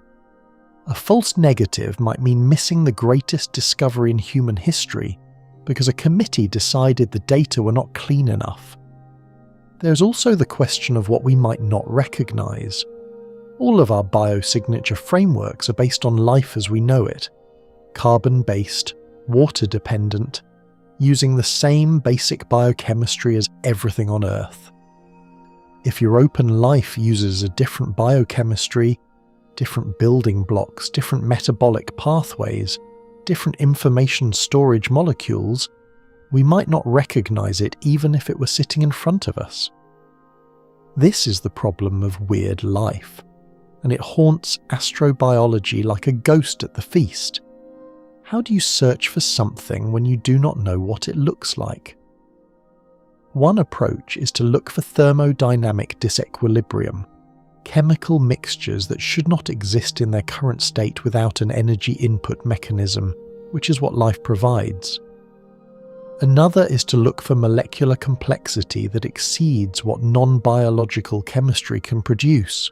A false negative might mean missing the greatest discovery in human history because a committee decided the data were not clean enough. There's also the question of what we might not recognise. All of our biosignature frameworks are based on life as we know it, carbon-based, water-dependent, using the same basic biochemistry as everything on Earth. If European life uses a different biochemistry, different building blocks, different metabolic pathways, different information storage molecules, we might not recognise it even if it were sitting in front of us. This is the problem of weird life, and it haunts astrobiology like a ghost at the feast. How do you search for something when you do not know what it looks like? One approach is to look for thermodynamic disequilibrium, chemical mixtures that should not exist in their current state without an energy input mechanism, which is what life provides. Another is to look for molecular complexity that exceeds what non-biological chemistry can produce.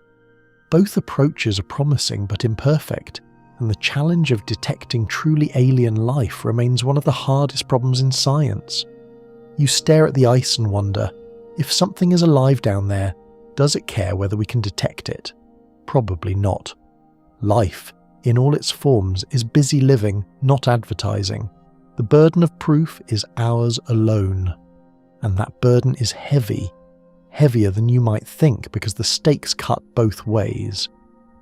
Both approaches are promising but imperfect, and the challenge of detecting truly alien life remains one of the hardest problems in science. You stare at the ice and wonder, if something is alive down there, does it care whether we can detect it? Probably not. Life, in all its forms, is busy living, not advertising. The burden of proof is ours alone. And that burden is heavy, heavier than you might think because the stakes cut both ways.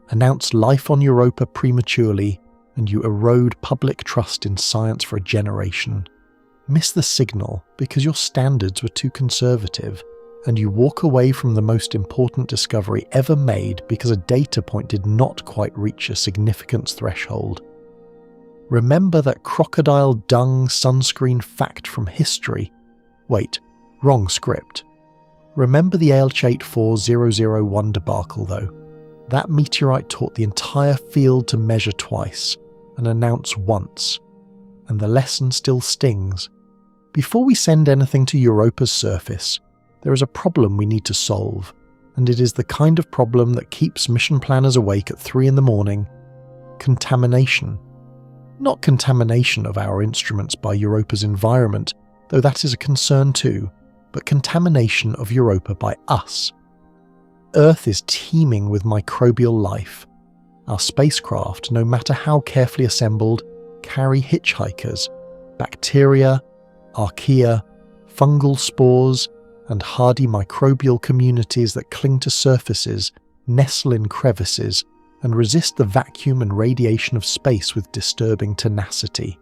Announce life on Europa prematurely, and you erode public trust in science for a generation. Miss the signal because your standards were too conservative, and you walk away from the most important discovery ever made because a data point did not quite reach a significance threshold. Remember that crocodile dung sunscreen fact from history. Wait, wrong script. Remember the ALH 84001 debacle though. That meteorite taught the entire field to measure twice and announce once, and the lesson still stings. Before we send anything to Europa's surface, there is a problem we need to solve, and it is the kind of problem that keeps mission planners awake at 3 a.m. Contamination. Not contamination of our instruments by Europa's environment, though that is a concern too, but contamination of Europa by us. Earth is teeming with microbial life. Our spacecraft, no matter how carefully assembled, carry hitchhikers, bacteria, archaea, fungal spores, and hardy microbial communities that cling to surfaces, nestle in crevices, and resist the vacuum and radiation of space with disturbing tenacity.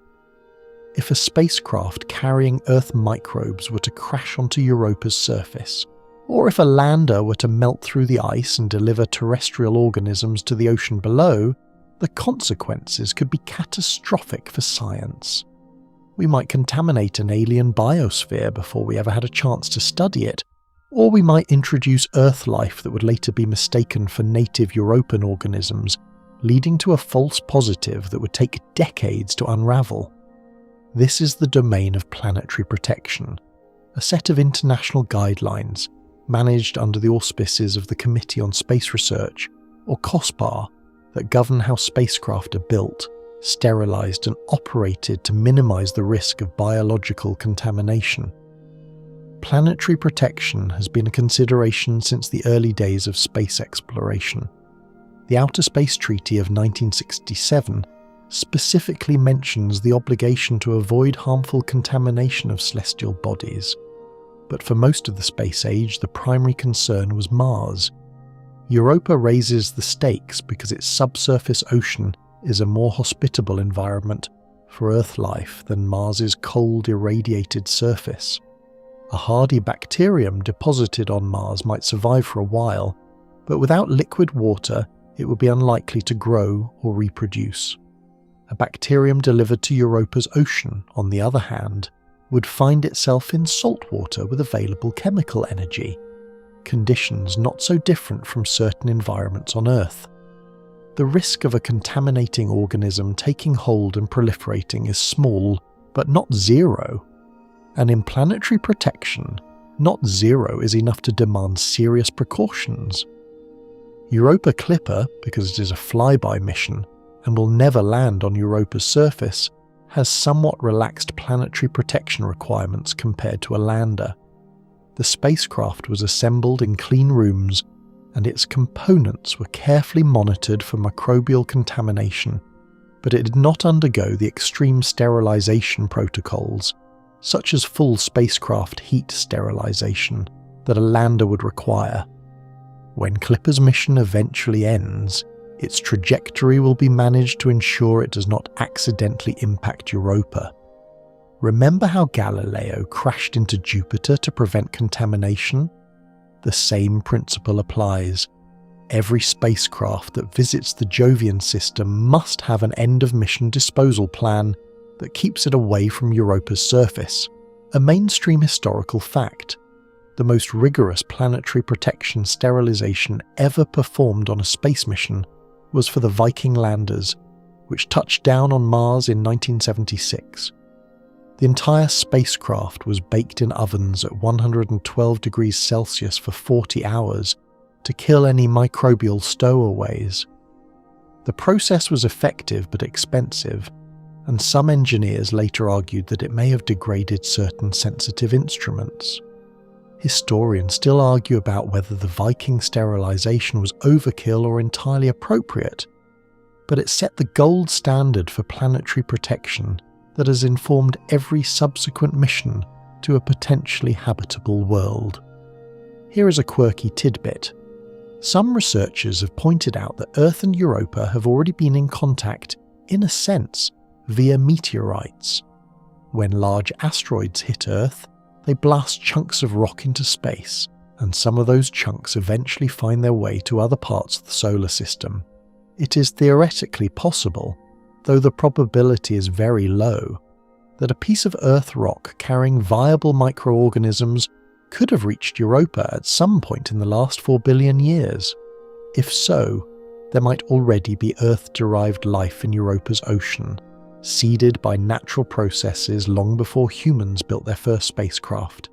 If a spacecraft carrying Earth microbes were to crash onto Europa's surface, or if a lander were to melt through the ice and deliver terrestrial organisms to the ocean below, the consequences could be catastrophic for science. We might contaminate an alien biosphere before we ever had a chance to study it, or we might introduce Earth life that would later be mistaken for native Europan organisms, leading to a false positive that would take decades to unravel. This is the domain of planetary protection, a set of international guidelines managed under the auspices of the Committee on Space Research, or COSPAR, that govern how spacecraft are built, sterilized and operated to minimize the risk of biological contamination. Planetary protection has been a consideration since the early days of space exploration. The Outer Space Treaty of 1967 specifically mentions the obligation to avoid harmful contamination of celestial bodies. But for most of the space age, the primary concern was Mars. Europa raises the stakes because its subsurface ocean is a more hospitable environment for Earth life than Mars's cold, irradiated surface. A hardy bacterium deposited on Mars might survive for a while, but without liquid water, it would be unlikely to grow or reproduce. A bacterium delivered to Europa's ocean, on the other hand, would find itself in salt water with available chemical energy, conditions not so different from certain environments on Earth. The risk of a contaminating organism taking hold and proliferating is small, but not zero. And in planetary protection, not zero is enough to demand serious precautions. Europa Clipper, because it is a flyby mission and will never land on Europa's surface, has somewhat relaxed planetary protection requirements compared to a lander. The spacecraft was assembled in clean rooms, and its components were carefully monitored for microbial contamination, but it did not undergo the extreme sterilization protocols, such as full spacecraft heat sterilization, that a lander would require. When Clipper's mission eventually ends, its trajectory will be managed to ensure it does not accidentally impact Europa. Remember how Galileo crashed into Jupiter to prevent contamination? The same principle applies. Every spacecraft that visits the Jovian system must have an end-of-mission disposal plan that keeps it away from Europa's surface, a mainstream historical fact. The most rigorous planetary protection sterilization ever performed on a space mission was for the Viking landers, which touched down on Mars in 1976. The entire spacecraft was baked in ovens at 112 degrees Celsius for 40 hours to kill any microbial stowaways. The process was effective but expensive, and some engineers later argued that it may have degraded certain sensitive instruments. Historians still argue about whether the Viking sterilization was overkill or entirely appropriate, but it set the gold standard for planetary protection that has informed every subsequent mission to a potentially habitable world. Here is a quirky tidbit. Some researchers have pointed out that Earth and Europa have already been in contact, in a sense, via meteorites. When large asteroids hit Earth, they blast chunks of rock into space, and some of those chunks eventually find their way to other parts of the solar system. It is theoretically possible, though the probability is very low, that a piece of Earth rock carrying viable microorganisms could have reached Europa at some point in the last 4 billion years. If so, there might already be Earth-derived life in Europa's ocean, seeded by natural processes long before humans built their first spacecraft.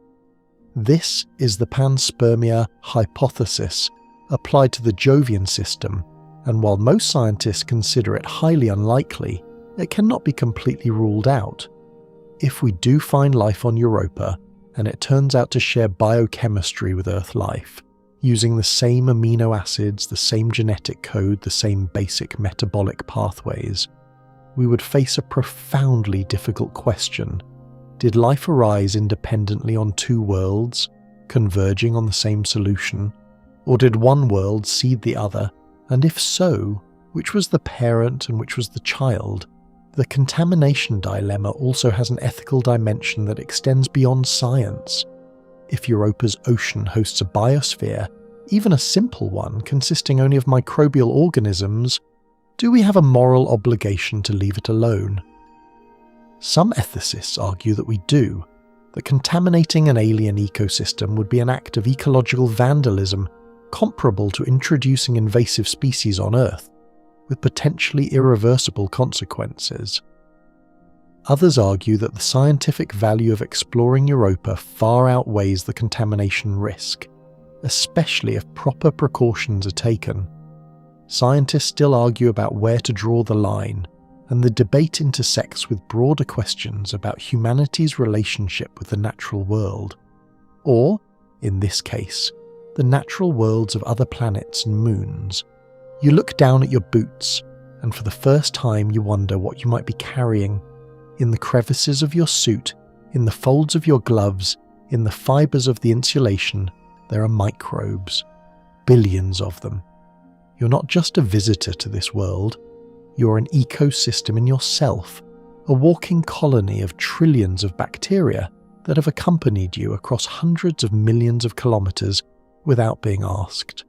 This is the panspermia hypothesis applied to the Jovian system, and while most scientists consider it highly unlikely, it cannot be completely ruled out. If we do find life on Europa, and it turns out to share biochemistry with Earth life, using the same amino acids, the same genetic code, the same basic metabolic pathways, we would face a profoundly difficult question. Did life arise independently on two worlds, converging on the same solution? Or did one world seed the other? And if so, which was the parent and which was the child? The contamination dilemma also has an ethical dimension that extends beyond science. If Europa's ocean hosts a biosphere, even a simple one consisting only of microbial organisms, do we have a moral obligation to leave it alone? Some ethicists argue that we do, that contaminating an alien ecosystem would be an act of ecological vandalism comparable to introducing invasive species on Earth, with potentially irreversible consequences. Others argue that the scientific value of exploring Europa far outweighs the contamination risk, especially if proper precautions are taken. Scientists still argue about where to draw the line, and the debate intersects with broader questions about humanity's relationship with the natural world, or, in this case, the natural worlds of other planets and moons. You look down at your boots, and for the first time you wonder what you might be carrying. In the crevices of your suit, in the folds of your gloves, in the fibers of the insulation, there are microbes. Billions of them. You're not just a visitor to this world, you're an ecosystem in yourself, a walking colony of trillions of bacteria that have accompanied you across hundreds of millions of kilometers without being asked.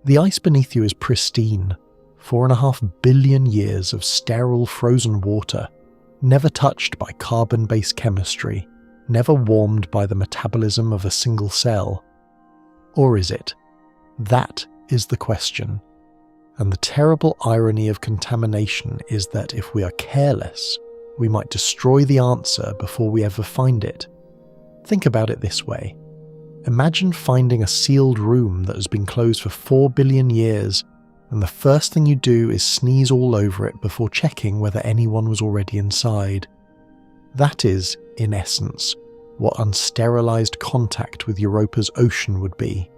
The ice beneath you is pristine, 4.5 billion years of sterile frozen water, never touched by carbon-based chemistry, never warmed by the metabolism of a single cell. Or is it? That is the question. And the terrible irony of contamination is that if we are careless, we might destroy the answer before we ever find it. Think about it this way. Imagine finding a sealed room that has been closed for 4 billion years, and the first thing you do is sneeze all over it before checking whether anyone was already inside. That is, in essence, what unsterilized contact with Europa's ocean would be.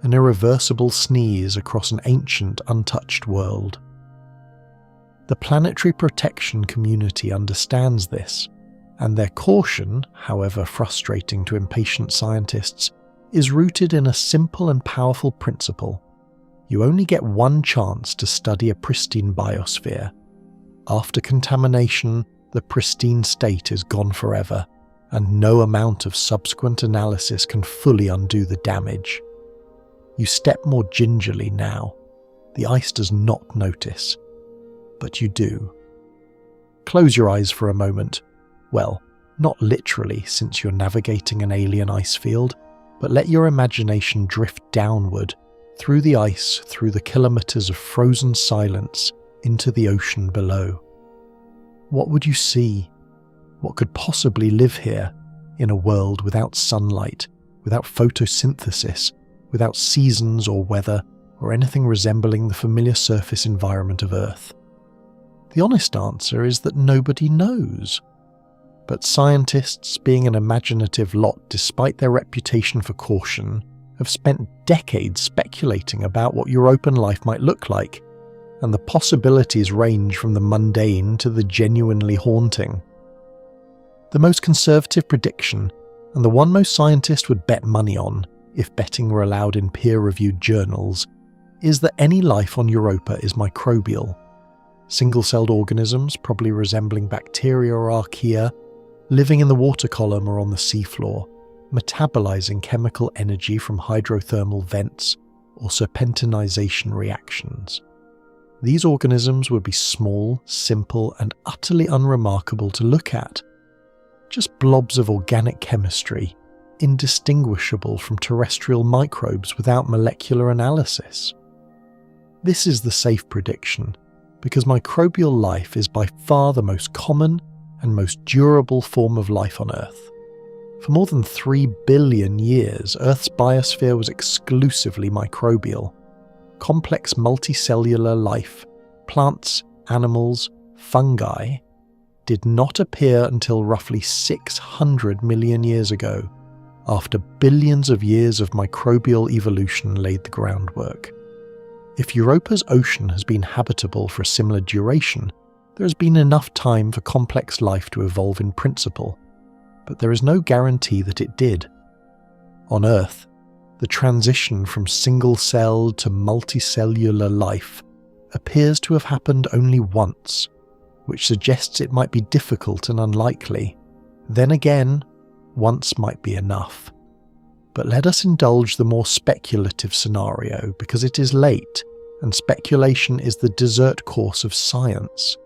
An irreversible sneeze across an ancient, untouched world. The planetary protection community understands this, and their caution, however frustrating to impatient scientists, is rooted in a simple and powerful principle. You only get one chance to study a pristine biosphere. After contamination, the pristine state is gone forever, and no amount of subsequent analysis can fully undo the damage. You step more gingerly now. The ice does not notice, but you do. Close your eyes for a moment. Well, not literally, since you're navigating an alien ice field, but let your imagination drift downward, through the ice, through the kilometers of frozen silence, into the ocean below. What would you see? What could possibly live here, in a world without sunlight, without photosynthesis, without seasons or weather, or anything resembling the familiar surface environment of Earth? The honest answer is that nobody knows. But scientists, being an imaginative lot despite their reputation for caution, have spent decades speculating about what Europan life might look like, and the possibilities range from the mundane to the genuinely haunting. The most conservative prediction, and the one most scientists would bet money on, if betting were allowed in peer-reviewed journals, is that any life on Europa is microbial. Single-celled organisms, probably resembling bacteria or archaea, living in the water column or on the seafloor, metabolizing chemical energy from hydrothermal vents or serpentinization reactions. These organisms would be small, simple, and utterly unremarkable to look at. Just blobs of organic chemistry, indistinguishable from terrestrial microbes without molecular analysis. This is the safe prediction, because microbial life is by far the most common and most durable form of life on Earth. For more than 3 billion years, Earth's biosphere was exclusively microbial. Complex multicellular life, plants, animals, fungi, did not appear until roughly 600 million years ago, after billions of years of microbial evolution laid the groundwork. If Europa's ocean has been habitable for a similar duration, there has been enough time for complex life to evolve in principle, but there is no guarantee that it did. On Earth, the transition from single-celled to multicellular life appears to have happened only once, which suggests it might be difficult and unlikely. Then again, once might be enough. But let us indulge the more speculative scenario, because it is late, and speculation is the dessert course of science.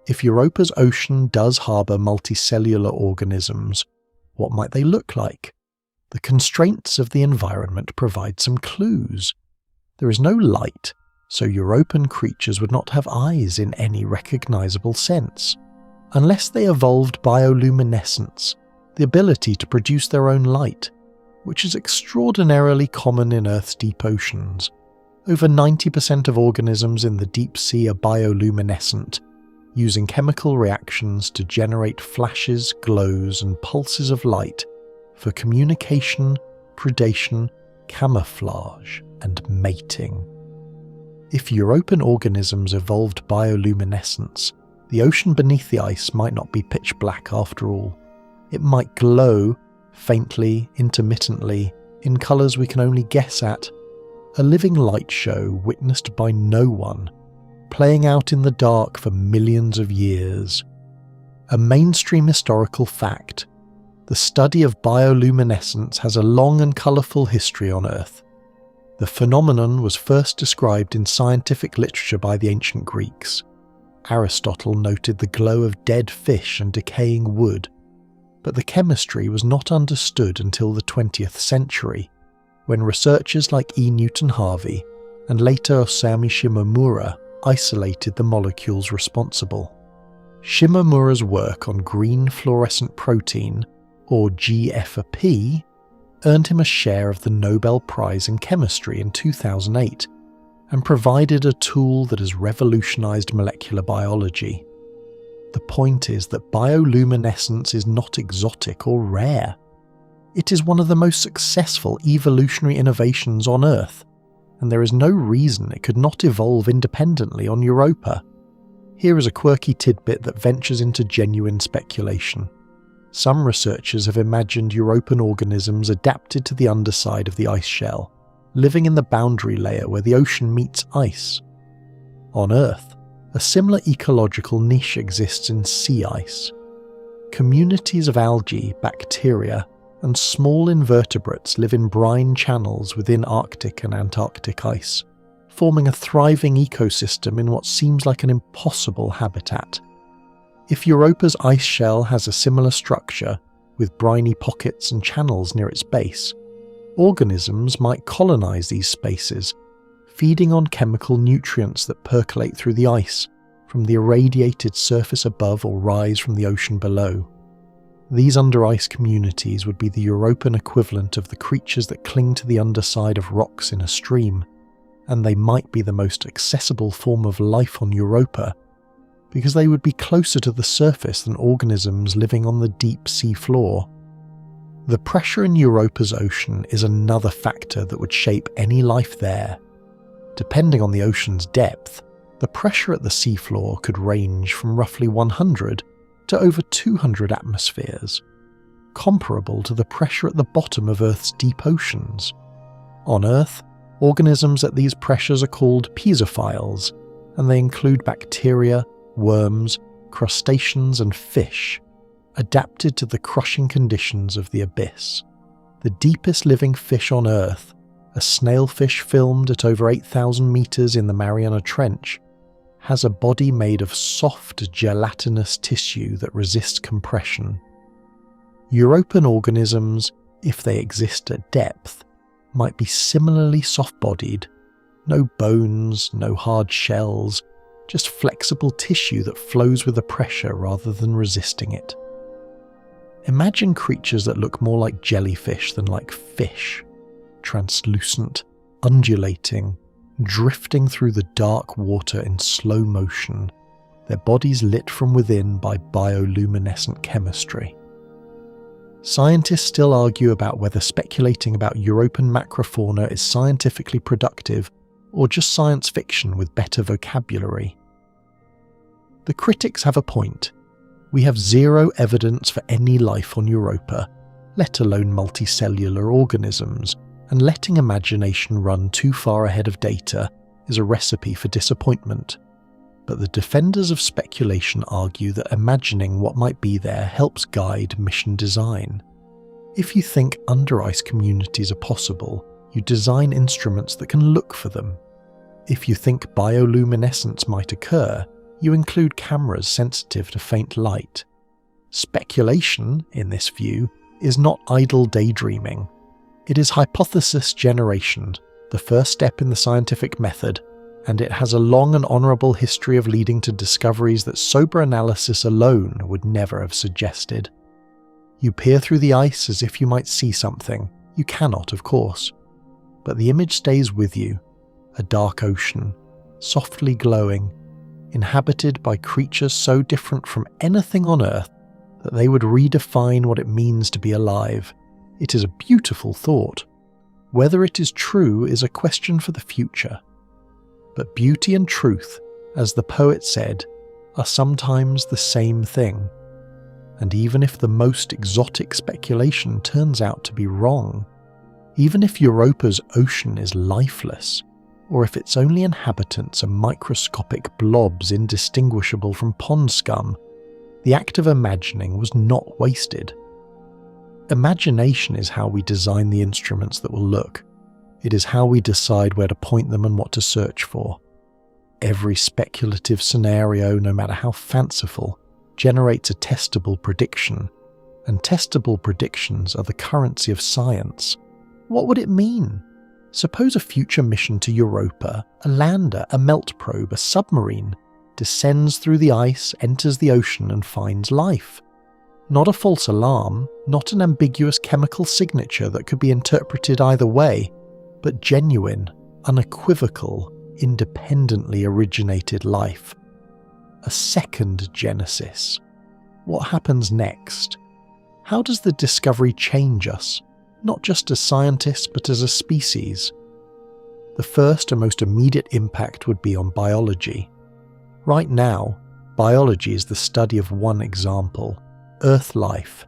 If Europa's ocean does harbour multicellular organisms, what might they look like? The constraints of the environment provide some clues. There is no light, so Europan creatures would not have eyes in any recognisable sense, unless they evolved bioluminescence, the ability to produce their own light, which is extraordinarily common in Earth's deep oceans. Over 90% of organisms in the deep sea are bioluminescent, using chemical reactions to generate flashes, glows, and pulses of light for communication, predation, camouflage, and mating. If Europan organisms evolved bioluminescence, the ocean beneath the ice might not be pitch black after all. It might glow, faintly, intermittently, in colours we can only guess at, a living light show witnessed by no one, playing out in the dark for millions of years. A mainstream historical fact, the study of bioluminescence has a long and colourful history on Earth. The phenomenon was first described in scientific literature by the ancient Greeks. Aristotle noted the glow of dead fish and decaying wood, but the chemistry was not understood until the 20th century, when researchers like E. Newton Harvey and later Osamu Shimomura isolated the molecules responsible. Shimomura's work on green fluorescent protein, or GFP, earned him a share of the Nobel Prize in Chemistry in 2008 and provided a tool that has revolutionized molecular biology. The point is that bioluminescence is not exotic or rare. It is one of the most successful evolutionary innovations on Earth, and there is no reason it could not evolve independently on Europa. Here is a quirky tidbit that ventures into genuine speculation. Some researchers have imagined Europan organisms adapted to the underside of the ice shell, living in the boundary layer where the ocean meets ice. On Earth, a similar ecological niche exists in sea ice. Communities of algae, bacteria, and small invertebrates live in brine channels within Arctic and Antarctic ice, forming a thriving ecosystem in what seems like an impossible habitat. If Europa's ice shell has a similar structure, with briny pockets and channels near its base, organisms might colonize these spaces, feeding on chemical nutrients that percolate through the ice from the irradiated surface above or rise from the ocean below. These under-ice communities would be the Europan equivalent of the creatures that cling to the underside of rocks in a stream, and they might be the most accessible form of life on Europa, because they would be closer to the surface than organisms living on the deep sea floor. The pressure in Europa's ocean is another factor that would shape any life there. Depending on the ocean's depth, the pressure at the seafloor could range from roughly 100 to over 200 atmospheres, comparable to the pressure at the bottom of Earth's deep oceans. On Earth, organisms at these pressures are called piezophiles, and they include bacteria, worms, crustaceans and fish, adapted to the crushing conditions of the abyss. The deepest living fish on Earth, a snailfish filmed at over 8,000 meters in the Mariana Trench, has a body made of soft, gelatinous tissue that resists compression. Europan organisms, if they exist at depth, might be similarly soft-bodied, no bones, no hard shells, just flexible tissue that flows with the pressure rather than resisting it. Imagine creatures that look more like jellyfish than like fish, translucent, undulating, drifting through the dark water in slow motion, their bodies lit from within by bioluminescent chemistry. Scientists still argue about whether speculating about Europan macrofauna is scientifically productive or just science fiction with better vocabulary. The critics have a point. We have zero evidence for any life on Europa, let alone multicellular organisms, and letting imagination run too far ahead of data is a recipe for disappointment. But the defenders of speculation argue that imagining what might be there helps guide mission design. If you think under-ice communities are possible, you design instruments that can look for them. If you think bioluminescence might occur, you include cameras sensitive to faint light. Speculation, in this view, is not idle daydreaming. It is hypothesis generation, the first step in the scientific method, and it has a long and honourable history of leading to discoveries that sober analysis alone would never have suggested. You peer through the ice as if you might see something. You cannot, of course. But the image stays with you. A dark ocean, softly glowing, inhabited by creatures so different from anything on Earth that they would redefine what it means to be alive. It is a beautiful thought. Whether it is true is a question for the future. But beauty and truth, as the poet said, are sometimes the same thing. And even if the most exotic speculation turns out to be wrong, even if Europa's ocean is lifeless, or if its only inhabitants are microscopic blobs indistinguishable from pond scum, the act of imagining was not wasted. Imagination is how we design the instruments that will look. It is how we decide where to point them and what to search for. Every speculative scenario, no matter how fanciful, generates a testable prediction, and testable predictions are the currency of science. What would it mean? Suppose a future mission to Europa, a lander, a melt probe, a submarine, descends through the ice, enters the ocean and finds life. Not a false alarm, not an ambiguous chemical signature that could be interpreted either way, but genuine, unequivocal, independently originated life. A second Genesis. What happens next? How does the discovery change us, not just as scientists but as a species? The first and most immediate impact would be on biology. Right now, biology is the study of one example, Earth life.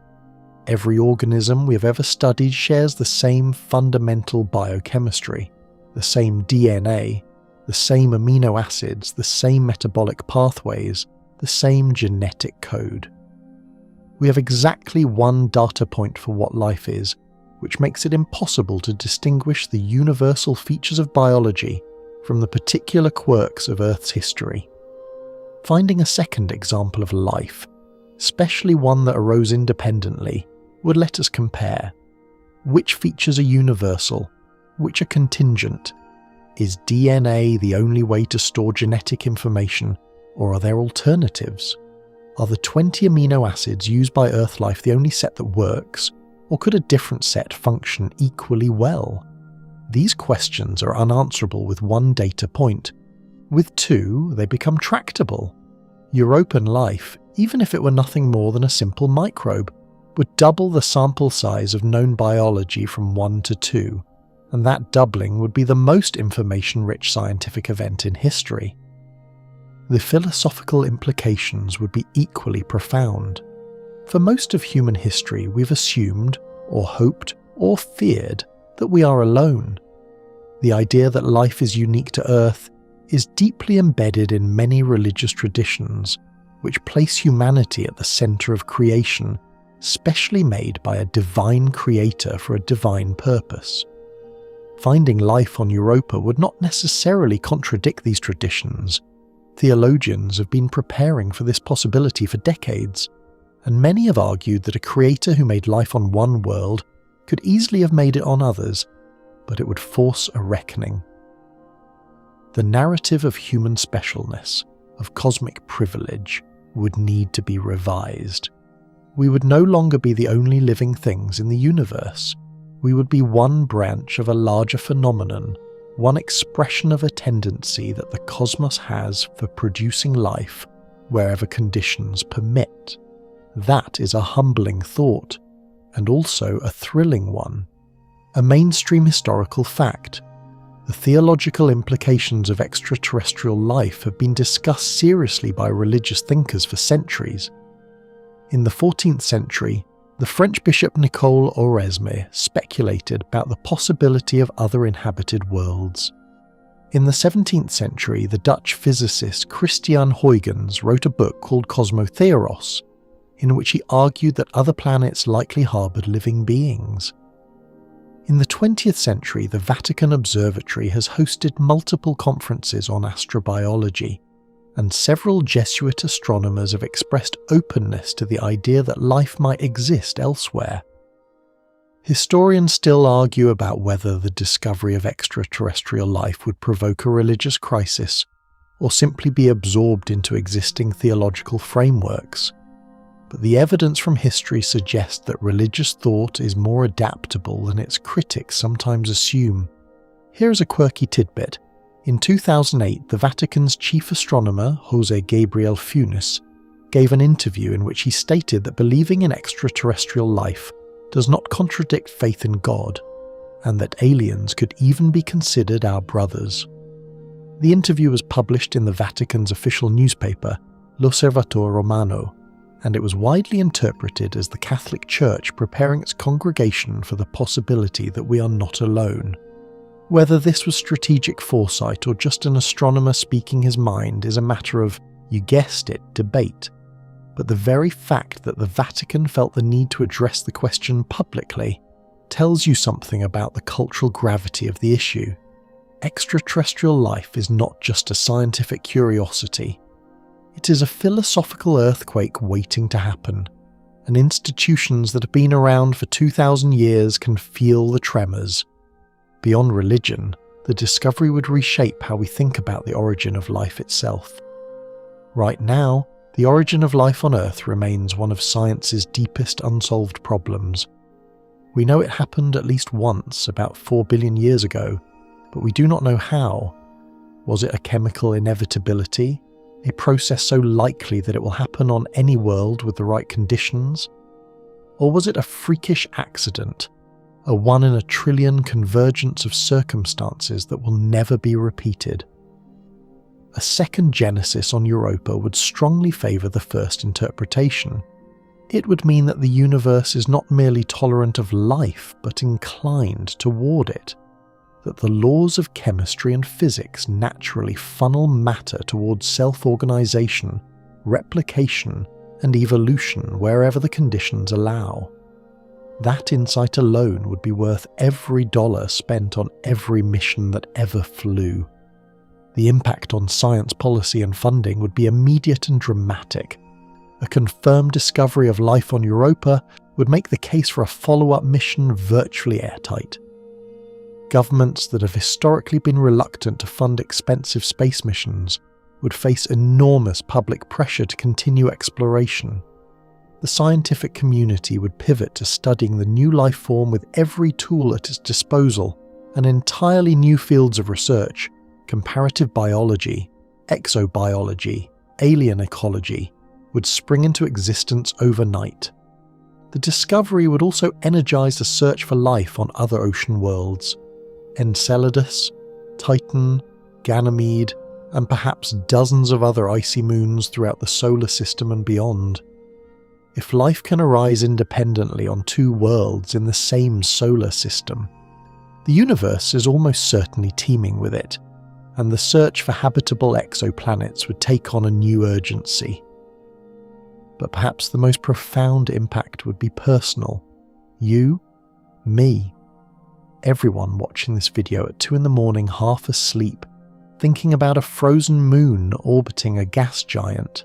Every organism we have ever studied shares the same fundamental biochemistry, the same DNA, the same amino acids, the same metabolic pathways, the same genetic code. We have exactly one data point for what life is, which makes it impossible to distinguish the universal features of biology from the particular quirks of Earth's history. Finding a second example of life, especially one that arose independently, would let us compare. Which features are universal? Which are contingent? Is DNA the only way to store genetic information, or are there alternatives? Are the 20 amino acids used by Earth life the only set that works, or could a different set function equally well? These questions are unanswerable with one data point. With two, they become tractable. Europan life, even if it were nothing more than a simple microbe, would double the sample size of known biology from 1 to 2, and that doubling would be the most information-rich scientific event in history. The philosophical implications would be equally profound. For most of human history, we've assumed, or hoped, or feared that we are alone. The idea that life is unique to Earth is deeply embedded in many religious traditions, which place humanity at the centre of creation, specially made by a divine creator for a divine purpose. Finding life on Europa would not necessarily contradict these traditions. Theologians have been preparing for this possibility for decades, and many have argued that a creator who made life on one world could easily have made it on others, but it would force a reckoning. The narrative of human specialness, of cosmic privilege would need to be revised. We would no longer be the only living things in the universe. We would be one branch of a larger phenomenon, one expression of a tendency that the cosmos has for producing life wherever conditions permit. That is a humbling thought, and also a thrilling one. A mainstream historical fact. The theological implications of extraterrestrial life have been discussed seriously by religious thinkers for centuries. In the 14th century, the French bishop Nicole Oresme speculated about the possibility of other inhabited worlds. In the 17th century, the Dutch physicist Christian Huygens wrote a book called Cosmotheoros, in which he argued that other planets likely harboured living beings. In the 20th century, the Vatican Observatory has hosted multiple conferences on astrobiology, and several Jesuit astronomers have expressed openness to the idea that life might exist elsewhere. Historians still argue about whether the discovery of extraterrestrial life would provoke a religious crisis, or simply be absorbed into existing theological frameworks. But the evidence from history suggests that religious thought is more adaptable than its critics sometimes assume. Here's a quirky tidbit. In 2008, the Vatican's chief astronomer, José Gabriel Funes, gave an interview in which he stated that believing in extraterrestrial life does not contradict faith in God, and that aliens could even be considered our brothers. The interview was published in the Vatican's official newspaper, L'Osservatore Romano, and it was widely interpreted as the Catholic Church preparing its congregation for the possibility that we are not alone. Whether this was strategic foresight or just an astronomer speaking his mind is a matter of, you guessed it, debate. But the very fact that the Vatican felt the need to address the question publicly tells you something about the cultural gravity of the issue. Extraterrestrial life is not just a scientific curiosity. It is a philosophical earthquake waiting to happen, and institutions that have been around for 2,000 years can feel the tremors. Beyond religion, the discovery would reshape how we think about the origin of life itself. Right now, the origin of life on Earth remains one of science's deepest unsolved problems. We know it happened at least once, about 4 billion years ago, but we do not know how. Was it a chemical inevitability? A process so likely that it will happen on any world with the right conditions? Or was it a freakish accident, a 1 in a trillion convergence of circumstances that will never be repeated? A second genesis on Europa would strongly favour the first interpretation. It would mean that the universe is not merely tolerant of life, but inclined toward it. That the laws of chemistry and physics naturally funnel matter towards self-organisation, replication, and evolution wherever the conditions allow. That insight alone would be worth every dollar spent on every mission that ever flew. The impact on science policy and funding would be immediate and dramatic. A confirmed discovery of life on Europa would make the case for a follow-up mission virtually airtight. Governments that have historically been reluctant to fund expensive space missions would face enormous public pressure to continue exploration. The scientific community would pivot to studying the new life form with every tool at its disposal, and entirely new fields of research, comparative biology, exobiology, alien ecology, would spring into existence overnight. The discovery would also energize the search for life on other ocean worlds. Enceladus, Titan, Ganymede, and perhaps dozens of other icy moons throughout the solar system and beyond. If life can arise independently on 2 worlds in the same solar system, the universe is almost certainly teeming with it, and the search for habitable exoplanets would take on a new urgency. But perhaps the most profound impact would be personal. You, me, everyone watching this video at 2 a.m, half asleep, thinking about a frozen moon orbiting a gas giant.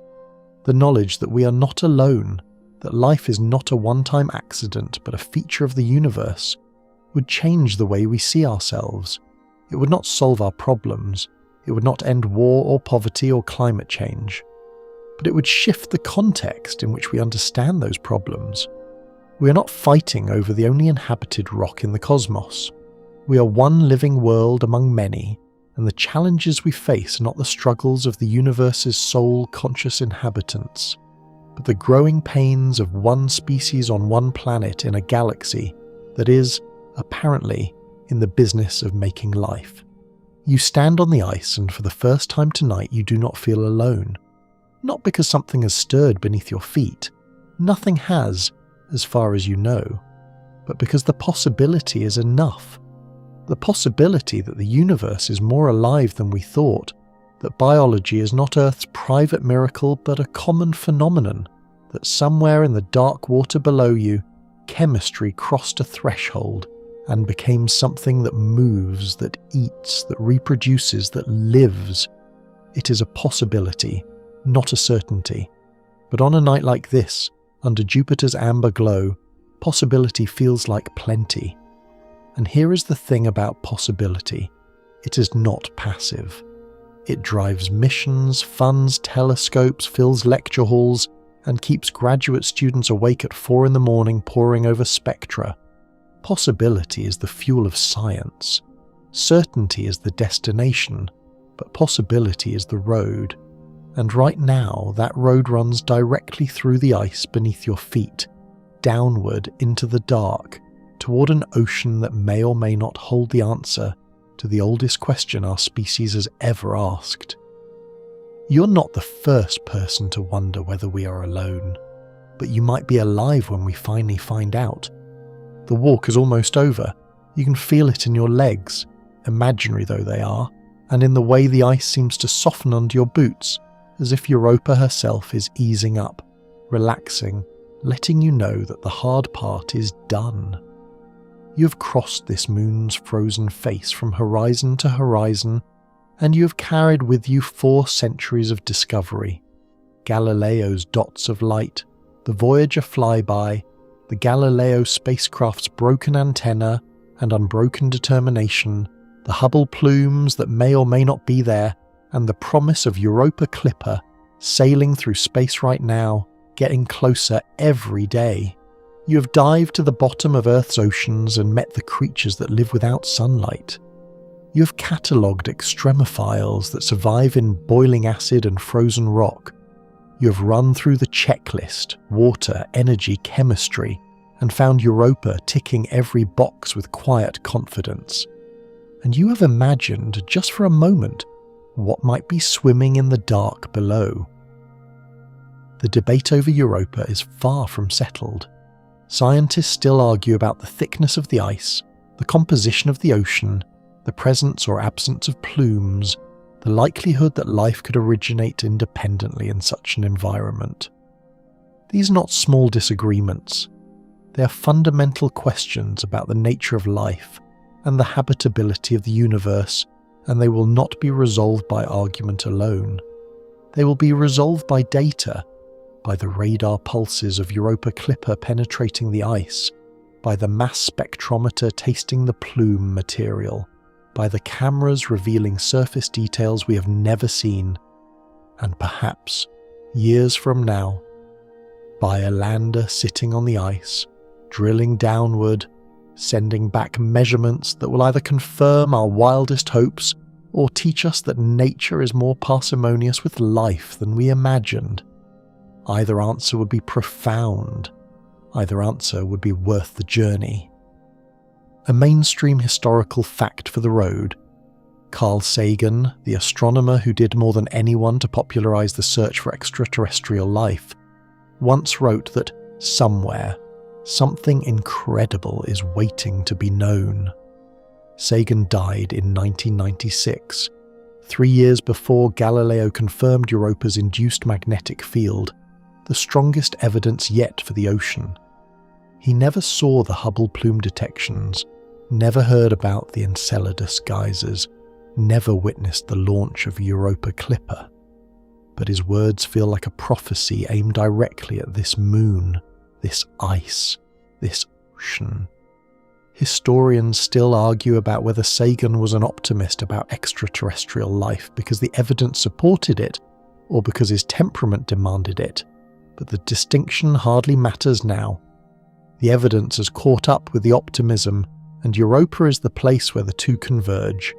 The knowledge that we are not alone, that life is not a one-time accident but a feature of the universe, would change the way we see ourselves. It would not solve our problems, It would not end war or poverty or climate change. But it would shift the context in which we understand those problems. We are not fighting over the only inhabited rock in the cosmos. We are one living world among many, and the challenges we face are not the struggles of the universe's sole conscious inhabitants, but the growing pains of one species on one planet in a galaxy that is, apparently, in the business of making life. You stand on the ice, and for the first time tonight you do not feel alone. Not because something has stirred beneath your feet. Nothing has, as far as you know. But because the possibility is enough. The possibility that the universe is more alive than we thought, that biology is not Earth's private miracle but a common phenomenon, that somewhere in the dark water below you, chemistry crossed a threshold and became something that moves, that eats, that reproduces, that lives. It is a possibility, not a certainty. But on a night like this, under Jupiter's amber glow, possibility feels like plenty. And here is the thing about possibility. It is not passive. It drives missions, funds telescopes, fills lecture halls, and keeps graduate students awake at 4 a.m. poring over spectra. Possibility is the fuel of science. Certainty is the destination, but possibility is the road. And right now, that road runs directly through the ice beneath your feet, downward into the dark, toward an ocean that may or may not hold the answer to the oldest question our species has ever asked. You're not the first person to wonder whether we are alone, but you might be alive when we finally find out. The walk is almost over. You can feel it in your legs, imaginary though they are, and in the way the ice seems to soften under your boots, as if Europa herself is easing up, relaxing, letting you know that the hard part is done. You have crossed this moon's frozen face from horizon to horizon, and you have carried with you 4 centuries of discovery. Galileo's dots of light, the Voyager flyby, the Galileo spacecraft's broken antenna and unbroken determination, the Hubble plumes that may or may not be there, and the promise of Europa Clipper sailing through space right now, getting closer every day. You have dived to the bottom of Earth's oceans and met the creatures that live without sunlight. You have catalogued extremophiles that survive in boiling acid and frozen rock. You have run through the checklist, water, energy, chemistry, and found Europa ticking every box with quiet confidence. And you have imagined, just for a moment, what might be swimming in the dark below. The debate over Europa is far from settled. Scientists still argue about the thickness of the ice, the composition of the ocean, the presence or absence of plumes, the likelihood that life could originate independently in such an environment. These are not small disagreements. They are fundamental questions about the nature of life and the habitability of the universe, and they will not be resolved by argument alone. They will be resolved by data, by the radar pulses of Europa Clipper penetrating the ice, by the mass spectrometer tasting the plume material, by the cameras revealing surface details we have never seen, and perhaps, years from now, by a lander sitting on the ice, drilling downward, sending back measurements that will either confirm our wildest hopes or teach us that nature is more parsimonious with life than we imagined. Either answer would be profound. Either answer would be worth the journey. A mainstream historical fact for the road. Carl Sagan, the astronomer who did more than anyone to popularize the search for extraterrestrial life, once wrote that somewhere, something incredible is waiting to be known. Sagan died in 1996, 3 years before Galileo confirmed Europa's induced magnetic field, the strongest evidence yet for the ocean. He never saw the Hubble plume detections, never heard about the Enceladus geysers, never witnessed the launch of Europa Clipper. But his words feel like a prophecy aimed directly at this moon, this ice, this ocean. Historians still argue about whether Sagan was an optimist about extraterrestrial life because the evidence supported it, or because his temperament demanded it, but the distinction hardly matters now. The evidence has caught up with the optimism, and Europa is the place where the two converge.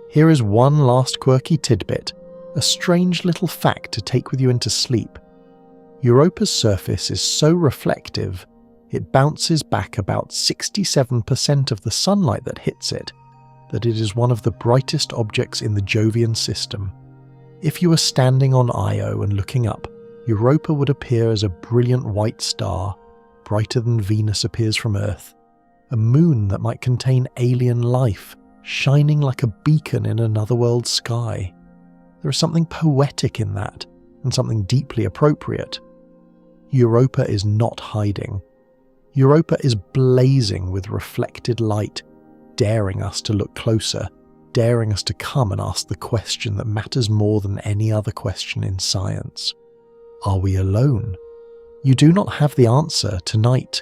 Here is one last quirky tidbit, a strange little fact to take with you into sleep. Europa's surface is so reflective, it bounces back about 67% of the sunlight that hits it, that it is one of the brightest objects in the Jovian system. If you were standing on Io and looking up, Europa would appear as a brilliant white star, brighter than Venus appears from Earth, a moon that might contain alien life, shining like a beacon in another world's sky. There is something poetic in that, and something deeply appropriate. Europa is not hiding. Europa is blazing with reflected light, daring us to look closer, daring us to come and ask the question that matters more than any other question in science. Are we alone? You do not have the answer tonight.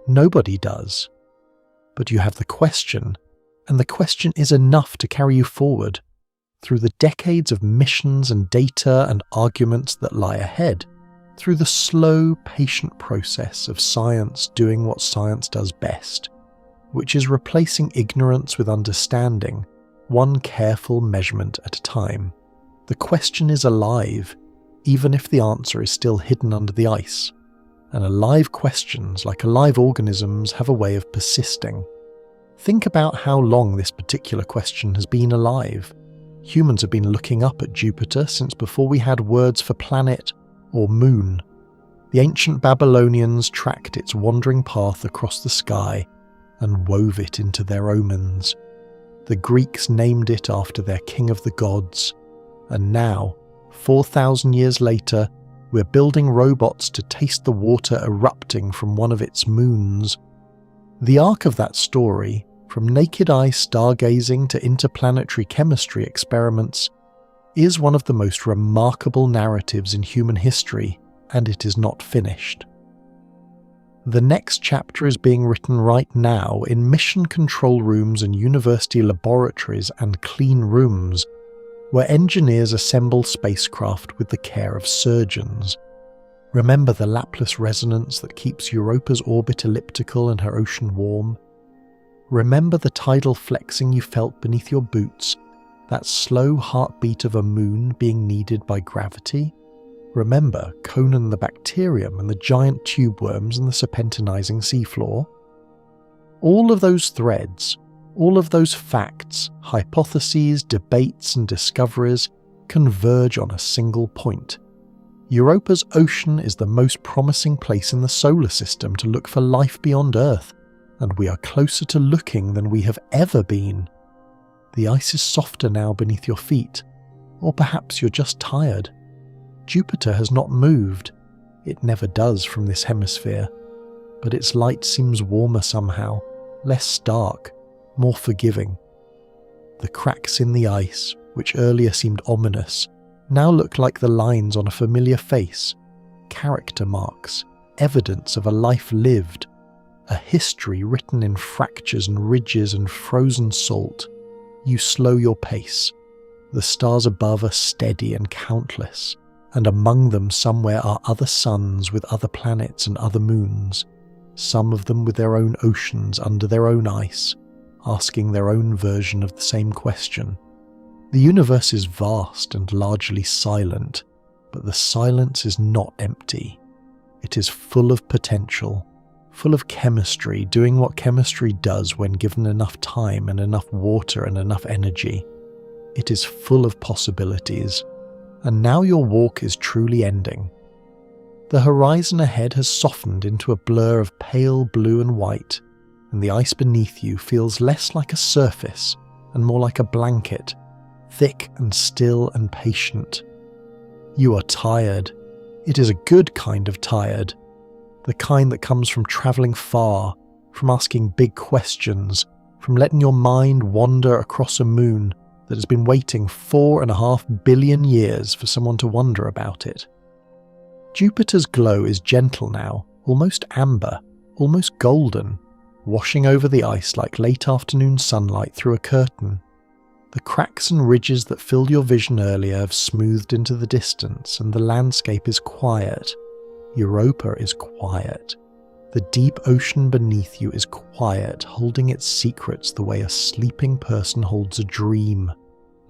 Nobody does. But you have the question, and the question is enough to carry you forward through the decades of missions and data and arguments that lie ahead, through the slow, patient process of science doing what science does best, which is replacing ignorance with understanding, one careful measurement at a time. The question is alive, even if the answer is still hidden under the ice. And alive questions, like alive organisms, have a way of persisting. Think about how long this particular question has been alive. Humans have been looking up at Jupiter since before we had words for planet or moon. The ancient Babylonians tracked its wandering path across the sky and wove it into their omens. The Greeks named it after their king of the gods. And now, 4,000 years later, we're building robots to taste the water erupting from one of its moons. The arc of that story, from naked-eye stargazing to interplanetary chemistry experiments, is one of the most remarkable narratives in human history, and it is not finished. The next chapter is being written right now in mission control rooms and university laboratories and clean rooms, where engineers assemble spacecraft with the care of surgeons. Remember the Laplace resonance that keeps Europa's orbit elliptical and her ocean warm? Remember the tidal flexing you felt beneath your boots, that slow heartbeat of a moon being kneaded by gravity? Remember Conan the bacterium and the giant tube worms in the serpentinizing seafloor? All of those threads, all of those facts, hypotheses, debates and discoveries converge on a single point. Europa's ocean is the most promising place in the solar system to look for life beyond Earth, and we are closer to looking than we have ever been. The ice is softer now beneath your feet, or perhaps you're just tired. Jupiter has not moved. It never does from this hemisphere, but its light seems warmer somehow, less stark, more forgiving. The cracks in the ice, which earlier seemed ominous, now look like the lines on a familiar face, character marks, evidence of a life lived, a history written in fractures and ridges and frozen salt. You slow your pace. The stars above are steady and countless, and among them somewhere are other suns with other planets and other moons, some of them with their own oceans under their own ice, asking their own version of the same question. The universe is vast and largely silent, but the silence is not empty. It is full of potential, full of chemistry doing what chemistry does when given enough time and enough water and enough energy. It is full of possibilities, and now your walk is truly ending. The horizon ahead has softened into a blur of pale blue and white, and the ice beneath you feels less like a surface and more like a blanket, thick and still and patient. You are tired. It is a good kind of tired. The kind that comes from travelling far, from asking big questions, from letting your mind wander across a moon that has been waiting 4.5 billion years for someone to wonder about it. Jupiter's glow is gentle now, almost amber, almost golden. washing over the ice like late afternoon sunlight through a curtain. The cracks and ridges that filled your vision earlier have smoothed into the distance, and the landscape is quiet. Europa is quiet. The deep ocean beneath you is quiet, holding its secrets the way a sleeping person holds a dream,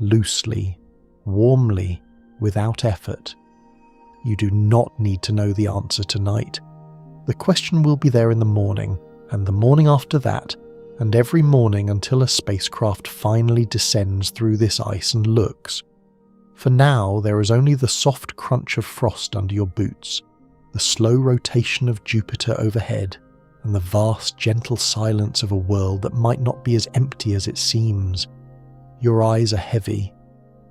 loosely, warmly, without effort. You do not need to know the answer tonight. The question will be there in the morning, and the morning after that, and every morning until a spacecraft finally descends through this ice and looks. For now, there is only the soft crunch of frost under your boots, the slow rotation of Jupiter overhead, and the vast, gentle silence of a world that might not be as empty as it seems. Your eyes are heavy.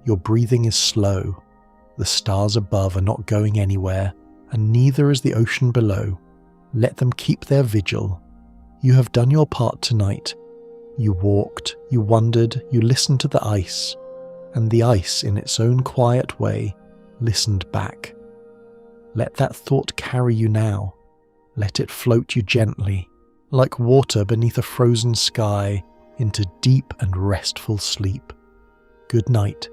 Your breathing is slow. The stars above are not going anywhere, and neither is the ocean below. Let them keep their vigil. You have done your part tonight. You walked, you wondered, you listened to the ice, and the ice, in its own quiet way, listened back. Let that thought carry you now. Let it float you gently, like water beneath a frozen sky, into deep and restful sleep. Good night.